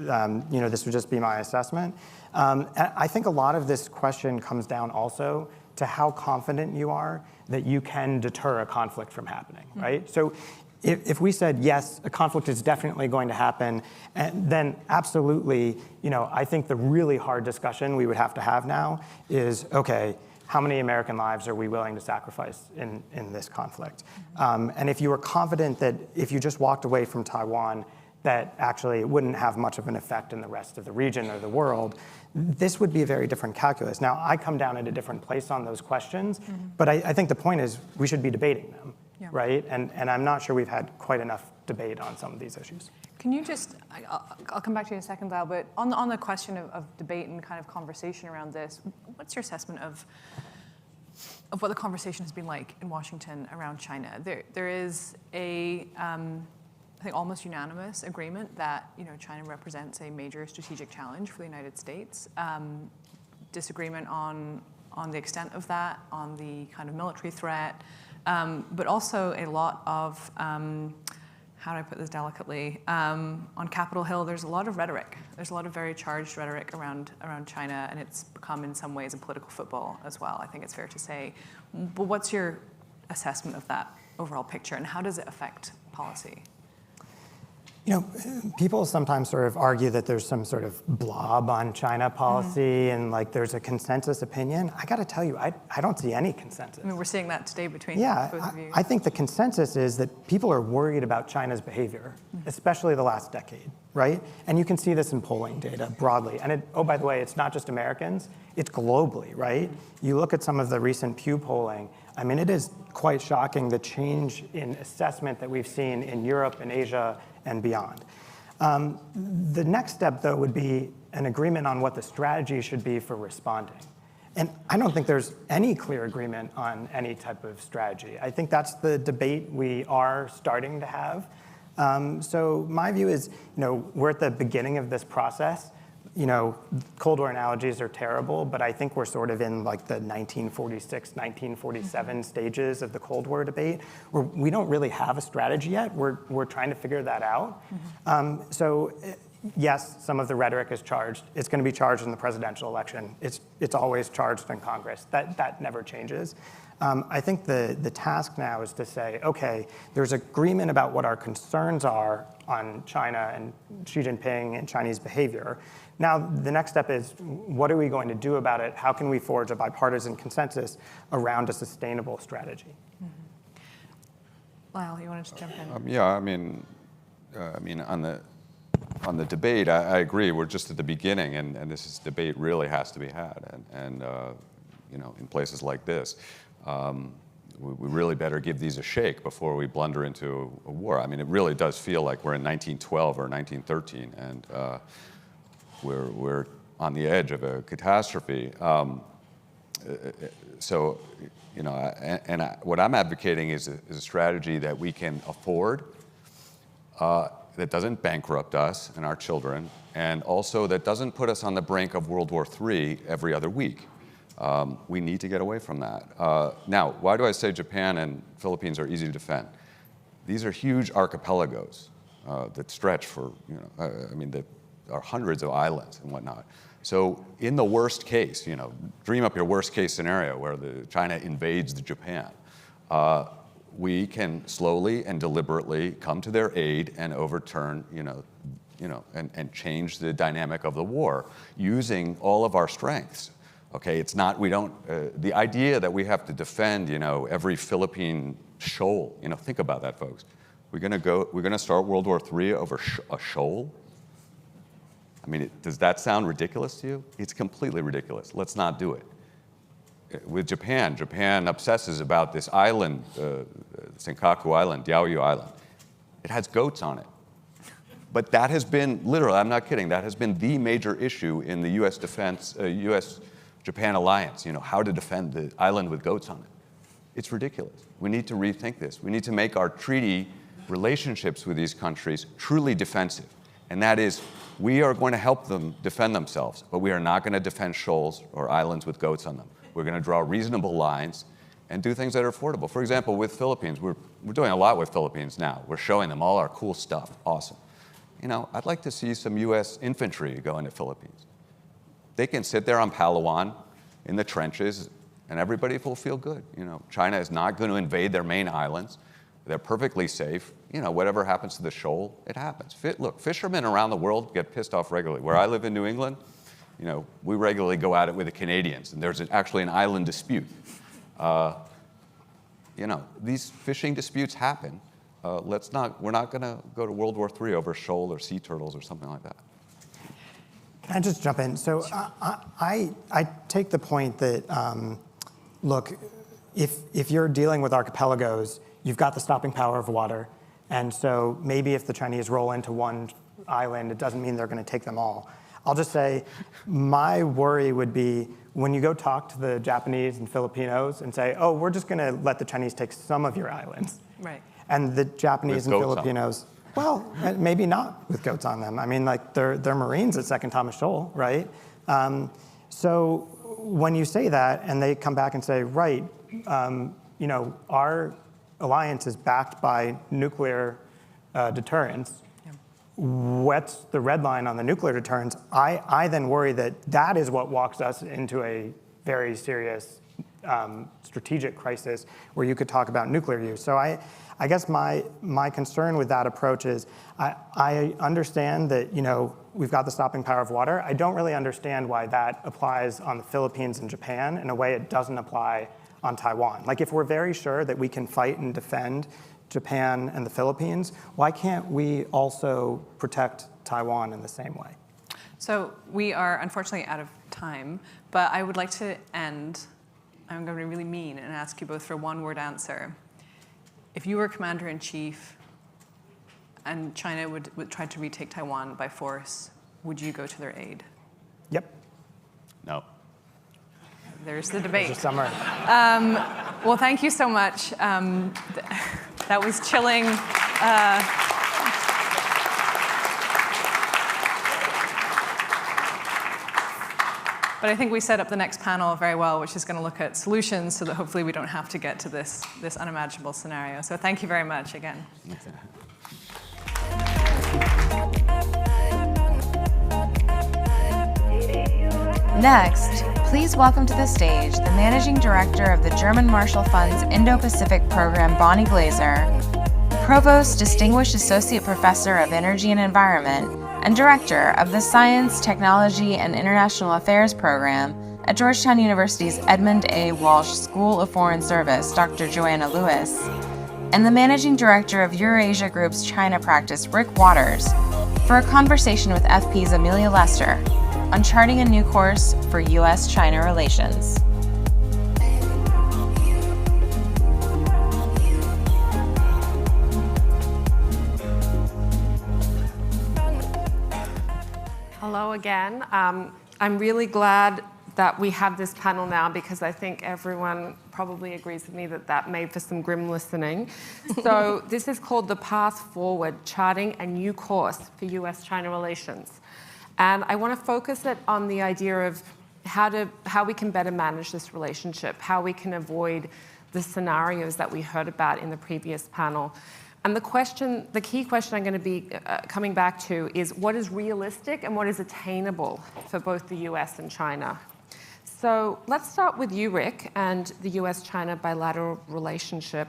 S15: This would just be my assessment. And I think a lot of this question comes down also to how confident you are that you can deter a conflict from happening, right? So if we said, yes, a conflict is definitely going to happen, then absolutely, I think the really hard discussion we would have to have now is, okay, how many American lives are we willing to sacrifice in this conflict? And if you were confident that if you just walked away from Taiwan, that actually it wouldn't have much of an effect in the rest of the region or the world, this would be a very different calculus. Now, I come down at a different place on those questions, but I think the point is we should be debating them, right? And I'm not sure we've had quite enough debate on some of these issues.
S13: Can you just, I'll come back to you in a second, Lyle, but on the question of debate and kind of conversation around this, what's your assessment of what the conversation has been like in Washington around China? There is a, I think, almost unanimous agreement that China represents a major strategic challenge for the United States. Disagreement on the extent of that, on the kind of military threat, but also a lot of, how do I put this delicately? On Capitol Hill, there's a lot of rhetoric. There's a lot of very charged rhetoric around China, and it's become in some ways a political football as well. I think it's fair to say. But what's your assessment of that overall picture, and how does it affect policy?
S15: You know, people sometimes sort of argue that there's some sort of blob on China policy and like there's a consensus opinion. I got to tell you, I don't see any consensus.
S13: I mean, we're seeing that today between both of you.
S15: I think the consensus is that people are worried about China's behavior, especially the last decade, right? And you can see this in polling data broadly. And oh, by the way, it's not just Americans, it's globally, right? You look at some of the recent Pew polling, I mean, it is quite shocking the change in assessment that we've seen in Europe and Asia and beyond. The next step, though, would be an agreement on what the strategy should be for responding. And I don't think there's any clear agreement on any type of strategy. I think that's the debate we are starting to have. So my view is, we're at the beginning of this process. Cold War analogies are terrible, but I think we're sort of in like the 1946, 1947 stages of the Cold War debate, where we don't really have a strategy yet. We're trying to figure that out. So yes, some of the rhetoric is charged. It's going to be charged in the presidential election. It's always charged in Congress. That never changes. I think the task now is to say, okay, there's agreement about what our concerns are on China and Xi Jinping and Chinese behavior. Now, the next step is, what are we going to do about it? How can we forge a bipartisan consensus around a sustainable strategy?
S13: Lyle, you wanted to jump in?
S14: Yeah, I mean, on the debate, I agree. We're just at the beginning, and this debate really has to be had. And in places like this, we really better give these a shake before we blunder into a war. I mean, it really does feel like we're in 1912 or 1913, and we're on the edge of a catastrophe. What I'm advocating is a strategy that we can afford, that doesn't bankrupt us and our children, and also that doesn't put us on the brink of World War III every other week. We need to get away from that. Now, why do I say Japan and Philippines are easy to defend? These are huge archipelagos that stretch for, there are hundreds of islands and whatnot. So in the worst case, dream up your worst case scenario where China invades Japan. We can slowly and deliberately come to their aid and overturn, and change the dynamic of the war using all of our strengths. Okay, it's not, the idea that we have to defend, every Philippine shoal, think about that, folks. We're gonna start World War III over a shoal? I mean, does that sound ridiculous to you? It's completely ridiculous. Let's not do it. With Japan obsesses about this island, Senkaku Island, Diaoyu Island. It has goats on it. But that has been, literally, I'm not kidding, that has been the major issue in the U.S. defense, U.S.-Japan alliance, how to defend the island with goats on it. It's ridiculous. We need to rethink this. We need to make our treaty relationships with these countries truly defensive. And that is, we are going to help them defend themselves, but we are not going to defend shoals or islands with goats on them. We're going to draw reasonable lines and do things that are affordable. For example, with Philippines, we're doing a lot with Philippines now. We're showing them all our cool stuff. Awesome. I'd like to see some U.S. infantry go into Philippines. They can sit there on Palawan in the trenches, and everybody will feel good. China is not going to invade their main islands. They're perfectly safe. Whatever happens to the shoal, it happens. Look, fishermen around the world get pissed off regularly. Where I live in New England, we regularly go at it with the Canadians, and there's actually an island dispute. These fishing disputes happen. We're not going to go to World War III over shoal or sea turtles or something like that.
S15: Can I just jump in? So I take the point that, look, if you're dealing with archipelagos, you've got the stopping power of water. And so maybe if the Chinese roll into one island, it doesn't mean they're going to take them all. I'll just say my worry would be when you go talk to the Japanese and Filipinos and say, oh, we're just going to let the Chinese take some of your islands.
S13: Right.
S15: And the Japanese and Filipinos, well, maybe not with goats on them. I mean, like they're Marines at Second Thomas Shoal, right? So when you say that and they come back and say, right, our alliance is backed by nuclear deterrence. What's the red line on the nuclear deterrence? I then worry that is what walks us into a very serious strategic crisis where you could talk about nuclear use. So I guess my concern with that approach is I understand that, we've got the stopping power of water. I don't really understand why that applies on the Philippines and Japan in a way it doesn't apply on Taiwan. Like, if we're very sure that we can fight and defend Japan and the Philippines, why can't we also protect Taiwan in the same way?
S13: So we are unfortunately out of time, but I would like to end, I'm going to be really mean and ask you both for a one-word answer. If you were commander-in-chief and China would try to retake Taiwan by force, would you go to their aid?
S15: Yep.
S14: No.
S13: There's the debate.
S15: There's a summary.
S13: Well, thank you so much. That was chilling. But I think we set up the next panel very well, which is going to look at solutions so that hopefully we don't have to get to this unimaginable scenario. So thank you very much again.
S1: Next, please welcome to the stage the Managing Director of the German Marshall Fund's Indo-Pacific Program, Bonnie Glaser, Provost Distinguished Associate Professor of Energy and Environment, and Director of the Science, Technology, and International Affairs Program at Georgetown University's Edmund A. Walsh School of Foreign Service, Dr. Joanna Lewis, and the Managing Director of Eurasia Group's China practice, Rick Waters, for a conversation with FP's Amelia Lester on charting a new course for U.S.-China relations.
S10: Hello again. I'm really glad that we have this panel now because I think everyone probably agrees with me that that made for some grim listening. So this is called The Path Forward, Charting a New Course for U.S.-China Relations. And I want to focus it on the idea of how we can better manage this relationship, how we can avoid the scenarios that we heard about in the previous panel. And the key question I'm going to be coming back to is what is realistic and what is attainable for both the US and China. So let's start with you, Rick, and the US-China bilateral relationship.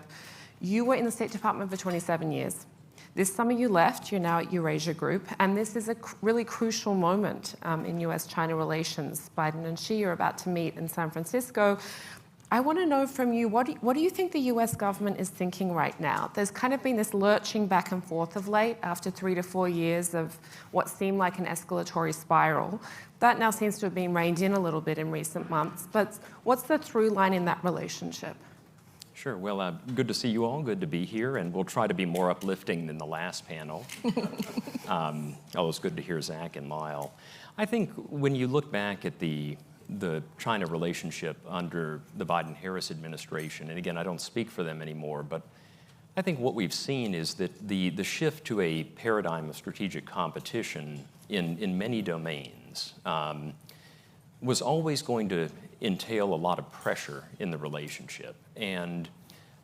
S10: You were in the State Department for 27 years. This summer you left, you're now at Eurasia Group, and this is a really crucial moment in US-China relations. Biden and Xi are about to meet in San Francisco. I want to know from you, what do you think the US government is thinking right now? There's kind of been this lurching back and forth of late after 3 to 4 years of what seemed like an escalatory spiral. That now seems to have been reined in a little bit in recent months, but what's the through line in that relationship?
S16: Sure. Well, good to see you all. Good to be here, and we'll try to be more uplifting than the last panel. Although it's good to hear Zach and Lyle. I think when you look back at the China relationship under the Biden-Harris administration, and again, I don't speak for them anymore, but I think what we've seen is that the shift to a paradigm of strategic competition in many domains was always going to entail a lot of pressure in the relationship. And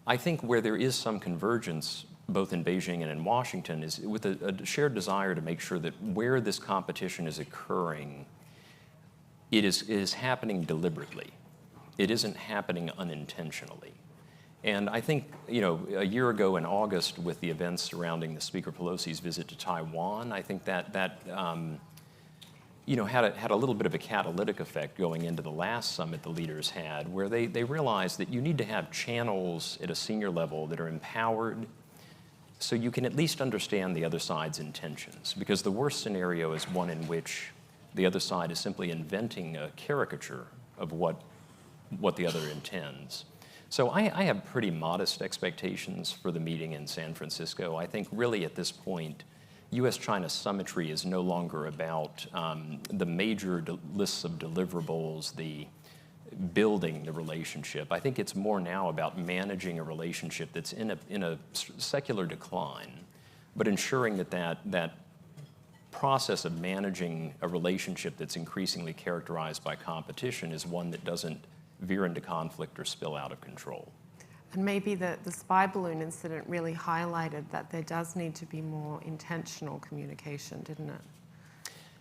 S16: I think where there is some convergence, both in Beijing and in Washington, is with a shared desire to make sure that where this competition is occurring, it is happening deliberately. It isn't happening unintentionally. And I think, a year ago in August with the events surrounding the Speaker Pelosi's visit to Taiwan, I think that had a little bit of a catalytic effect going into the last summit the leaders had, where they realized that you need to have channels at a senior level that are empowered so you can at least understand the other side's intentions. Because the worst scenario is one in which the other side is simply inventing a caricature of what the other intends. So I have pretty modest expectations for the meeting in San Francisco. I think really at this point, U.S.-China symmetry is no longer about the major lists of deliverables, the building the relationship. I think it's more now about managing a relationship that's in a secular decline, but ensuring that process of managing a relationship that's increasingly characterized by competition is one that doesn't veer into conflict or spill out of control.
S10: And maybe the spy balloon incident really highlighted that there does need to be more intentional communication, didn't it?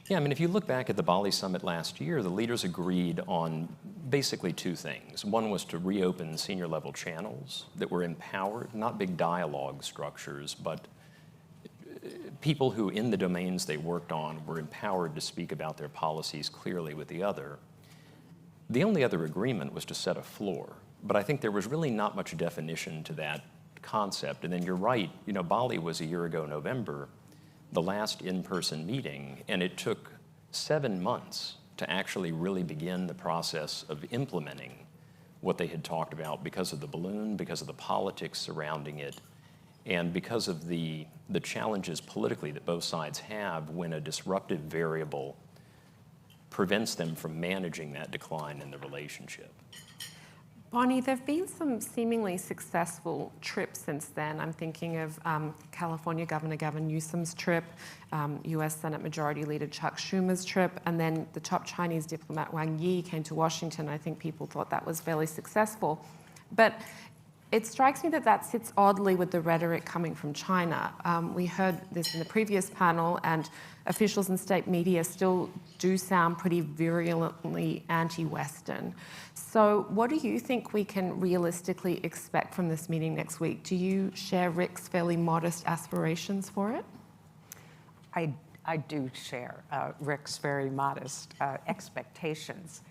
S16: Yeah, I mean, if you look back at the Bali summit last year, the leaders agreed on basically two things. One was to reopen senior level channels that were empowered, not big dialogue structures, but people who in the domains they worked on were empowered to speak about their policies clearly with the other. The only other agreement was to set a floor, but I think there was really not much definition to that concept. And then you're right, you know, Bali was a year ago November, the last in-person meeting, and it took 7 months to actually really begin the process of implementing what they had talked about because of the balloon, because of the politics surrounding it, and because of the challenges politically that both sides have when a disruptive variable prevents them from managing that decline in the relationship.
S10: Bonnie, there have been some seemingly successful trips since then. I'm thinking of California Governor Gavin Newsom's trip, US Senate Majority Leader Chuck Schumer's trip, and then the top Chinese diplomat Wang Yi came to Washington. I think people thought that was fairly successful. But it strikes me that that sits oddly with the rhetoric coming from China. We heard this in the previous panel, and officials in state media still do sound pretty virulently anti-Western. So what do you think we can realistically expect from this meeting next week? Do you share Rick's fairly modest aspirations for it?
S17: I do share Rick's very modest expectations.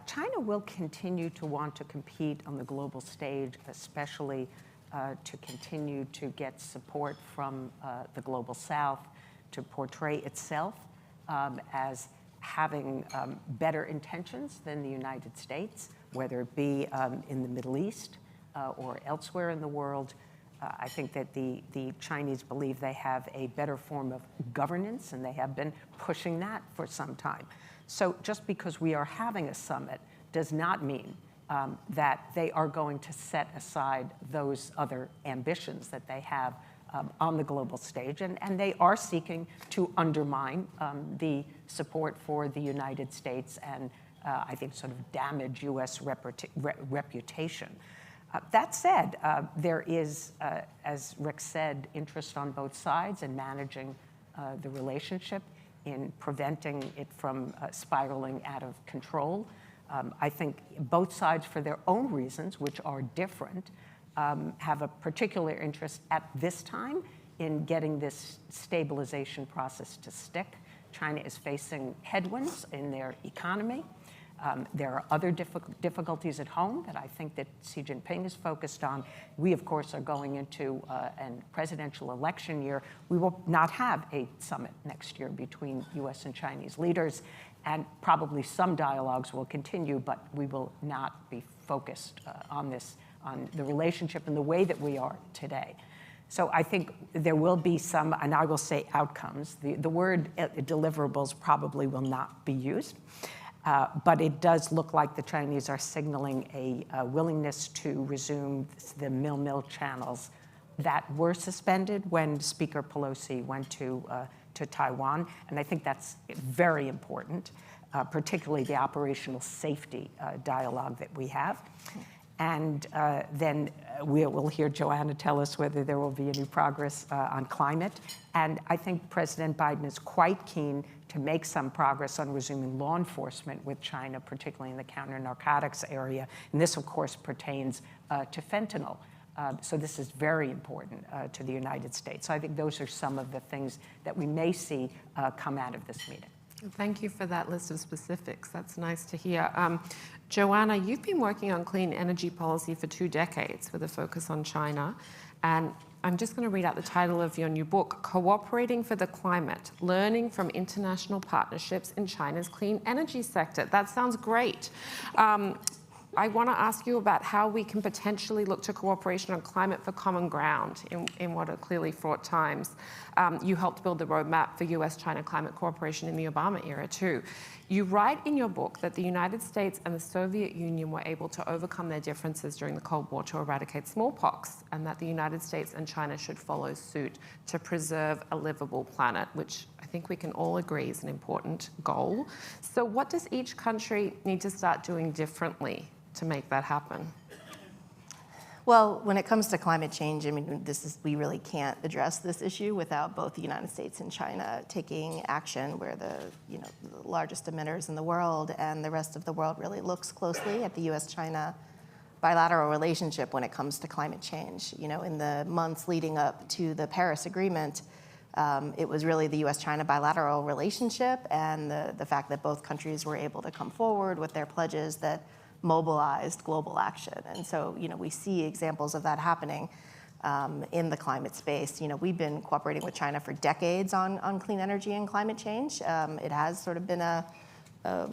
S17: China will continue to want to compete on the global stage, especially to continue to get support from the global South, to portray itself as having better intentions than the United States, whether it be in the Middle East or elsewhere in the world. I think that the Chinese believe they have a better form of governance, and they have been pushing that for some time. So just because we are having a summit does not mean that they are going to set aside those other ambitions that they have on the global stage. And they are seeking to undermine the support for the United States and I think sort of damage U.S. reputation. That said, there is, as Rick said, interest on both sides in managing the relationship, in preventing it from spiraling out of control. I think both sides, for their own reasons, which are different, have a particular interest at this time in getting this stabilization process to stick. China is facing headwinds in their economy. There are other difficulties at home that I think that Xi Jinping is focused on. We, of course, are going into a presidential election year. We will not have a summit next year between U.S. and Chinese leaders, and probably some dialogues will continue, but we will not be focused on the relationship in the way that we are today. So I think there will be some, and I will say outcomes. The word deliverables probably will not be used. But it does look like the Chinese are signaling a willingness to resume the mill channels that were suspended when Speaker Pelosi went to Taiwan. And I think that's very important, particularly the operational safety dialogue that we have. And then we'll hear Joanna tell us whether there will be any progress on climate. And I think President Biden is quite keen to make some progress on resuming law enforcement with China, particularly in the counter-narcotics area. And this, of course, pertains to fentanyl. So this is very important to the United States. So I think those are some of the things that we may see come out of this meeting.
S10: Thank you for that list of specifics. That's nice to hear. Joanna, you've been working on clean energy policy for 2 decades with a focus on China. And I'm just going to read out the title of your new book, Cooperating for the Climate, Learning from International Partnerships in China's Clean Energy Sector. That sounds great. I want to ask you about how we can potentially look to cooperation on climate for common ground in what are clearly fraught times. You helped build the roadmap for US-China climate cooperation in the Obama era too. You write in your book that the United States and the Soviet Union were able to overcome their differences during the Cold War to eradicate smallpox, and that the United States and China should follow suit to preserve a livable planet, which I think we can all agree is an important goal. So what does each country need to start doing differently to make that happen?
S18: Well, when it comes to climate change, I mean, we really can't address this issue without both the United States and China taking action. We're the largest emitters in the world, and the rest of the world really looks closely at the U.S.-China bilateral relationship when it comes to climate change. In the months leading up to the Paris Agreement, it was really the U.S.-China bilateral relationship and the fact that both countries were able to come forward with their pledges that mobilized global action. And so, we see examples of that happening in the climate space. We've been cooperating with China for decades on clean energy and climate change. It has sort of been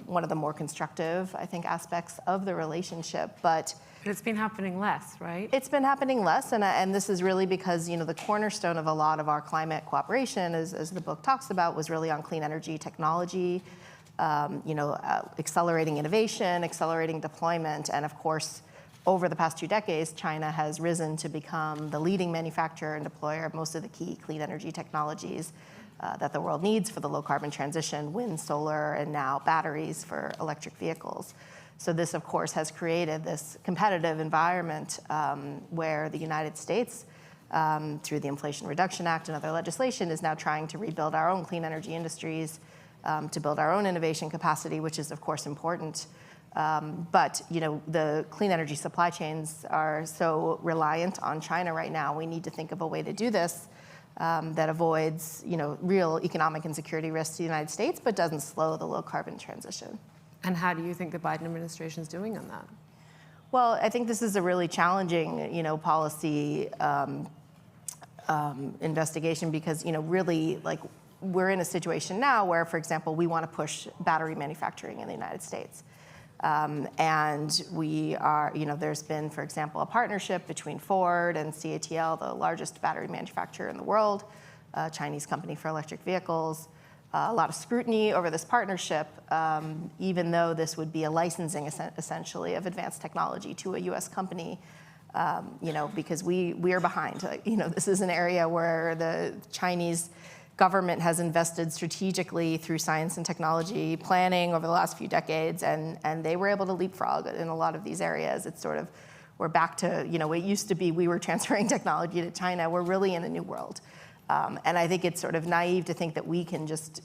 S18: one of the more constructive, I think, aspects of the relationship. But
S10: it's been happening less, right?
S18: It's been happening less, and this is really because, the cornerstone of a lot of our climate cooperation, as the book talks about, was really on clean energy technology, accelerating innovation, accelerating deployment. And of course, over the past 2 decades, China has risen to become the leading manufacturer and deployer of most of the key clean energy technologies that the world needs for the low carbon transition: wind, solar, and now batteries for electric vehicles. So this, of course, has created this competitive environment where the United States, through the Inflation Reduction Act and other legislation, is now trying to rebuild our own clean energy industries, to build our own innovation capacity, which is, of course, important. But the clean energy supply chains are so reliant on China right now. We need to think of a way to do this that avoids real economic and security risks to the United States, but doesn't slow the low carbon transition.
S10: And how do you think the Biden administration is doing on that?
S18: Well, I think this is a really challenging, policy investigation because, really, we're in a situation now where, for example, we want to push battery manufacturing in the United States. And we are, there's been, for example, a partnership between Ford and CATL, the largest battery manufacturer in the world, a Chinese company for electric vehicles. A lot of scrutiny over this partnership, even though this would be a licensing, essentially, of advanced technology to a U.S. company, because we are behind. This is an area where the Chinese government has invested strategically through science and technology planning over the last few decades, and they were able to leapfrog in a lot of these areas. It's sort of, we're back to, it used to be we were transferring technology to China. We're really in a new world. And I think it's sort of naive to think that we can just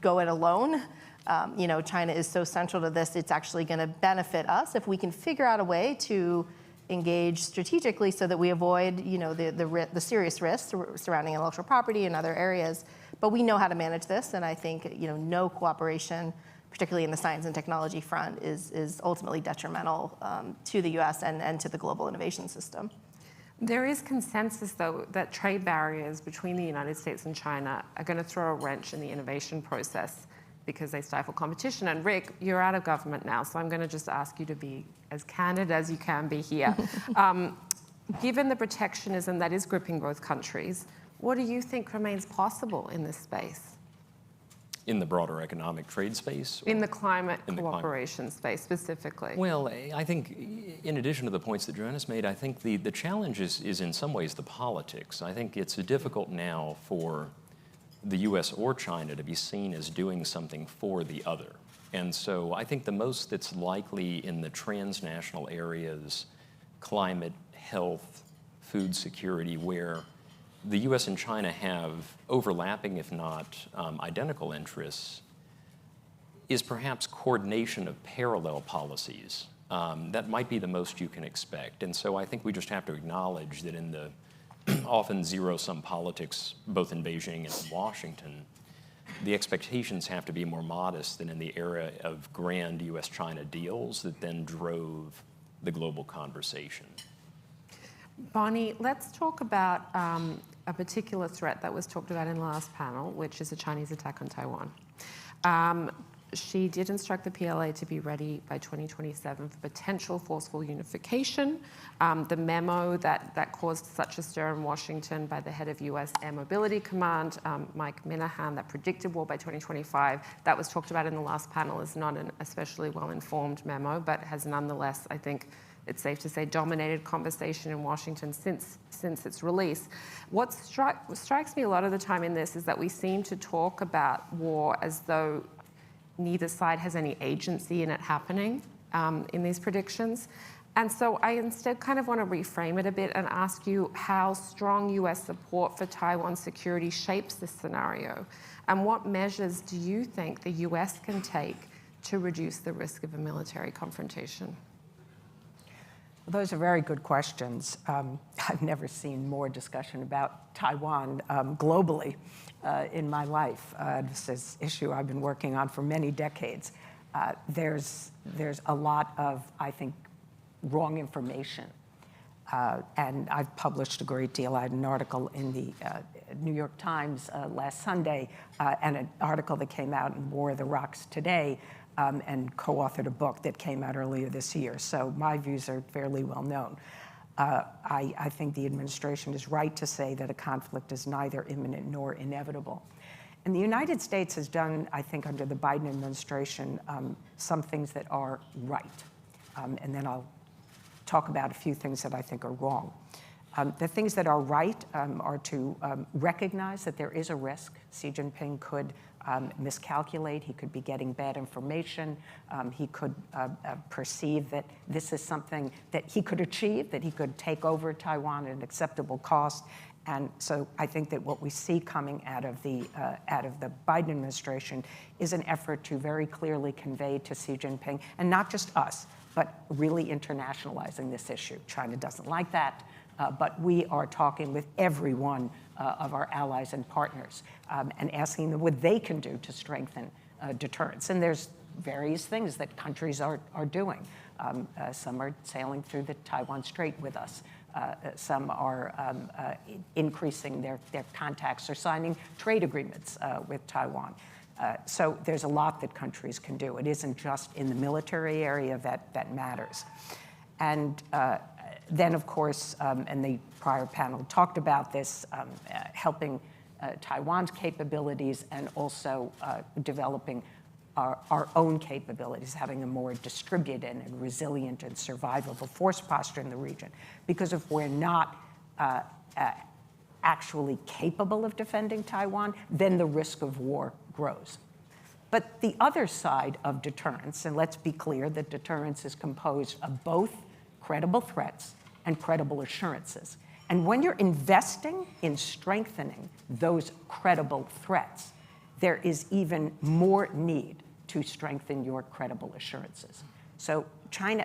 S18: go it alone. China is so central to this, it's actually going to benefit us if we can figure out a way to engage strategically so that we avoid, the serious risks surrounding intellectual property and other areas. But we know how to manage this, and I think, no cooperation, particularly in the science and technology front, is ultimately detrimental to the U.S. and to the global innovation system.
S10: There is consensus, though, that trade barriers between the United States and China are going to throw a wrench in the innovation process because they stifle competition. And Rick, you're out of government now, so I'm going to just ask you to be as candid as you can be here. Given the protectionism that is gripping both countries, what do you think remains possible in this space?
S16: In the broader economic trade space?
S10: In the climate cooperation space, specifically.
S16: Well, I think, in addition to the points that Joanna's made, I think the challenge is in some ways the politics. I think it's difficult now for the U.S. or China to be seen as doing something for the other. And so I think the most that's likely in the transnational areas, climate, health, food security, where the U.S. and China have overlapping, if not identical interests, is perhaps coordination of parallel policies. That might be the most you can expect. And so I think we just have to acknowledge that in the often zero-sum politics, both in Beijing and in Washington, the expectations have to be more modest than in the era of grand U.S.-China deals that then drove the global conversation.
S10: Bonnie, let's talk about a particular threat that was talked about in the last panel, which is the Chinese attack on Taiwan. She did instruct the PLA to be ready by 2027 for potential forceful unification. The memo that caused such a stir in Washington by the head of U.S. Air Mobility Command, Mike Minahan, that predicted war by 2025, that was talked about in the last panel, is not an especially well-informed memo, but has nonetheless, I think, it's safe to say, dominated conversation in Washington since its release. What strikes me a lot of the time in this is that we seem to talk about war as though neither side has any agency in it happening in these predictions. And so I instead kind of want to reframe it a bit and ask you how strong US support for Taiwan's security shapes this scenario, and what measures do you think the US can take to reduce the risk of a military confrontation?
S17: Those are very good questions. I've never seen more discussion about Taiwan globally in my life. This is an issue I've been working on for many decades. There's a lot of, I think, wrong information. And I've published a great deal. I had an article in the New York Times last Sunday and an article that came out in War of the Rocks today, and co-authored a book that came out earlier this year. So my views are fairly well known. I think the administration is right to say that a conflict is neither imminent nor inevitable. And the United States has done, I think, under the Biden administration, some things that are right. And then I'll talk about a few things that I think are wrong. The things that are right are to recognize that there is a risk. Xi Jinping could miscalculate. He could be getting bad information. He could perceive that this is something that he could achieve, that he could take over Taiwan at an acceptable cost. And so I think that what we see coming out of the Biden administration is an effort to very clearly convey to Xi Jinping, and not just us, but really internationalizing this issue. China doesn't like that, but we are talking with every one of our allies and partners and asking them what they can do to strengthen deterrence. And there's various things that countries are doing. Some are sailing through the Taiwan Strait with us. Some are increasing their contacts or signing trade agreements with Taiwan. So there's a lot that countries can do. It isn't just in the military area that matters. And then, of course, and the prior panel talked about this, helping Taiwan's capabilities and also developing our own capabilities, having a more distributed and resilient and survivable force posture in the region. Because if we're not actually capable of defending Taiwan, then the risk of war grows. But the other side of deterrence, and let's be clear that deterrence is composed of both credible threats and credible assurances. And when you're investing in strengthening those credible threats, there is even more need to strengthen your credible assurances. So China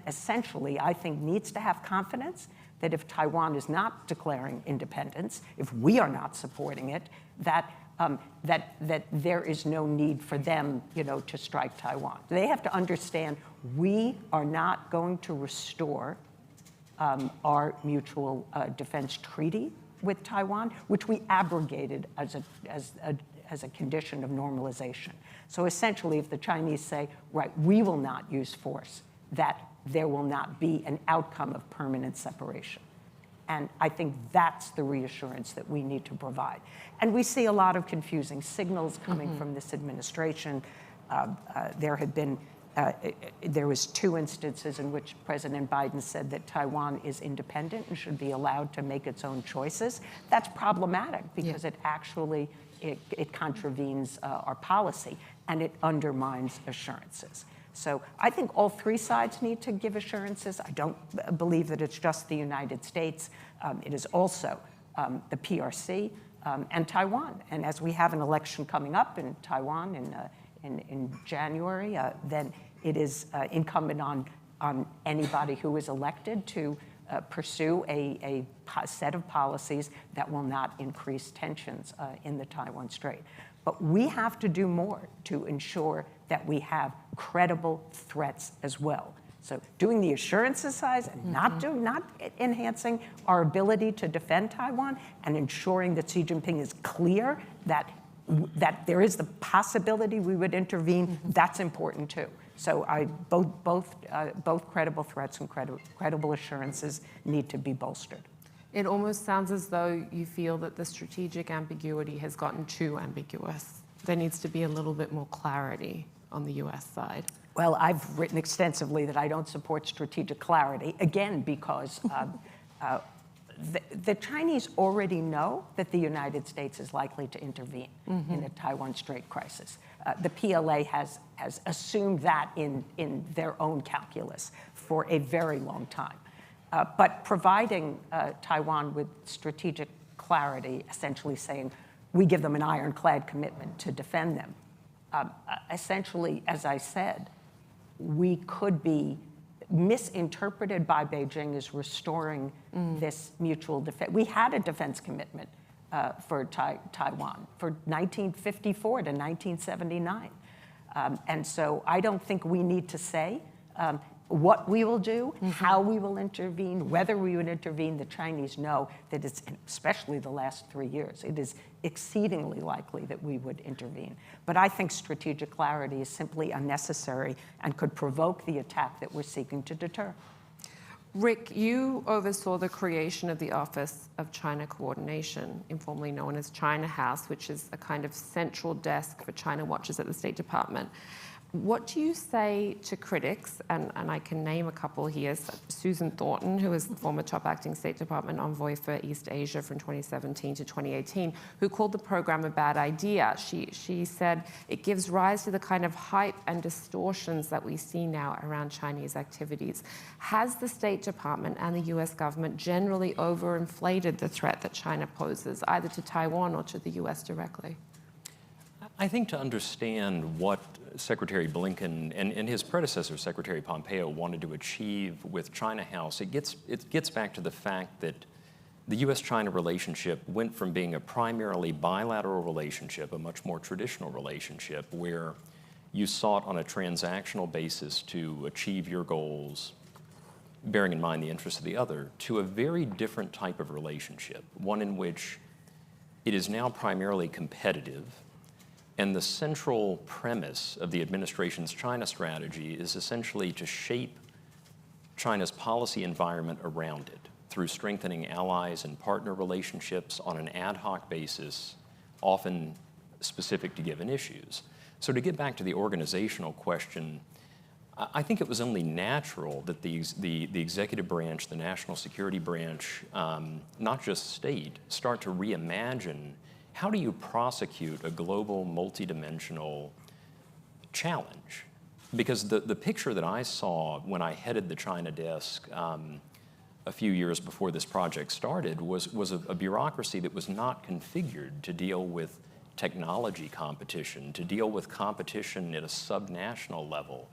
S17: essentially, I think, needs to have confidence that if Taiwan is not declaring independence, if we are not supporting it, that there is no need for them, to strike Taiwan. They have to understand we are not going to restore our mutual defense treaty with Taiwan, which we abrogated as a condition of normalization. So essentially, if the Chinese say, right, we will not use force, that there will not be an outcome of permanent separation. And I think that's the reassurance that we need to provide. And we see a lot of confusing signals coming from this administration. There was 2 instances in which President Biden said that Taiwan is independent and should be allowed to make its own choices. That's problematic because it actually it contravenes our policy and it undermines assurances. So I think all 3 sides need to give assurances. I don't believe that it's just the United States. It is also the PRC and Taiwan. And as we have an election coming up in Taiwan in January, then it is incumbent on anybody who is elected to pursue a set of policies that will not increase tensions in the Taiwan Strait. But we have to do more to ensure that we have credible threats as well. So doing the assurances side and not enhancing our ability to defend Taiwan and ensuring that Xi Jinping is clear that there is the possibility we would intervene, that's important too. So both credible threats and credible assurances need to be bolstered.
S10: It almost sounds as though you feel that the strategic ambiguity has gotten too ambiguous. There needs to be a little bit more clarity on the US side.
S17: Well, I've written extensively that I don't support strategic clarity, again, because the Chinese already know that the United States is likely to intervene in the Taiwan Strait crisis. The PLA has assumed that in their own calculus for a very long time. But providing Taiwan with strategic clarity, essentially saying, we give them an ironclad commitment to defend them. Essentially, as I said, we could be misinterpreted by Beijing as restoring this mutual defense. We had a defense commitment for Taiwan for 1954 to 1979. And so I don't think we need to say what we will do, how we will intervene, whether we would intervene. The Chinese know that it's, especially the last 3 years, it is exceedingly likely that we would intervene. But I think strategic clarity is simply unnecessary and could provoke the attack that we're seeking to deter.
S10: Rick, you oversaw the creation of the Office of China Coordination, informally known as China House, which is a kind of central desk for China watchers at the State Department. What do you say to critics, and I can name a couple here, Susan Thornton, who is the former top acting State Department envoy for East Asia from 2017 to 2018, who called the program a bad idea. She said it gives rise to the kind of hype and distortions that we see now around Chinese activities. Has the State Department and the US government generally overinflated the threat that China poses, either to Taiwan or to the US directly?
S16: I think to understand what Secretary Blinken and his predecessor, Secretary Pompeo, wanted to achieve with China House, it gets back to the fact that the US-China relationship went from being a primarily bilateral relationship, a much more traditional relationship, where you sought on a transactional basis to achieve your goals, bearing in mind the interests of the other, to a very different type of relationship, one in which it is now primarily competitive. And the central premise of the administration's China strategy is essentially to shape China's policy environment around it through strengthening allies and partner relationships on an ad hoc basis, often specific to given issues. So to get back to the organizational question, I think it was only natural that the executive branch, the national security branch, not just state, start to reimagine how do you prosecute a global, multidimensional challenge? Because the picture that I saw when I headed the China desk a few years before this project started was a bureaucracy that was not configured to deal with technology competition, to deal with competition at a subnational level.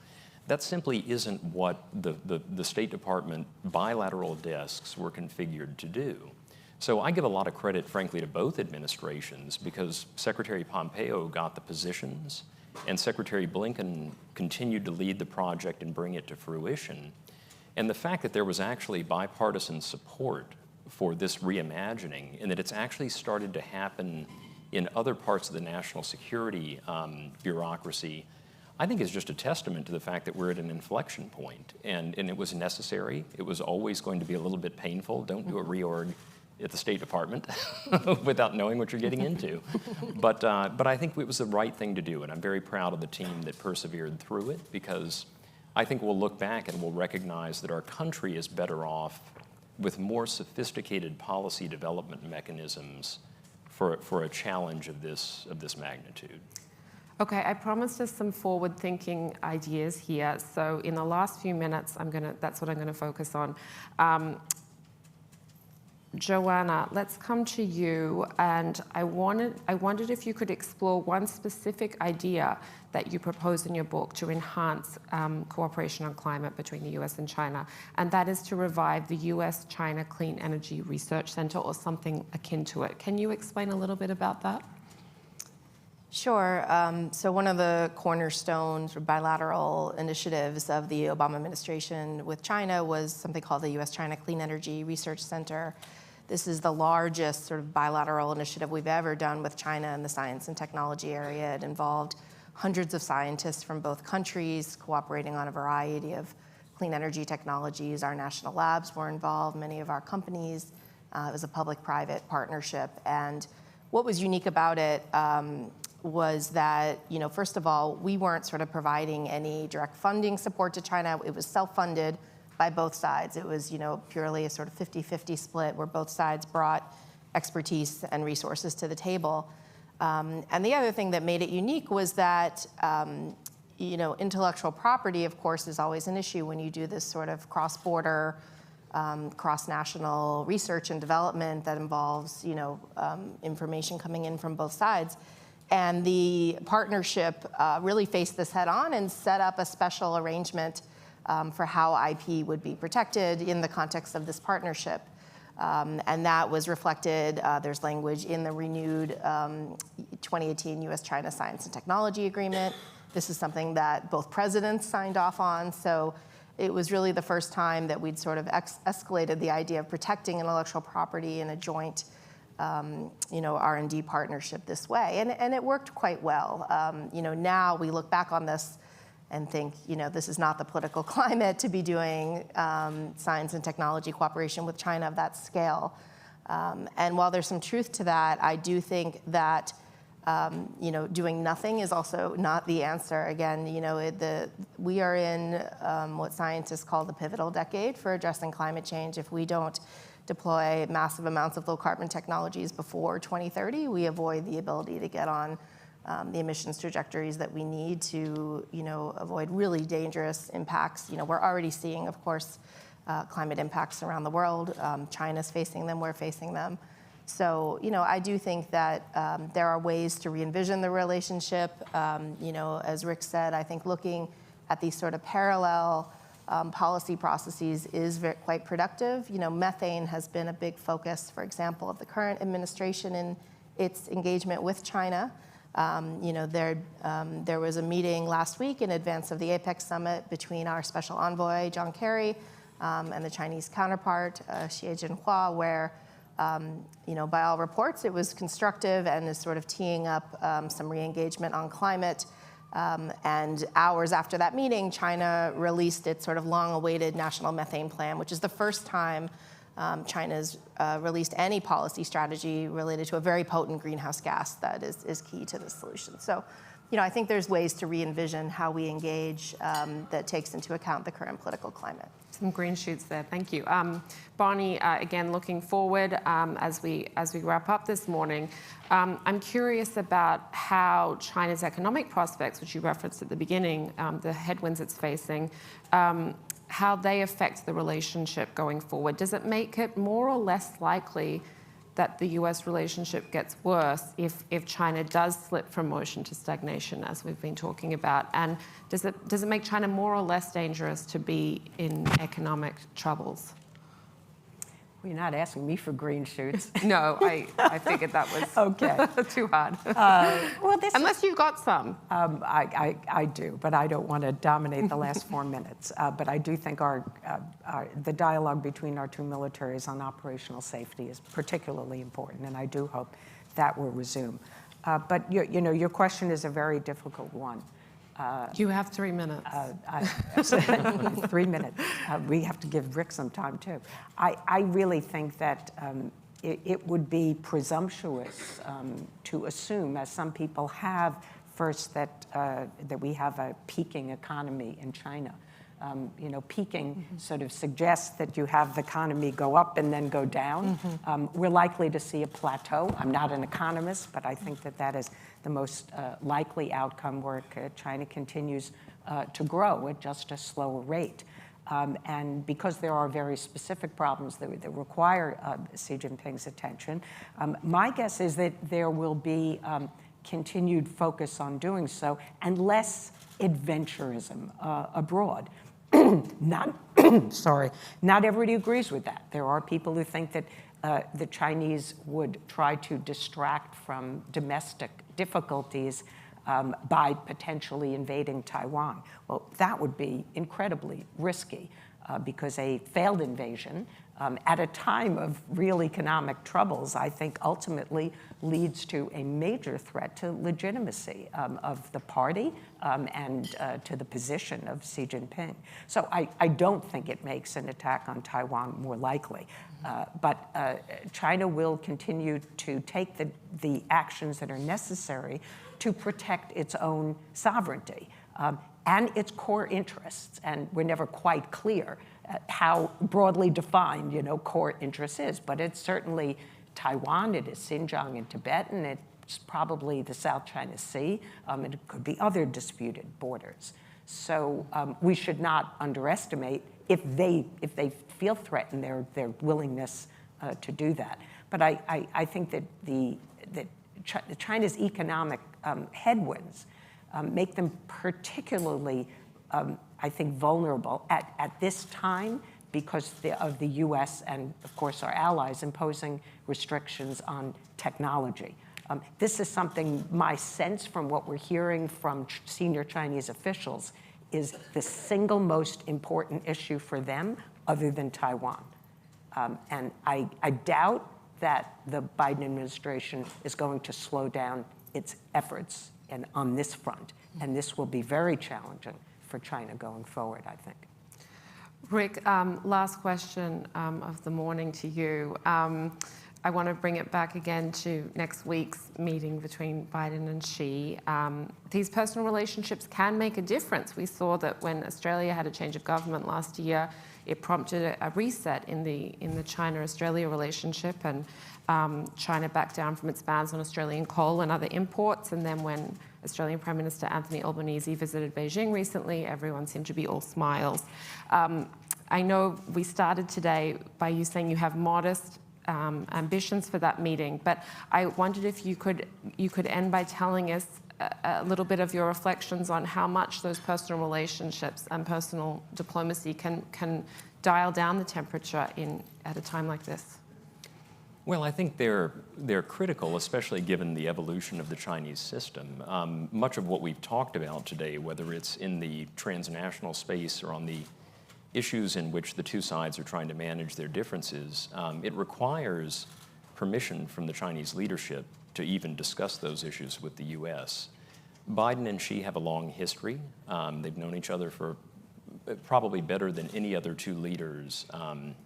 S16: That simply isn't what the State Department bilateral desks were configured to do. So I give a lot of credit, frankly, to both administrations because Secretary Pompeo got the positions and Secretary Blinken continued to lead the project and bring it to fruition. And the fact that there was actually bipartisan support for this reimagining and that it's actually started to happen in other parts of the national security bureaucracy, I think is just a testament to the fact that we're at an inflection point. And it was necessary. It was always going to be a little bit painful. Don't do a reorg at the State Department without knowing what you're getting into. But I think it was the right thing to do, and I'm very proud of the team that persevered through it because I think we'll look back and we'll recognize that our country is better off with more sophisticated policy development mechanisms for a challenge of this magnitude.
S10: Okay, I promised us some forward-thinking ideas here. So in the last few minutes, that's what I'm gonna focus on. Joanna, let's come to you, and I wondered if you could explore one specific idea that you proposed in your book to enhance cooperation on climate between the US and China, and that is to revive the US-China Clean Energy Research Center or something akin to it. Can you explain a little bit about that?
S18: Sure. So one of the cornerstones or bilateral initiatives of the Obama administration with China was something called the US-China Clean Energy Research Center. This is the largest sort of bilateral initiative we've ever done with China in the science and technology area. It involved hundreds of scientists from both countries cooperating on a variety of clean energy technologies. Our national labs were involved, many of our companies. It was a public-private partnership. And what was unique about it was that, first of all, we weren't sort of providing any direct funding support to China. It was self-funded by both sides. It was, purely a sort of 50-50 split where both sides brought expertise and resources to the table. And the other thing that made it unique was that, intellectual property, of course, is always an issue when you do this sort of cross-border, cross-national research and development that involves, information coming in from both sides. And the partnership really faced this head on and set up a special arrangement for how IP would be protected in the context of this partnership. And that was reflected, there's language in the renewed 2018 US-China Science and Technology Agreement. This is something that both presidents signed off on. So it was really the first time that we'd sort of escalated the idea of protecting intellectual property in a joint R&D partnership this way. And it worked quite well. Now we look back on this and think, this is not the political climate to be doing science and technology cooperation with China of that scale. And while there's some truth to that, I do think that, doing nothing is also not the answer. Again, we are in what scientists call the pivotal decade for addressing climate change. If we don't deploy massive amounts of low carbon technologies before 2030, we avoid the ability to get on the emissions trajectories that we need to, avoid really dangerous impacts. We're already seeing, of course, climate impacts around the world. China's facing them, we're facing them. So, I do think that there are ways to re-envision the relationship. As Rick said, I think looking at these sort of parallel policy processes is quite productive. Methane has been a big focus, for example, of the current administration in its engagement with China. There was a meeting last week in advance of the APEC summit between our special envoy, John Kerry, and the Chinese counterpart, Xie Jinhua, where, by all reports, it was constructive and is sort of teeing up some re-engagement on climate. And hours after that meeting, China released its sort of long-awaited national methane plan, which is the first time China's released any policy strategy related to a very potent greenhouse gas that is key to the solution. So, I think there's ways to re-envision how we engage that takes into account the current political climate.
S10: Some green shoots there, thank you. Bonnie, again, looking forward as we wrap up this morning, I'm curious about how China's economic prospects, which you referenced at the beginning, the headwinds it's facing, how they affect the relationship going forward. Does it make it more or less likely that the US relationship gets worse if China does slip from motion to stagnation, as we've been talking about? And does it make China more or less dangerous to be in economic troubles?
S17: Well, you're not asking me for green shoots.
S10: No, I figured that was okay. Too hard. Unless you've got some.
S17: I do, but I don't want to dominate the last 4 minutes. But I do think the dialogue between our two militaries on operational safety is particularly important, and I do hope that will resume. But your question is a very difficult one.
S10: You have 3 minutes.
S17: 3 minutes. We have to give Rick some time, too. I really think that it would be presumptuous to assume, as some people have, first, that we have a peaking economy in China. Peaking sort of suggests that you have the economy go up and then go down. We're likely to see a plateau. I'm not an economist, but I think that is the most likely outcome, where China continues to grow at just a slower rate. And because there are very specific problems that require Xi Jinping's attention, my guess is that there will be continued focus on doing so and less adventurism abroad. Not everybody agrees with that. There are people who think that the Chinese would try to distract from domestic difficulties by potentially invading Taiwan. Well, that would be incredibly risky because a failed invasion at a time of real economic troubles, I think ultimately leads to a major threat to legitimacy of the party and to the position of Xi Jinping. So I don't think it makes an attack on Taiwan more likely. But China will continue to take the actions that are necessary to protect its own sovereignty and its core interests. And we're never quite clear how broadly defined, core interest is. But it's certainly Taiwan, it is Xinjiang and Tibet, and it's probably the South China Sea, and it could be other disputed borders. So we should not underestimate, if they feel threatened, their willingness to do that. But I think that China's economic headwinds make them particularly, I think, vulnerable at this time because of the US and, of course, our allies imposing restrictions on technology. This is something, my sense from what we're hearing from senior Chinese officials, is the single most important issue for them other than Taiwan. And I doubt that the Biden administration is going to slow down its efforts on this front. And this will be very challenging for China going forward, I think.
S10: Rick, last question of the morning to you. I want to bring it back again to next week's meeting between Biden and Xi. These personal relationships can make a difference. We saw that when Australia had a change of government last year, it prompted a reset in the China-Australia relationship, and China backed down from its bans on Australian coal and other imports. And then when Australian Prime Minister Anthony Albanese visited Beijing recently, everyone seemed to be all smiles. I know we started today by you saying you have modest ambitions for that meeting, but I wondered if you could end by telling us a little bit of your reflections on how much those personal relationships and personal diplomacy can dial down the temperature at a time like this.
S16: Well, I think they're critical, especially given the evolution of the Chinese system. Much of what we've talked about today, whether it's in the transnational space or on the issues in which the two sides are trying to manage their differences, it requires permission from the Chinese leadership to even discuss those issues with the U.S. Biden and Xi have a long history. They've known each other for probably better than any other two leaders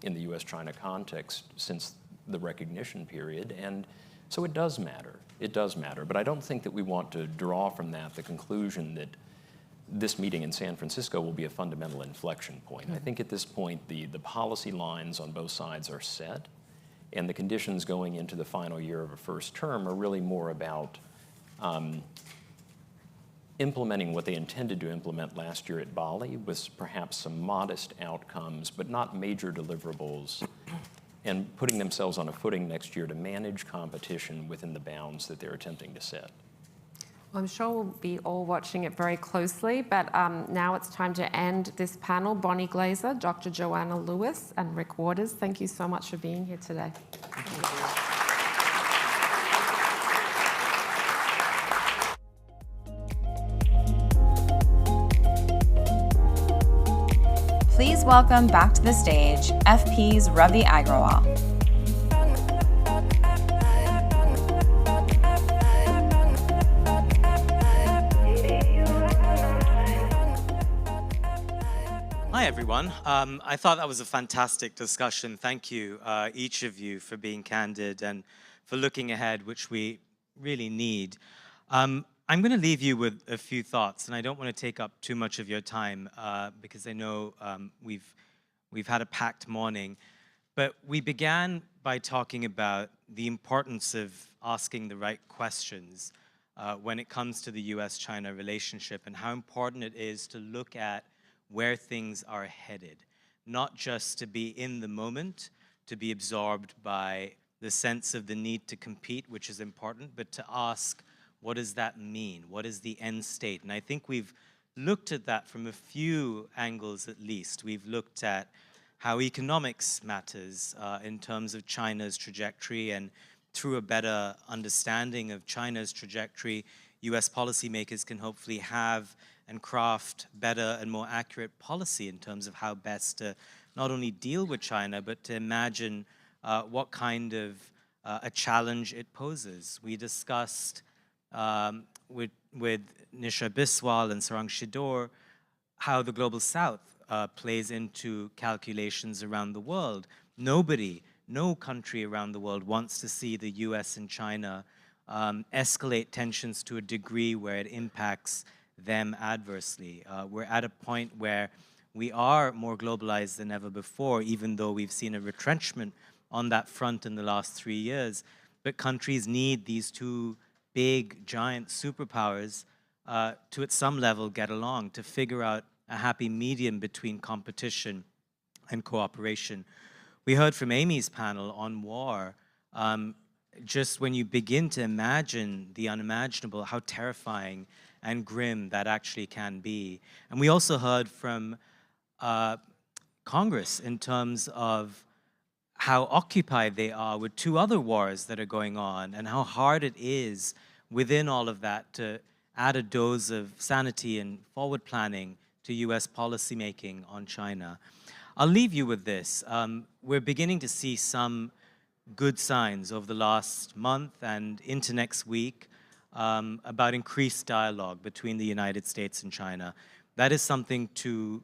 S16: in the U.S.-China context since the recognition period, and so it does matter. It does matter, but I don't think that we want to draw from that the conclusion that this meeting in San Francisco will be a fundamental inflection point. I think at this point, the policy lines on both sides are set, and the conditions going into the final year of a first term are really more about implementing what they intended to implement last year at Bali, with perhaps some modest outcomes, but not major deliverables, and putting themselves on a footing next year to manage competition within the bounds that they're attempting to set.
S10: Well, I'm sure we'll be all watching it very closely, but now it's time to end this panel. Bonnie Glaser, Dr. Joanna Lewis, and Rick Waters, thank you so much for being here today.
S1: Please welcome back to the stage FP's Ravi Agrawal.
S2: Hi, everyone. I thought that was a fantastic discussion. Thank you, each of you, for being candid and for looking ahead, which we really need. I'm going to leave you with a few thoughts, and I don't want to take up too much of your time because I know we've had a packed morning. But we began by talking about the importance of asking the right questions when it comes to the US-China relationship and how important it is to look at where things are headed, not just to be in the moment, to be absorbed by the sense of the need to compete, which is important, but to ask, what does that mean? What is the end state? And I think we've looked at that from a few angles at least. We've looked at how economics matters in terms of China's trajectory, and through a better understanding of China's trajectory, US policymakers can hopefully have and craft better and more accurate policy in terms of how best to not only deal with China, but to imagine what kind of a challenge it poses. We discussed with Nisha Biswal and Sarang Shidor how the Global South plays into calculations around the world. No country around the world wants to see the US and China escalate tensions to a degree where it impacts them adversely. We're at a point where We are more globalized than ever before, even though we've seen a retrenchment on that front in the last 3 years. But countries need these two big, giant superpowers to, at some level, get along, to figure out a happy medium between competition and cooperation. We heard from Amy's panel on war. Just when you begin to imagine the unimaginable, how terrifying and grim that actually can be. And we also heard from Congress in terms of how occupied they are with two other wars that are going on, and how hard it is within all of that to add a dose of sanity and forward planning to US policymaking on China. I'll leave you with this. We're beginning to see some good signs over the last month and into next week about increased dialogue between the United States and China. That is something to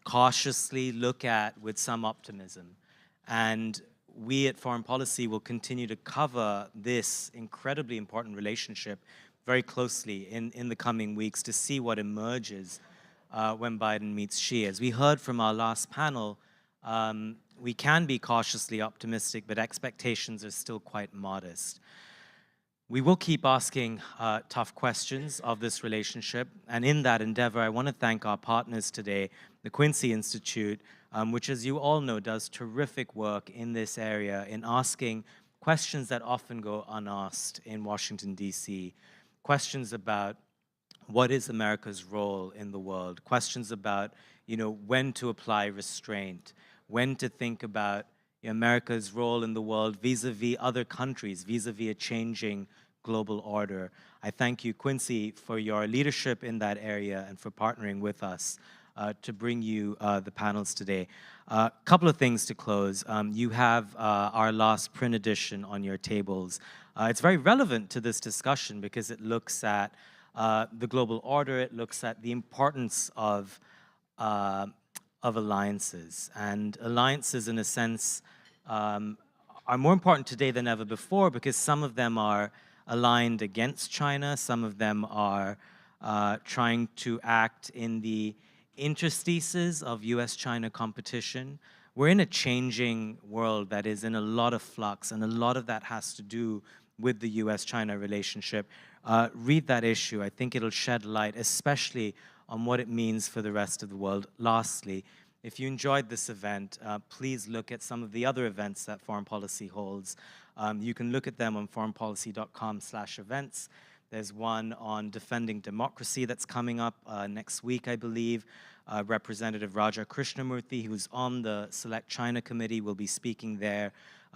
S2: cautiously look at with some optimism. And we at Foreign Policy will continue to cover this incredibly important relationship very closely in the coming weeks to see what emerges when Biden meets Xi. As we heard from our last panel, we can be cautiously optimistic, but expectations are still quite modest. We will keep asking tough questions of this relationship, and in that endeavor, I want to thank our partners today, the Quincy Institute, which, as you all know, does terrific work in this area in asking questions that often go unasked in Washington, D.C., questions about what is America's role in the world, questions about, when to apply restraint, when to think about America's role in the world vis-a-vis other countries, vis-a-vis a changing global order. I thank you, Quincy, for your leadership in that area and for partnering with us to bring you the panels today. A couple of things to close. You have our last print edition on your tables. It's very relevant to this discussion because it looks at the global order, it looks at the importance of alliances. And alliances, in a sense, are more important today than ever before because some of them are aligned against China, some of them are trying to act in the interstices of US-China competition. We're in a changing world that is in a lot of flux, and a lot of that has to do with the US-China relationship. Read that issue. I think it'll shed light, especially on what it means for the rest of the world. Lastly, if you enjoyed this event, please look at some of the other events that Foreign Policy holds. You can look at them on foreignpolicy.com/events. There's one on defending democracy that's coming up next week, I believe. Representative Raja Krishnamurthy, who's on the Select China Committee, will be speaking there.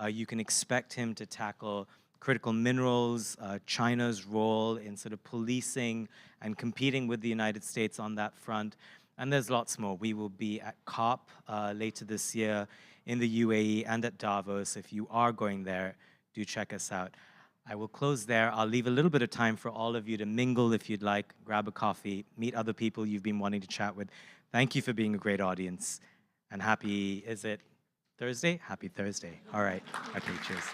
S2: You can expect him to tackle critical minerals, China's role in sort of policing and competing with the United States on that front. And there's lots more. We will be at COP later this year in the UAE and at Davos. If you are going there, do check us out. I will close there. I'll leave a little bit of time for all of you to mingle if you'd like, grab a coffee, meet other people you've been wanting to chat with. Thank you for being a great audience. And happy, is it Thursday? Happy Thursday. All right. Okay, cheers.